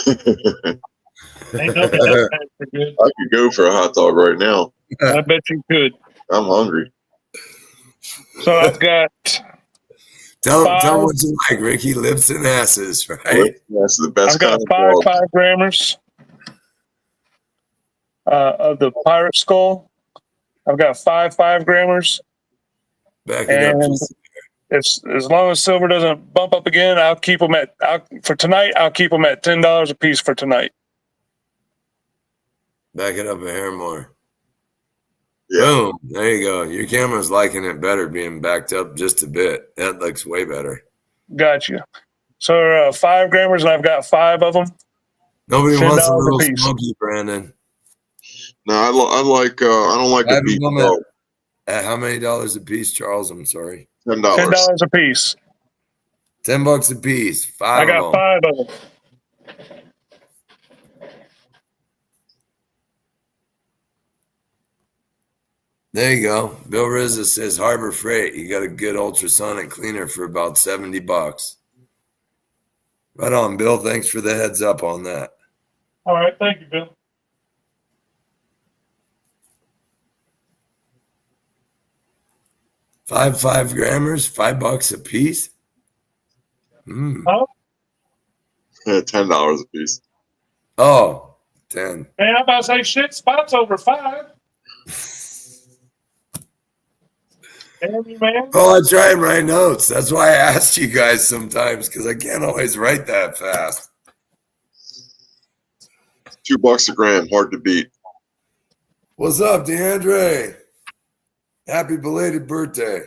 Speaker 4: Ain't nothing else for good.
Speaker 2: I could go for a hot dog right now.
Speaker 4: I bet you could.
Speaker 2: I'm hungry.
Speaker 4: So I've got.
Speaker 1: Tell them what you like, Ricky. Lips and asses, right?
Speaker 2: That's the best.
Speaker 4: I've got
Speaker 2: kind of
Speaker 4: 5 grammers of the pirate skull. I've got 5 grammers.
Speaker 1: Back it up.
Speaker 4: As long as silver doesn't bump up again, I'll keep them for tonight. I'll keep them at $10 a piece for tonight.
Speaker 1: Back it up a hair more.
Speaker 2: Yeah.
Speaker 1: Boom. There you go. Your camera's liking it better being backed up just a bit. That looks way better.
Speaker 4: Gotcha. So 5 grammers, and I've got 5 of them.
Speaker 1: Nobody wants a little
Speaker 4: piece.
Speaker 1: smoky, Brandon.
Speaker 2: No, I like. I don't like
Speaker 1: I
Speaker 2: a
Speaker 1: have
Speaker 2: beat
Speaker 1: them
Speaker 2: low.
Speaker 1: at how many dollars a piece, Charles? I'm sorry.
Speaker 2: $10.
Speaker 4: $10 a piece.
Speaker 1: $10 a piece.
Speaker 4: I
Speaker 1: Five
Speaker 4: got
Speaker 1: of them.
Speaker 4: 5 of them.
Speaker 1: There you go. Bill Rizza says Harbor Freight. You got a good ultrasonic cleaner for about $70. Right on, Bill. Thanks for the heads up on that.
Speaker 4: All right, thank you, Bill.
Speaker 1: 5 grammers, $5 a piece.
Speaker 4: Oh,
Speaker 2: Yeah, $10 a piece.
Speaker 1: Oh, 10.
Speaker 4: man, I'm about to say shit. Spot's over 5. Damn you, man.
Speaker 1: Oh, I try and write notes. That's why I asked you guys sometimes because I can't always write that fast.
Speaker 2: $2 a gram, hard to beat.
Speaker 1: What's up, DeAndre? Happy belated birthday.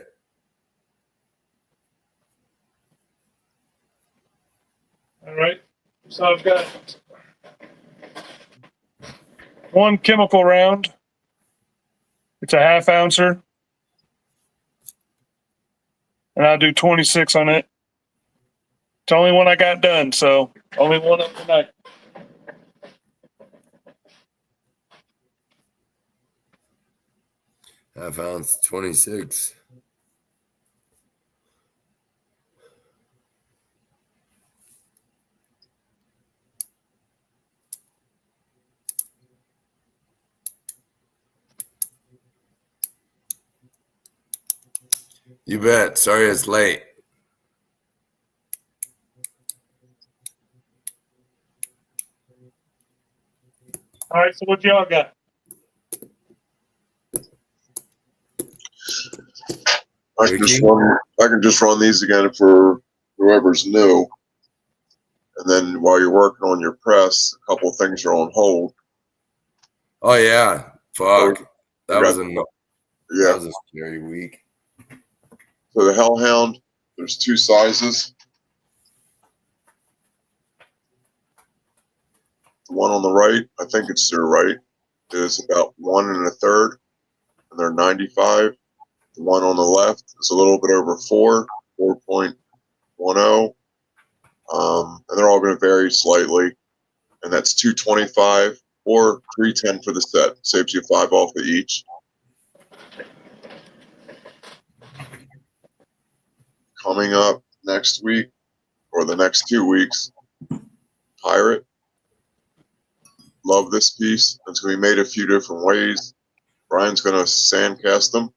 Speaker 4: All right. So I've got 1 chemical round. It's a half ouncer. And I'll do 26 on it. It's the only one I got done, so only one up tonight.
Speaker 1: Half ounce, 26. You bet. Sorry it's late.
Speaker 4: All right, so what y'all got?
Speaker 2: I can just run these again for whoever's new. And then while you're working on your press, a couple of things are on hold.
Speaker 1: Oh, yeah. Fuck. That was
Speaker 2: Yeah.
Speaker 1: a scary week.
Speaker 2: So the Hellhound, there's 2 sizes. The one on the right, I think it's to the right, is about 1 1/3, and they're 95. The one on the left is a little bit over 4.10. And they're all going to vary slightly. And that's 225 or 310 for the set. Saves you 5 off of each. Coming up next week or the next 2 weeks, Pirate. Love this piece. It's going to be made a few different ways. Brian's going to sand cast them.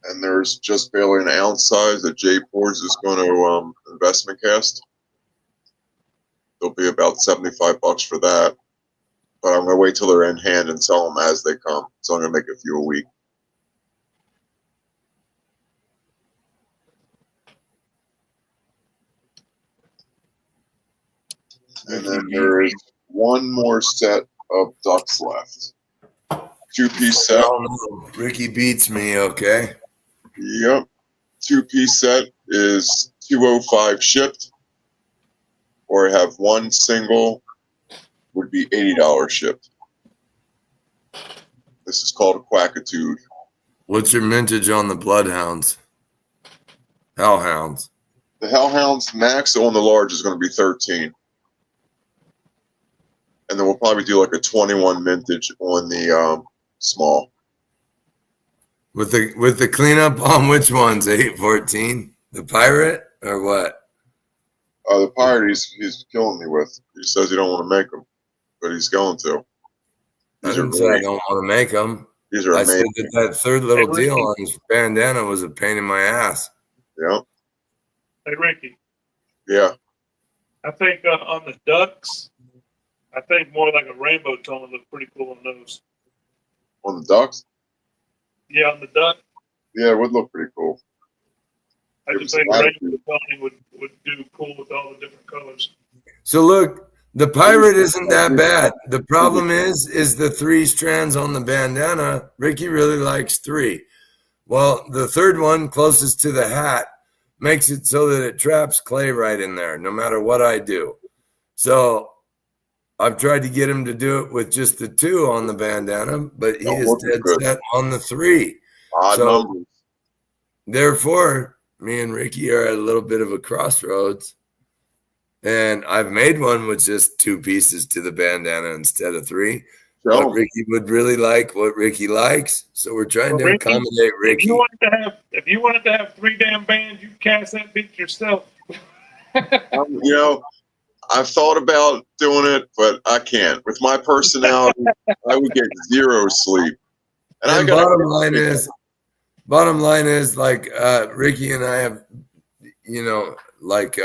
Speaker 2: And there's just barely an ounce size that Jay Pours is going to investment cast. They'll be about $75 for that. But I'm going to wait till they're in hand and sell them as they come. So I'm going to make a few a week. And then there is one more set of ducks left. 2-piece set.
Speaker 1: Oh, no. Ricky beats me, okay?
Speaker 2: Yep. 2-piece set is $205 shipped. Or I have one single would be $80 shipped. This is called a Quackitude.
Speaker 1: What's your mintage on the Bloodhounds? Hellhounds.
Speaker 2: The Hellhounds max on the large is going to be 13. And then we'll probably do like a 21 mintage on the small.
Speaker 1: With the cleanup on which ones? 814? The Pirate or what?
Speaker 2: The Pirate he's killing me with. He says he don't want to make them, but he's going to.
Speaker 1: I didn't say I don't want to make them.
Speaker 2: These are
Speaker 1: I
Speaker 2: amazing.
Speaker 1: said that third little deal on his bandana was a pain in my ass.
Speaker 2: Yeah.
Speaker 4: Hey, Ricky.
Speaker 2: Yeah.
Speaker 4: I think on the ducks, I think more like a rainbow tone would look pretty cool on those.
Speaker 2: On the ducks?
Speaker 4: Yeah, on the duck.
Speaker 2: Yeah, it would look pretty cool.
Speaker 4: I just think rainbow toning would do cool with all the different colors.
Speaker 1: So look, the Pirate isn't that bad. The problem is the 3 strands on the bandana. Ricky really likes 3. Well, the third one closest to the hat makes it so that it traps clay right in there, no matter what I do. So I've tried to get him to do it with just the 2 on the bandana, but he
Speaker 2: Don't
Speaker 1: is
Speaker 2: look as
Speaker 1: dead
Speaker 2: good.
Speaker 1: set on the 3.
Speaker 2: Odd
Speaker 1: So
Speaker 2: numbers.
Speaker 1: therefore, me and Ricky are at a little bit of a crossroads. And I've made one with just 2 pieces to the bandana instead of 3.
Speaker 2: Show
Speaker 1: But
Speaker 2: 'em.
Speaker 1: Ricky would really like what Ricky likes. So we're trying to
Speaker 4: Ricky,
Speaker 1: accommodate
Speaker 4: If you
Speaker 1: Ricky.
Speaker 4: wanted to have 3 damn bands, you cast that bitch yourself.
Speaker 2: You know, I've thought about doing it, but I can't. With my personality, I would get 0 sleep. And I
Speaker 1: And
Speaker 2: got
Speaker 1: bottom line is like Ricky and I have, you know, like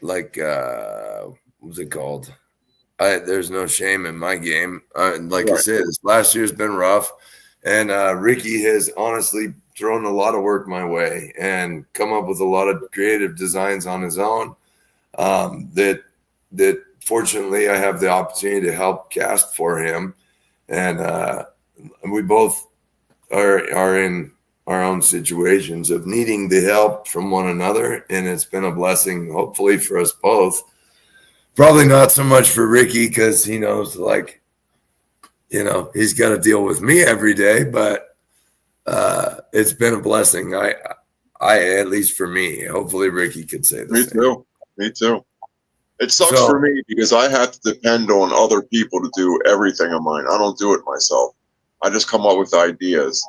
Speaker 1: what's it called? There's no shame in my game. Like I
Speaker 2: Right.
Speaker 1: said, this last year's been rough, and Ricky has honestly thrown a lot of work my way and come up with a lot of creative designs on his own. That fortunately I have the opportunity to help cast for him, and we both are in our own situations of needing the help from one another, and it's been a blessing, hopefully for us both. Probably not so much for Ricky because he knows, like, you know, he's got to deal with me every day, but it's been a blessing. I at least for me. Hopefully Ricky could say the same.
Speaker 2: Me too. It sucks for me because I have to depend on other people to do everything of mine. I don't do it myself. I just come up with ideas.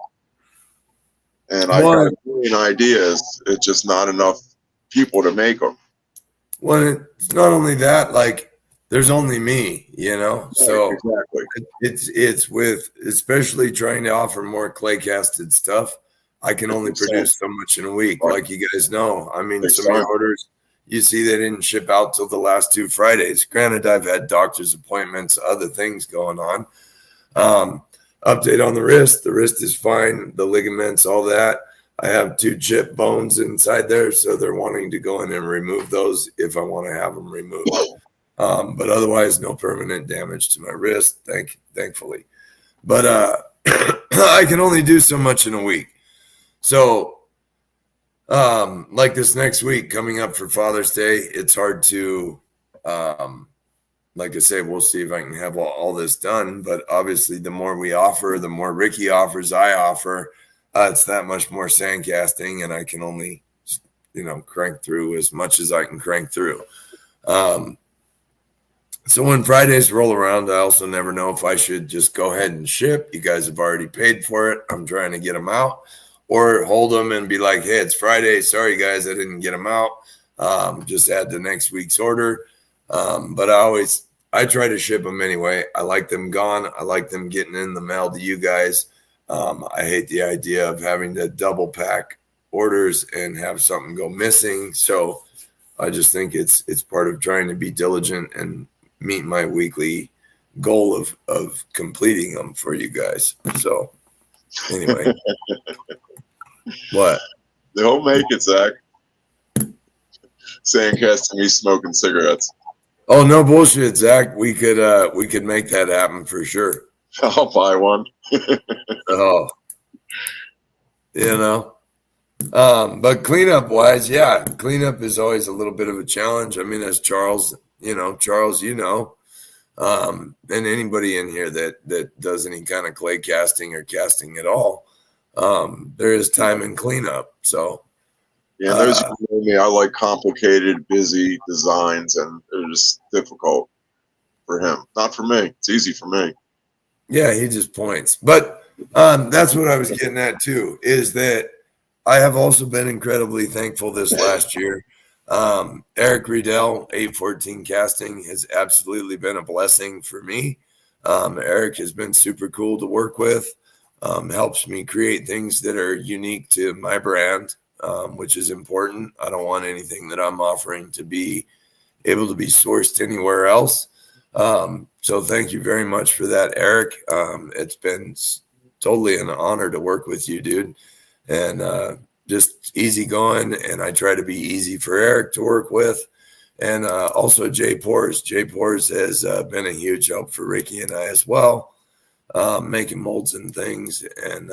Speaker 2: And I got a million ideas. It's just not enough people to make them.
Speaker 1: Well, it's not only that, like there's only me, you know.
Speaker 2: Right,
Speaker 1: so
Speaker 2: exactly.
Speaker 1: it's with especially trying to offer more clay casted stuff. I can only produce so much in a week,
Speaker 2: Right.
Speaker 1: like you guys know. I mean,
Speaker 2: Takes
Speaker 1: some of your
Speaker 2: time.
Speaker 1: orders, you see, they didn't ship out till the last 2 Fridays. Granted, I've had doctor's appointments, other things going on. Update on the wrist. The wrist is fine. The ligaments, all that. I have 2 chip bones inside there, so they're wanting to go in and remove those if I want to have them removed. But otherwise, no permanent damage to my wrist, thankfully. But I can only do so much in a week. So, like this next week coming up for Father's Day, it's hard to, like I say, we'll see if I can have all this done. But obviously, the more we offer, the more Ricky offers, I offer. It's that much more sand casting, and I can only, you know, crank through as much as I can crank through. So when Fridays roll around, I also never know if I should just go ahead and ship. You guys have already paid for it. I'm trying to get them out, or hold them and be like, hey, it's Friday. Sorry, guys, I didn't get them out. Just add the next week's order. But I try to ship them anyway. I like them gone. I like them getting in the mail to you guys. I hate the idea of having to double pack orders and have something go missing. So I just think it's part of trying to be diligent and meet my weekly goal of completing them for you guys. So anyway, what?
Speaker 2: They'll make it, Zach. Sandcasting me smoking cigarettes.
Speaker 1: Oh, no bullshit, Zach. We could make that happen for sure.
Speaker 2: I'll buy one.
Speaker 1: Oh, you know. But cleanup wise, yeah, cleanup is always a little bit of a challenge. I mean, as Charles, and anybody in here that does any kind of clay casting or casting at all, there is time in cleanup. So
Speaker 2: yeah, those who know me, I like complicated, busy designs, and they're just difficult for him. Not for me. It's easy for me.
Speaker 1: Yeah, he just points. But that's what I was getting at too, is that I have also been incredibly thankful this last year. Eric Riedel, 814 Casting, has absolutely been a blessing for me. Eric has been super cool to work with, helps me create things that are unique to my brand, which is important. I don't want anything that I'm offering to be able to be sourced anywhere else. So thank you very much for that, Eric. It's been totally an honor to work with you, dude. And just easy going. And I try to be easy for Eric to work with. And also Jay Pores. Jay Pores has been a huge help for Ricky and I as well, making molds and things. And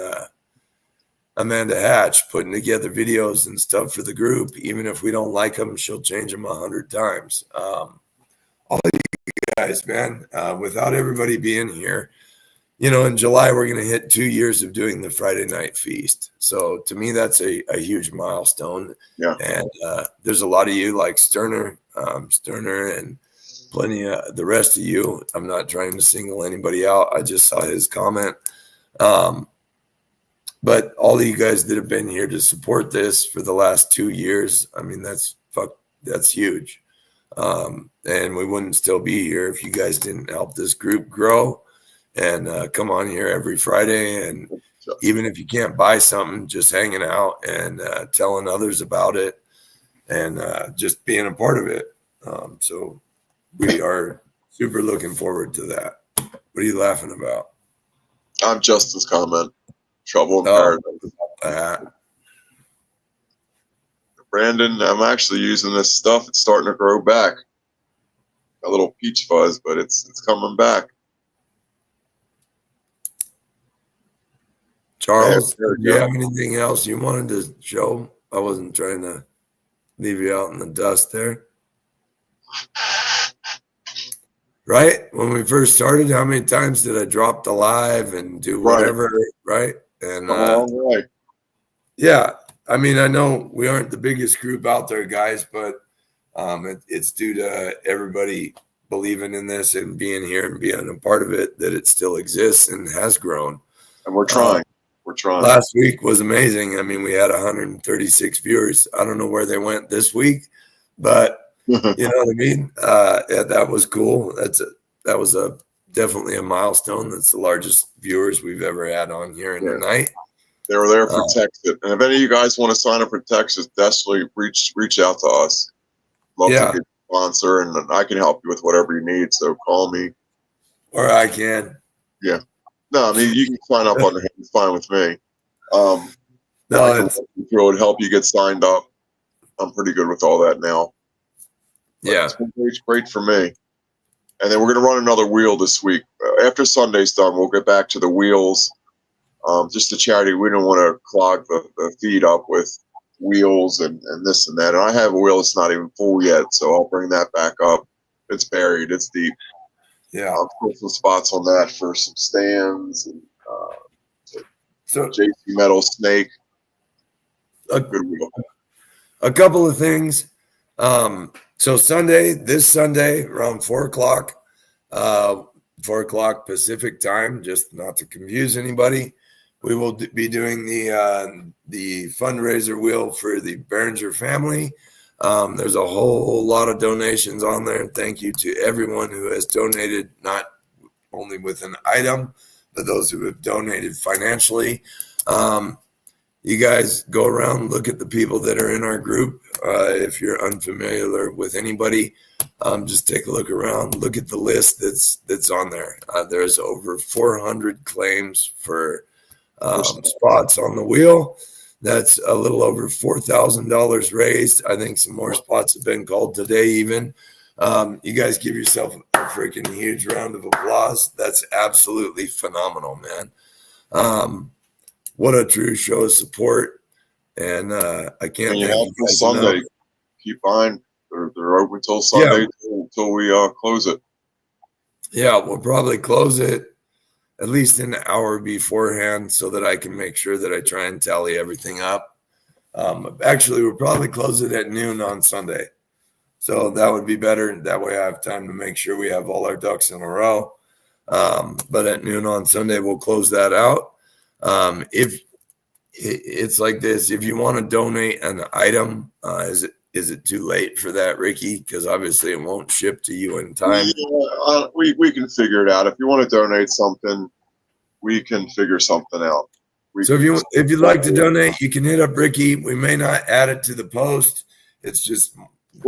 Speaker 1: Amanda Hatch putting together videos and stuff for the group. Even if we don't like them, she'll change them 100 times. all you guys, man. Without everybody being here, in July, we're going to hit 2 years of doing the Friday night feast. So to me, that's a huge milestone.
Speaker 2: Yeah.
Speaker 1: And there's a lot of you like Sterner, and plenty of the rest of you. I'm not trying to single anybody out. I just saw his comment. But all of you guys that have been here to support this for the last 2 years, I mean, that's huge. And we wouldn't still be here if you guys didn't help this group grow and come on here every Friday. And even if you can't buy something, just hanging out and telling others about it and just being a part of it. So we are super looking forward to that. What are you laughing about?
Speaker 2: I'm Justin's comment. Trouble in paradise. Brandon, I'm actually using this stuff. It's starting to grow back. A little peach fuzz, but it's coming back.
Speaker 1: Charles, do you have anything else you wanted to show? I wasn't trying to leave you out in the dust there. Right? When we first started, how many times did I drop the live and do whatever, right? And
Speaker 2: right.
Speaker 1: Yeah, I mean, I know we aren't the biggest group out there, guys, but it's due to everybody believing in this and being here and being a part of it that it still exists and has grown.
Speaker 2: And we're trying. We're trying.
Speaker 1: Last week was amazing. I mean, we had 136 viewers. I don't know where they went this week, but you know what I mean? Yeah, that was cool. That was definitely a milestone. That's the largest viewers we've ever had on here in the night.
Speaker 2: They were there for Texas. And if any of you guys want to sign up for Texas, definitely reach out to us. Love to be a sponsor, and I can help you with whatever you need. So call me.
Speaker 1: Or I can.
Speaker 2: Yeah. No, I mean, you can sign up on the hand. It's fine with me.
Speaker 1: No,
Speaker 2: it would help you get signed up. I'm pretty good with all that now. But
Speaker 1: yeah.
Speaker 2: It's been great for me. And then we're going to run another wheel this week. After Sunday's done, we'll get back to the wheels. Just the charity, we don't want to clog the feed up with wheels and this and that. And I have a wheel that's not even full yet, so I'll bring that back up. It's buried. It's deep.
Speaker 1: Yeah.
Speaker 2: I'll put some spots on that for some stands and
Speaker 1: so
Speaker 2: JC Metal Snake. Good wheel.
Speaker 1: A couple of things. So this Sunday around 4:00, 4:00 Pacific time, just not to confuse anybody, we will be doing the fundraiser wheel for the Behringer family. There's a whole lot of donations on there, and thank you to everyone who has donated, not only with an item, but those who have donated financially. You guys go around, look at the people that are in our group. If you're unfamiliar with anybody, just take a look around, look at the list that's on there. There's over 400 claims for spots on the wheel. That's a little over $4,000 raised. I think some more spots have been called today even. You guys give yourself a freaking huge round of applause. That's absolutely phenomenal, man. What a true show of support. And I can't
Speaker 2: And you
Speaker 1: thank
Speaker 2: have
Speaker 1: you
Speaker 2: till
Speaker 1: guys
Speaker 2: Sunday.
Speaker 1: enough.
Speaker 2: Keep buying. They're open till Sunday until we close it.
Speaker 1: Yeah, we'll probably close it at least an hour beforehand so that I can make sure that I try and tally everything up. Actually, we'll probably close it at noon on Sunday. So that would be better. That way I have time to make sure we have all our ducks in a row. But at noon on Sunday, we'll close that out. If it's like this, if you want to donate an item, is it too late for that, Ricky? Because obviously it won't ship to you in time.
Speaker 2: Yeah, we can figure it out. If you want to donate something, we can figure something out.
Speaker 1: So if you'd like to donate, you can hit up Ricky. We may not add it to the post. It's just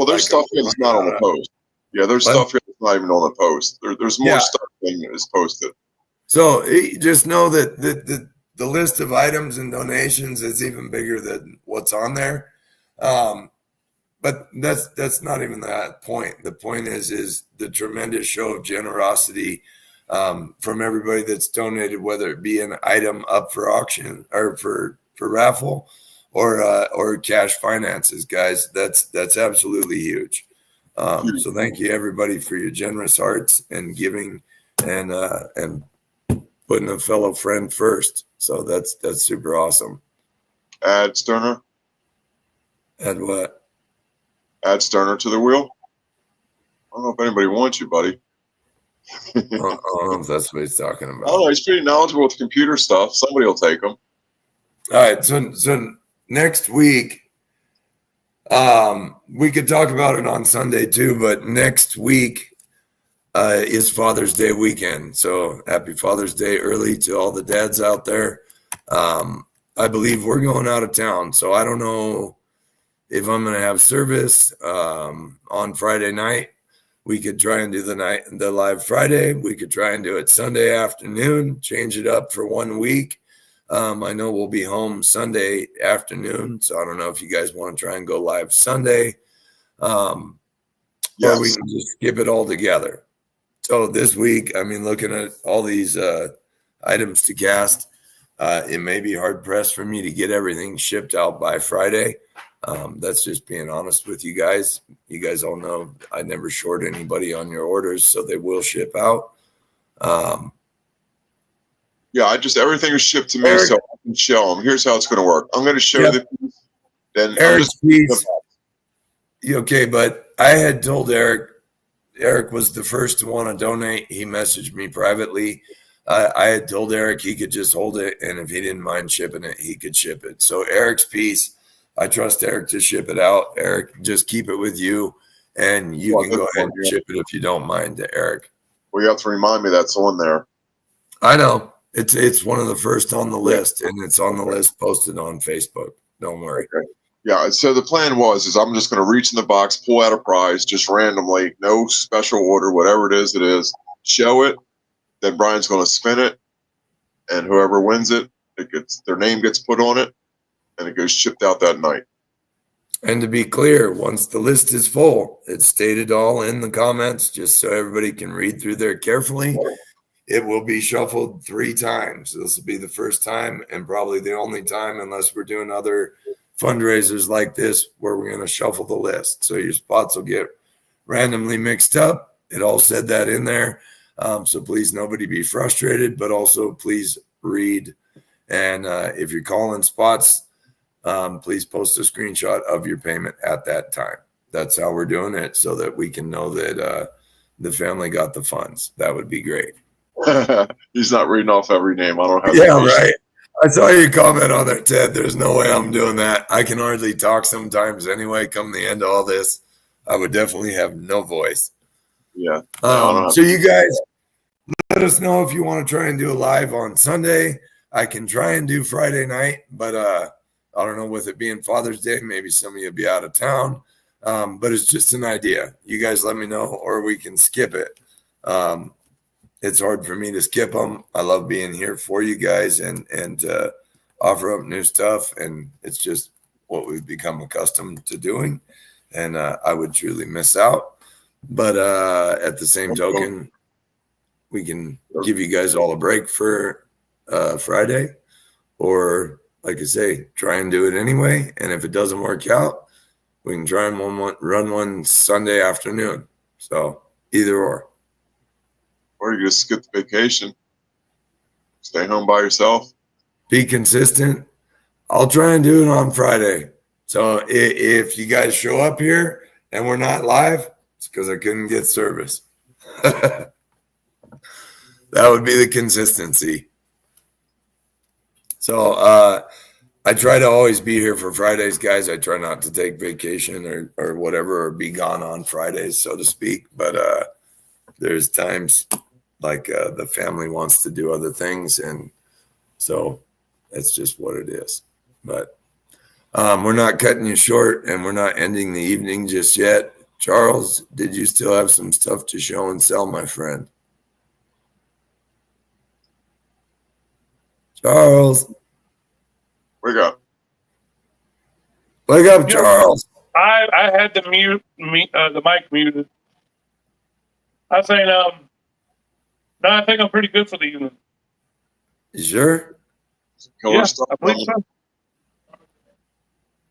Speaker 2: there's stuff here that's not on the post. Yeah, there's stuff here that's not even on the post. There's more stuff than is posted.
Speaker 1: So just know that the list of items and donations is even bigger than what's on there. But that's not even the point. The point is the tremendous show of generosity from everybody that's donated, whether it be an item up for auction or for raffle or cash finances, guys. That's absolutely huge. So thank you everybody for your generous hearts and giving and putting a fellow friend first. So that's super awesome.
Speaker 2: Add Sterner.
Speaker 1: And what?
Speaker 2: Add Sterner to the wheel. I don't know if anybody wants you, buddy.
Speaker 1: I don't know if that's what he's talking
Speaker 2: I don't
Speaker 1: about.
Speaker 2: know. He's pretty knowledgeable with computer stuff. Somebody will take him.
Speaker 1: All right. So next week, we could talk about it on Sunday too, but next week is Father's Day weekend. So happy Father's Day early to all the dads out there. I believe we're going out of town, so I don't know if I'm going to have service on Friday night. We could try and do the live Friday. We could try and do it Sunday afternoon, change it up for 1 week. I know we'll be home Sunday afternoon, so I don't know if you guys want to try and go live Sunday, or we can just skip it all together. So this week, I mean, looking at all these items to cast, it may be hard pressed for me to get everything shipped out by Friday. That's just being honest with you guys. You guys all know I never short anybody on your orders, so they will ship out.
Speaker 2: Everything is shipped to me,
Speaker 1: Eric,
Speaker 2: so I can show them. Here's how it's going to work. I'm going to show the piece. Then
Speaker 1: Eric's piece. Okay, but I had told Eric was the first to want to donate. He messaged me privately. I had told Eric he could just hold it, and if he didn't mind shipping it, he could ship it. So Eric's piece, I trust Eric to ship it out. Eric, just keep it with you, and you can go ahead and ship it if you don't mind to Eric.
Speaker 2: Well, you have to remind me that's on there.
Speaker 1: I know. It's one of the first on the list, and it's on the list posted on Facebook. Don't worry.
Speaker 2: Okay. Yeah, so the plan is I'm just going to reach in the box, pull out a prize just randomly, no special order, whatever it is, show it. Then Brian's going to spin it, and whoever wins it, their name gets put on it, and it goes shipped out that night.
Speaker 1: And to be clear, once the list is full, it's stated all in the comments, just so everybody can read through there carefully. It will be shuffled 3 times. This will be the first time and probably the only time, unless we're doing other fundraisers like this, where we're going to shuffle the list. So your spots will get randomly mixed up. It all said that in there. So please, nobody be frustrated, but also please read. And if you're calling spots, please post a screenshot of your payment at that time. That's how we're doing it, so that we can know that the family got the funds. That would be great.
Speaker 2: He's not reading off every name. I don't have.
Speaker 1: Yeah, right. I saw your comment on there, Ted. There's no way I'm doing that. I can hardly talk sometimes anyway. Come the end of all this, I would definitely have no voice.
Speaker 2: Yeah.
Speaker 1: So you guys, let us know if you want to try and do a live on Sunday. I can try and do Friday night, but I don't know, with it being Father's Day, maybe some of you will be out of town. But it's just an idea. You guys let me know, or we can skip it. It's hard for me to skip them. I love being here for you guys and offer up new stuff. And it's just what we've become accustomed to doing. And I would truly miss out. But at the same token, we can give you guys all a break for Friday. Or, like I say, try and do it anyway. And if it doesn't work out, we can try and run one Sunday afternoon. So either or.
Speaker 2: Or you just skip the vacation. Stay home by yourself.
Speaker 1: Be consistent. I'll try and do it on Friday. So if you guys show up here and we're not live, it's because I couldn't get service. That would be the consistency. So I try to always be here for Fridays, guys. I try not to take vacation or whatever, or be gone on Fridays, so to speak. But there's times like the family wants to do other things, and so that's just what it is. But we're not cutting you short, and we're not ending the evening just yet. Charles, did you still have some stuff to show and sell, my friend? Charles,
Speaker 2: Wake up.
Speaker 1: wake up, Charles.
Speaker 4: I had the the mic muted. I was saying, no, I think I'm pretty good for the evening.
Speaker 1: You sure?
Speaker 2: Killer
Speaker 4: Yeah,
Speaker 2: stuff.
Speaker 4: I believe so.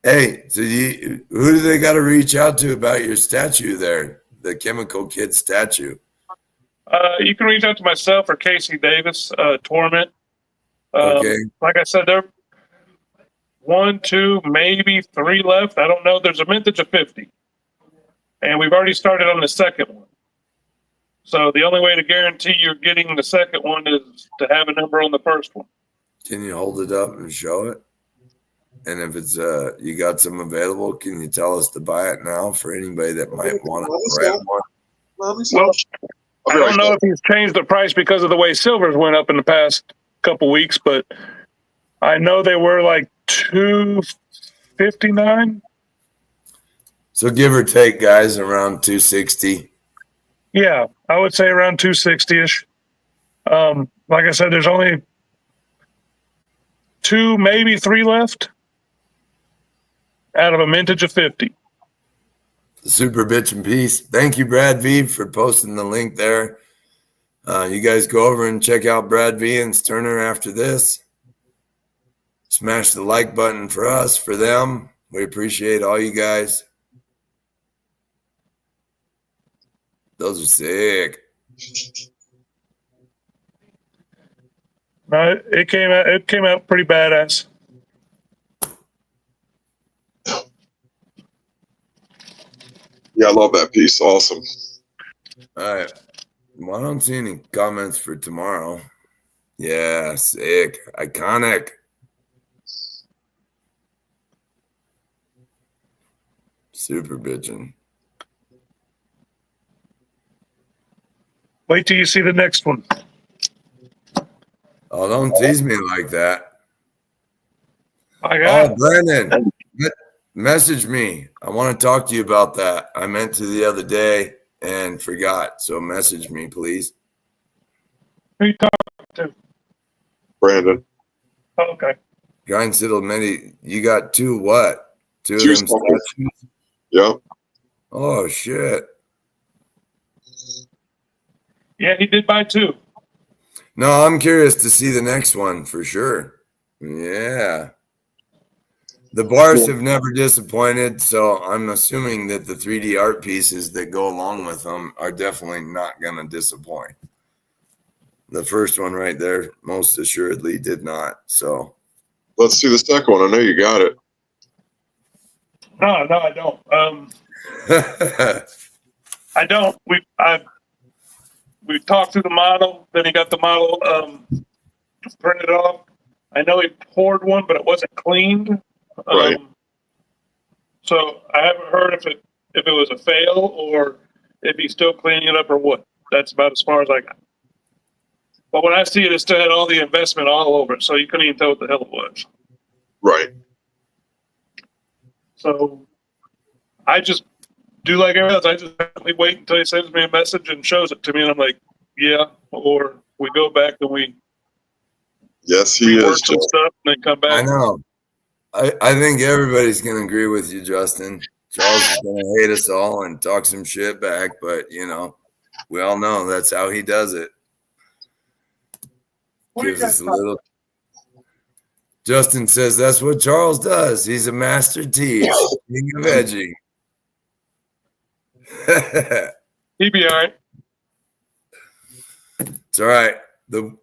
Speaker 1: Hey, so who do they got to reach out to about your statue there? The Chemical Kid statue.
Speaker 4: You can reach out to myself or Casey Davis, Torment.
Speaker 1: Okay.
Speaker 4: Like I said, there 1, 2, maybe 3 left. I don't know. There's a mintage of 50, and we've already started on the second one. So the only way to guarantee you're getting the second one is to have a number on the first one.
Speaker 1: Can you hold it up and show it? And if it's you got some available, can you tell us to buy it now for anybody that might want to grab one?
Speaker 4: Well, I don't know if he's changed the price because of the way silvers went up in the past couple weeks, but I know they were like $259.
Speaker 1: So give or take, guys, around 260.
Speaker 4: Yeah, I would say around 260-ish. Like I said, there's only 2, maybe 3 left out of a mintage of 50.
Speaker 1: The super bitchin' piece. Thank you, Brad V, for posting the link there. You guys go over and check out Brad V and Sterner after this. Smash the like button for us, for them. We appreciate all you guys. Those are sick.
Speaker 4: No, it came out pretty badass.
Speaker 2: Yeah, I love that piece. Awesome.
Speaker 1: All right. Well, I don't see any comments for tomorrow. Yeah, sick. Iconic. Super bitchin'.
Speaker 4: Wait till you see the next one.
Speaker 1: Oh, don't tease me like that.
Speaker 4: I got
Speaker 1: Oh, Brandon, message me. I want to talk to you about that. I meant to the other day and forgot. So message me, please.
Speaker 4: Who you talking to?
Speaker 2: Brandon.
Speaker 4: Oh, okay.
Speaker 1: Grind Siddle Medi, you got 2 what? 2 of
Speaker 2: 2
Speaker 1: them
Speaker 2: statues.
Speaker 1: statues?
Speaker 2: Yep.
Speaker 1: Oh, shit.
Speaker 4: Yeah, he did buy 2.
Speaker 1: No, I'm curious to see the next one for sure. Yeah. The bars have never disappointed, so I'm assuming that the 3D art pieces that go along with them are definitely not going to disappoint. The first one right there most assuredly did not. So
Speaker 2: Let's see the second one. I know you got it.
Speaker 4: No, I don't. I don't. We talked through the model. Then he got the model printed off. I know he poured one, but it wasn't cleaned.
Speaker 2: Right.
Speaker 4: So I haven't heard if it was a fail or if he's still cleaning it up or what. That's about as far as I got. But when I see it, it still had all the investment all over it, so you couldn't even tell what the hell it was.
Speaker 2: Right.
Speaker 4: So I just do like everyone else. I just wait until he sends me a message and shows it to me, and I'm like, yeah. Or we go back and we
Speaker 2: Yes, he
Speaker 4: rework
Speaker 2: is.
Speaker 4: some
Speaker 2: Jeff.
Speaker 4: stuff and then come back.
Speaker 1: I know. I think everybody's going to agree with you, Justin. Charles is going to hate us all and talk some shit back, but, you know, we all know that's how he does it.
Speaker 4: What do you
Speaker 1: Gives us
Speaker 4: guys
Speaker 1: a little. Justin says that's what Charles does. He's a master tease, king of edging.
Speaker 4: He'd be all right.
Speaker 1: It's all right. The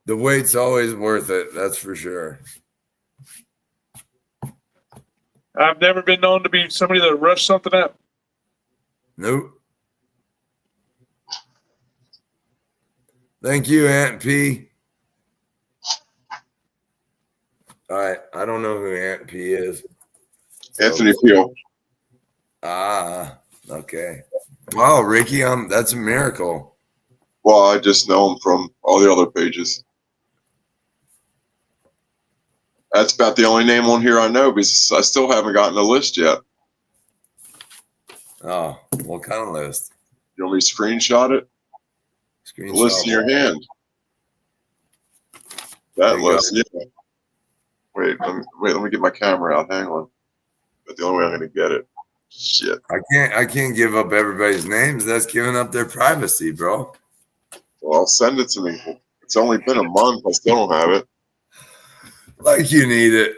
Speaker 1: wait's always worth it. That's for sure.
Speaker 4: I've never been known to be somebody that rushed something out.
Speaker 1: Nope. Thank you, Aunt P. All right. I don't know who Aunt P is.
Speaker 2: Anthony Peel.
Speaker 1: Ah, okay. Wow, Ricky, that's a miracle.
Speaker 2: Well, I just know him from all the other pages. That's about the only name on here I know because I still haven't gotten a list yet.
Speaker 1: Oh, what kind of list?
Speaker 2: You want me to screenshot it? The list in your hand. That list, yeah. Wait, let me get my camera out. Hang on. But the only way I'm going to get it. Shit.
Speaker 1: I can't give up everybody's names. That's giving up their privacy, bro.
Speaker 2: Well, send it to me. It's only been a month. I still don't have it.
Speaker 1: Like you need it.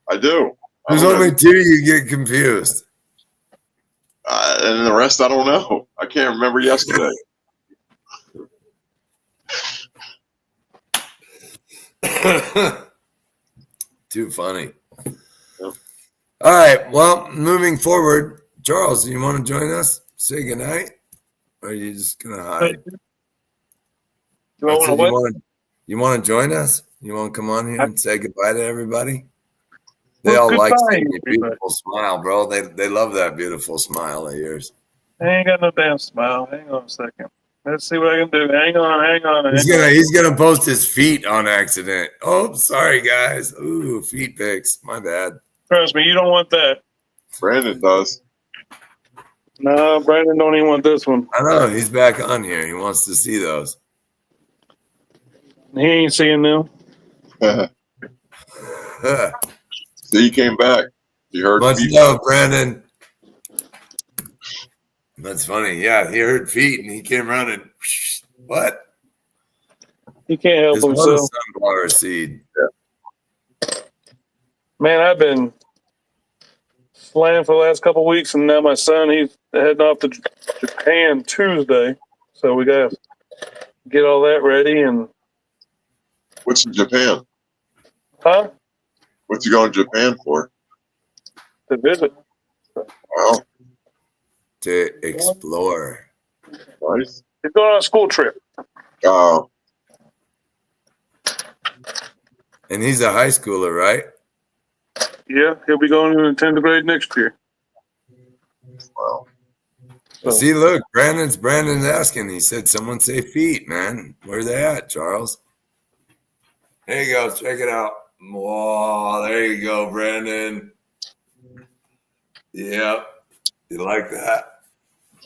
Speaker 2: I do.
Speaker 1: There's only two you get confused.
Speaker 2: And the rest I don't know. I can't remember yesterday.
Speaker 1: Too funny.
Speaker 2: Yep.
Speaker 1: All right. Well, moving forward, Charles, do you want to join us? Say goodnight? Or are you just going to hide?
Speaker 4: Do I
Speaker 1: I
Speaker 4: want to
Speaker 1: said,
Speaker 4: what?
Speaker 1: you want to join us? You want to come on here and say goodbye to everybody? They
Speaker 4: Well,
Speaker 1: all like
Speaker 4: goodbye,
Speaker 1: seeing your
Speaker 4: everybody.
Speaker 1: beautiful smile, bro. They love that beautiful smile of yours.
Speaker 4: I ain't got no damn smile. Hang on a second. Let's see what I can do. Hang on.
Speaker 1: He's gonna post his feet on accident. Oh, sorry guys. Ooh, feet pics. My bad.
Speaker 4: Trust me, you don't want that.
Speaker 2: Brandon does.
Speaker 4: No, Brandon don't even want this one.
Speaker 1: I know he's back on here. He wants to see those.
Speaker 4: He ain't seeing them.
Speaker 2: So he came back. You heard
Speaker 1: Much
Speaker 2: feet.
Speaker 1: love, Brandon. That's funny. Yeah, he heard feet and he came around and what?
Speaker 4: He can't help
Speaker 1: This was
Speaker 4: himself.
Speaker 1: a sunflower seed.
Speaker 4: Man, I've been flying for the last couple of weeks, and now my son, he's heading off to Japan Tuesday. So we got to get all that ready. And
Speaker 2: What's in Japan?
Speaker 4: huh?
Speaker 2: What's he going to Japan for?
Speaker 4: To visit.
Speaker 2: Wow,
Speaker 1: To explore.
Speaker 2: nice.
Speaker 4: He's going on a school trip.
Speaker 1: And he's a high schooler, right?
Speaker 4: Yeah, he'll be going into the 10th grade next year.
Speaker 2: Wow.
Speaker 4: So,
Speaker 1: See, look, Brandon's asking. He said, someone say feet, man. Where they at, Charles? There you go. Check it out. Whoa, there you go, Brandon. Yep. You like that?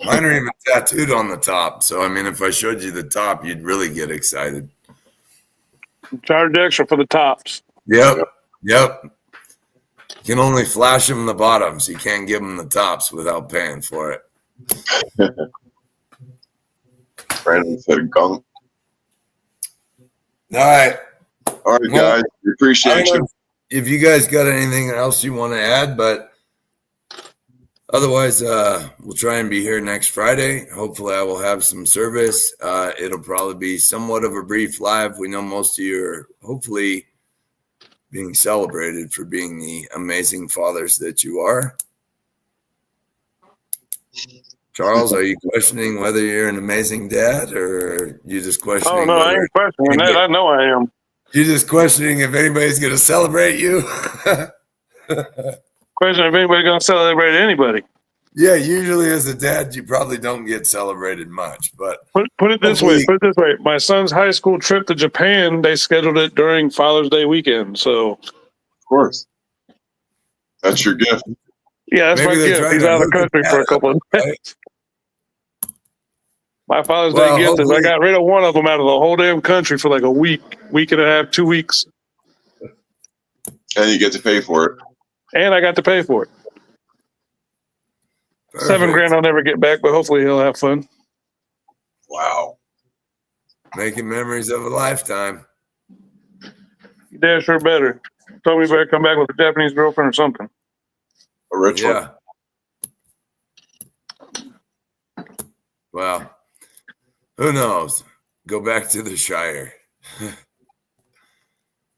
Speaker 1: Mine are even tattooed on the top. So, I mean, if I showed you the top, you'd really get excited.
Speaker 4: charge extra for the tops.
Speaker 1: Yep. You can only flash them the bottoms. You can't give them the tops without paying for it.
Speaker 2: Brandon said gunk.
Speaker 1: All right.
Speaker 2: All right, guys. We appreciate you.
Speaker 1: If you guys got anything else you want to add, but otherwise, we'll try and be here next Friday. Hopefully, I will have some service. It'll probably be somewhat of a brief live. We know most of you are hopefully being celebrated for being the amazing fathers that you are. Charles, are you questioning whether you're an amazing dad, or you just questioning?
Speaker 4: Oh, no, I ain't questioning that. I know I am.
Speaker 1: You're just questioning if anybody's going to celebrate you?
Speaker 4: Question if anybody's going to celebrate anybody.
Speaker 1: Yeah, usually as a dad, you probably don't get celebrated much, but
Speaker 4: Put it this way. My son's high school trip to Japan, they scheduled it during Father's Day weekend. So,
Speaker 2: Of course. That's your gift.
Speaker 4: yeah, that's
Speaker 1: Maybe
Speaker 4: my
Speaker 1: they're
Speaker 4: gift.
Speaker 1: trying
Speaker 4: He's
Speaker 1: to
Speaker 4: out of
Speaker 1: hook
Speaker 4: the country
Speaker 1: the
Speaker 4: for a
Speaker 1: dad
Speaker 4: couple of
Speaker 1: up, right?
Speaker 4: minutes. My Father's
Speaker 1: Well,
Speaker 4: Day gift is I
Speaker 1: hopefully-
Speaker 4: got rid of one of them out of the whole damn country for like a week and a half, 2 weeks.
Speaker 2: And you get to pay for it.
Speaker 4: And I got to pay for it.
Speaker 1: Perfect.
Speaker 4: $7,000 I'll never get back, but hopefully he'll have fun.
Speaker 2: Wow.
Speaker 1: Making memories of a lifetime.
Speaker 4: You damn sure better. Told me better come back with a Japanese girlfriend or something.
Speaker 2: A rich one.
Speaker 1: Yeah. Well, who knows? Go back to the Shire.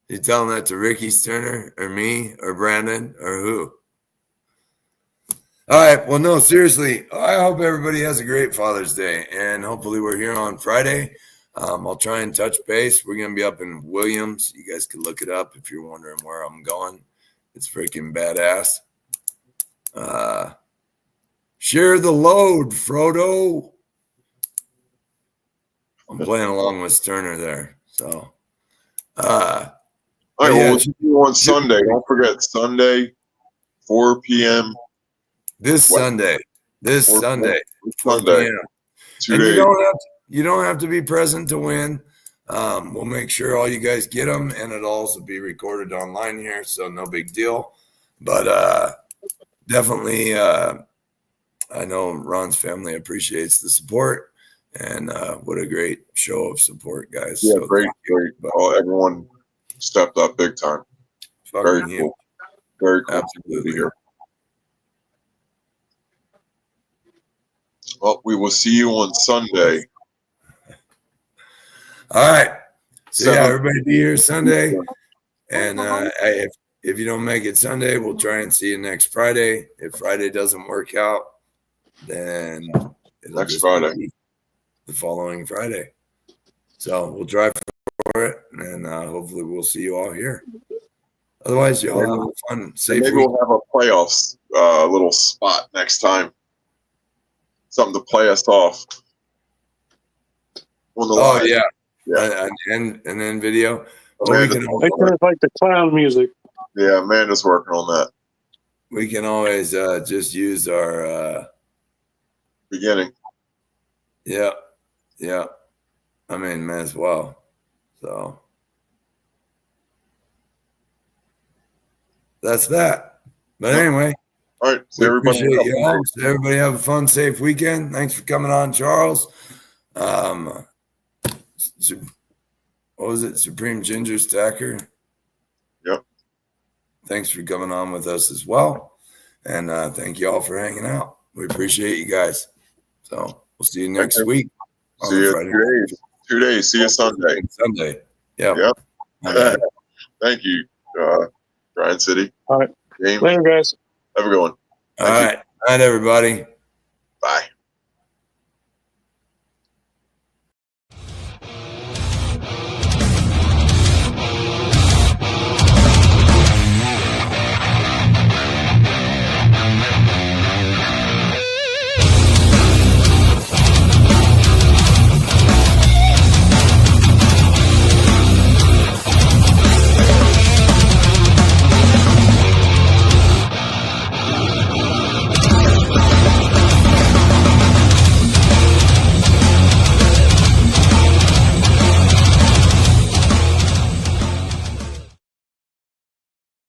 Speaker 1: You telling that to Ricky Sterner or me or Brandon or who? All right. Well, no, seriously. I hope everybody has a great Father's Day, and hopefully we're here on Friday. I'll try and touch base. We're going to be up in Williams. You guys can look it up if you're wondering where I'm going. It's freaking badass. Share the load, Frodo. I'm playing along with Sterner there. So,
Speaker 2: All right,
Speaker 1: yeah,
Speaker 2: well, we'll see you on Sunday. Don't forget, Sunday, 4 p.m.
Speaker 1: this
Speaker 2: What?
Speaker 1: Sunday, 4
Speaker 2: Sunday.
Speaker 1: p.m.
Speaker 2: 2
Speaker 1: And
Speaker 2: days.
Speaker 1: you don't have to be present to win. We'll make sure all you guys get them, and it'll also be recorded online here, so no big deal. But definitely, I know Ron's family appreciates the support, and what a great show of support, guys.
Speaker 2: Yeah,
Speaker 1: So
Speaker 2: great.
Speaker 1: thank you.
Speaker 2: Everyone stepped up big time.
Speaker 1: Fucking
Speaker 2: Very
Speaker 1: huge.
Speaker 2: cool. Very cool to
Speaker 1: Absolutely.
Speaker 2: be here. Well, we will see you on Sunday.
Speaker 1: All right. So yeah,
Speaker 2: 7
Speaker 1: everybody be here Sunday. And hey, if you don't make it Sunday, we'll try and see you next Friday. If Friday doesn't work out, then it'll
Speaker 2: Next
Speaker 1: just
Speaker 2: Friday.
Speaker 1: be the following Friday. So we'll drive for it, and hopefully we'll see you all here. Otherwise, y'all have a fun, safe
Speaker 2: Maybe
Speaker 1: week.
Speaker 2: we'll have a playoffs little spot next time. Something to play us off. On the
Speaker 1: Oh
Speaker 2: line.
Speaker 1: yeah,
Speaker 2: Yeah.
Speaker 1: and then video. Well, we
Speaker 2: Amanda's
Speaker 1: can
Speaker 2: working
Speaker 4: They
Speaker 2: on
Speaker 4: kind
Speaker 2: it.
Speaker 4: of like the clown music.
Speaker 2: Yeah, Amanda's working on that.
Speaker 1: always just use our
Speaker 2: Beginning.
Speaker 1: yeah. I mean, may as well. So that's that. But anyway,
Speaker 2: All right. See
Speaker 1: we
Speaker 2: everybody.
Speaker 1: appreciate you all. So everybody have a fun, safe weekend. Thanks for coming on, Charles. What was it? Supreme Ginger Stacker.
Speaker 2: Yep.
Speaker 1: Thanks for coming on with us as well. And thank you all for hanging out. We appreciate you guys. So we'll see you next week.
Speaker 2: See you in 2 days. 2 days. See you Sunday.
Speaker 1: Sunday. Yep.
Speaker 2: Yep. Thank you, Brian City.
Speaker 4: All right.
Speaker 2: James.
Speaker 4: Later, guys.
Speaker 2: Have a good one.
Speaker 1: All right. Night, everybody.
Speaker 2: Bye.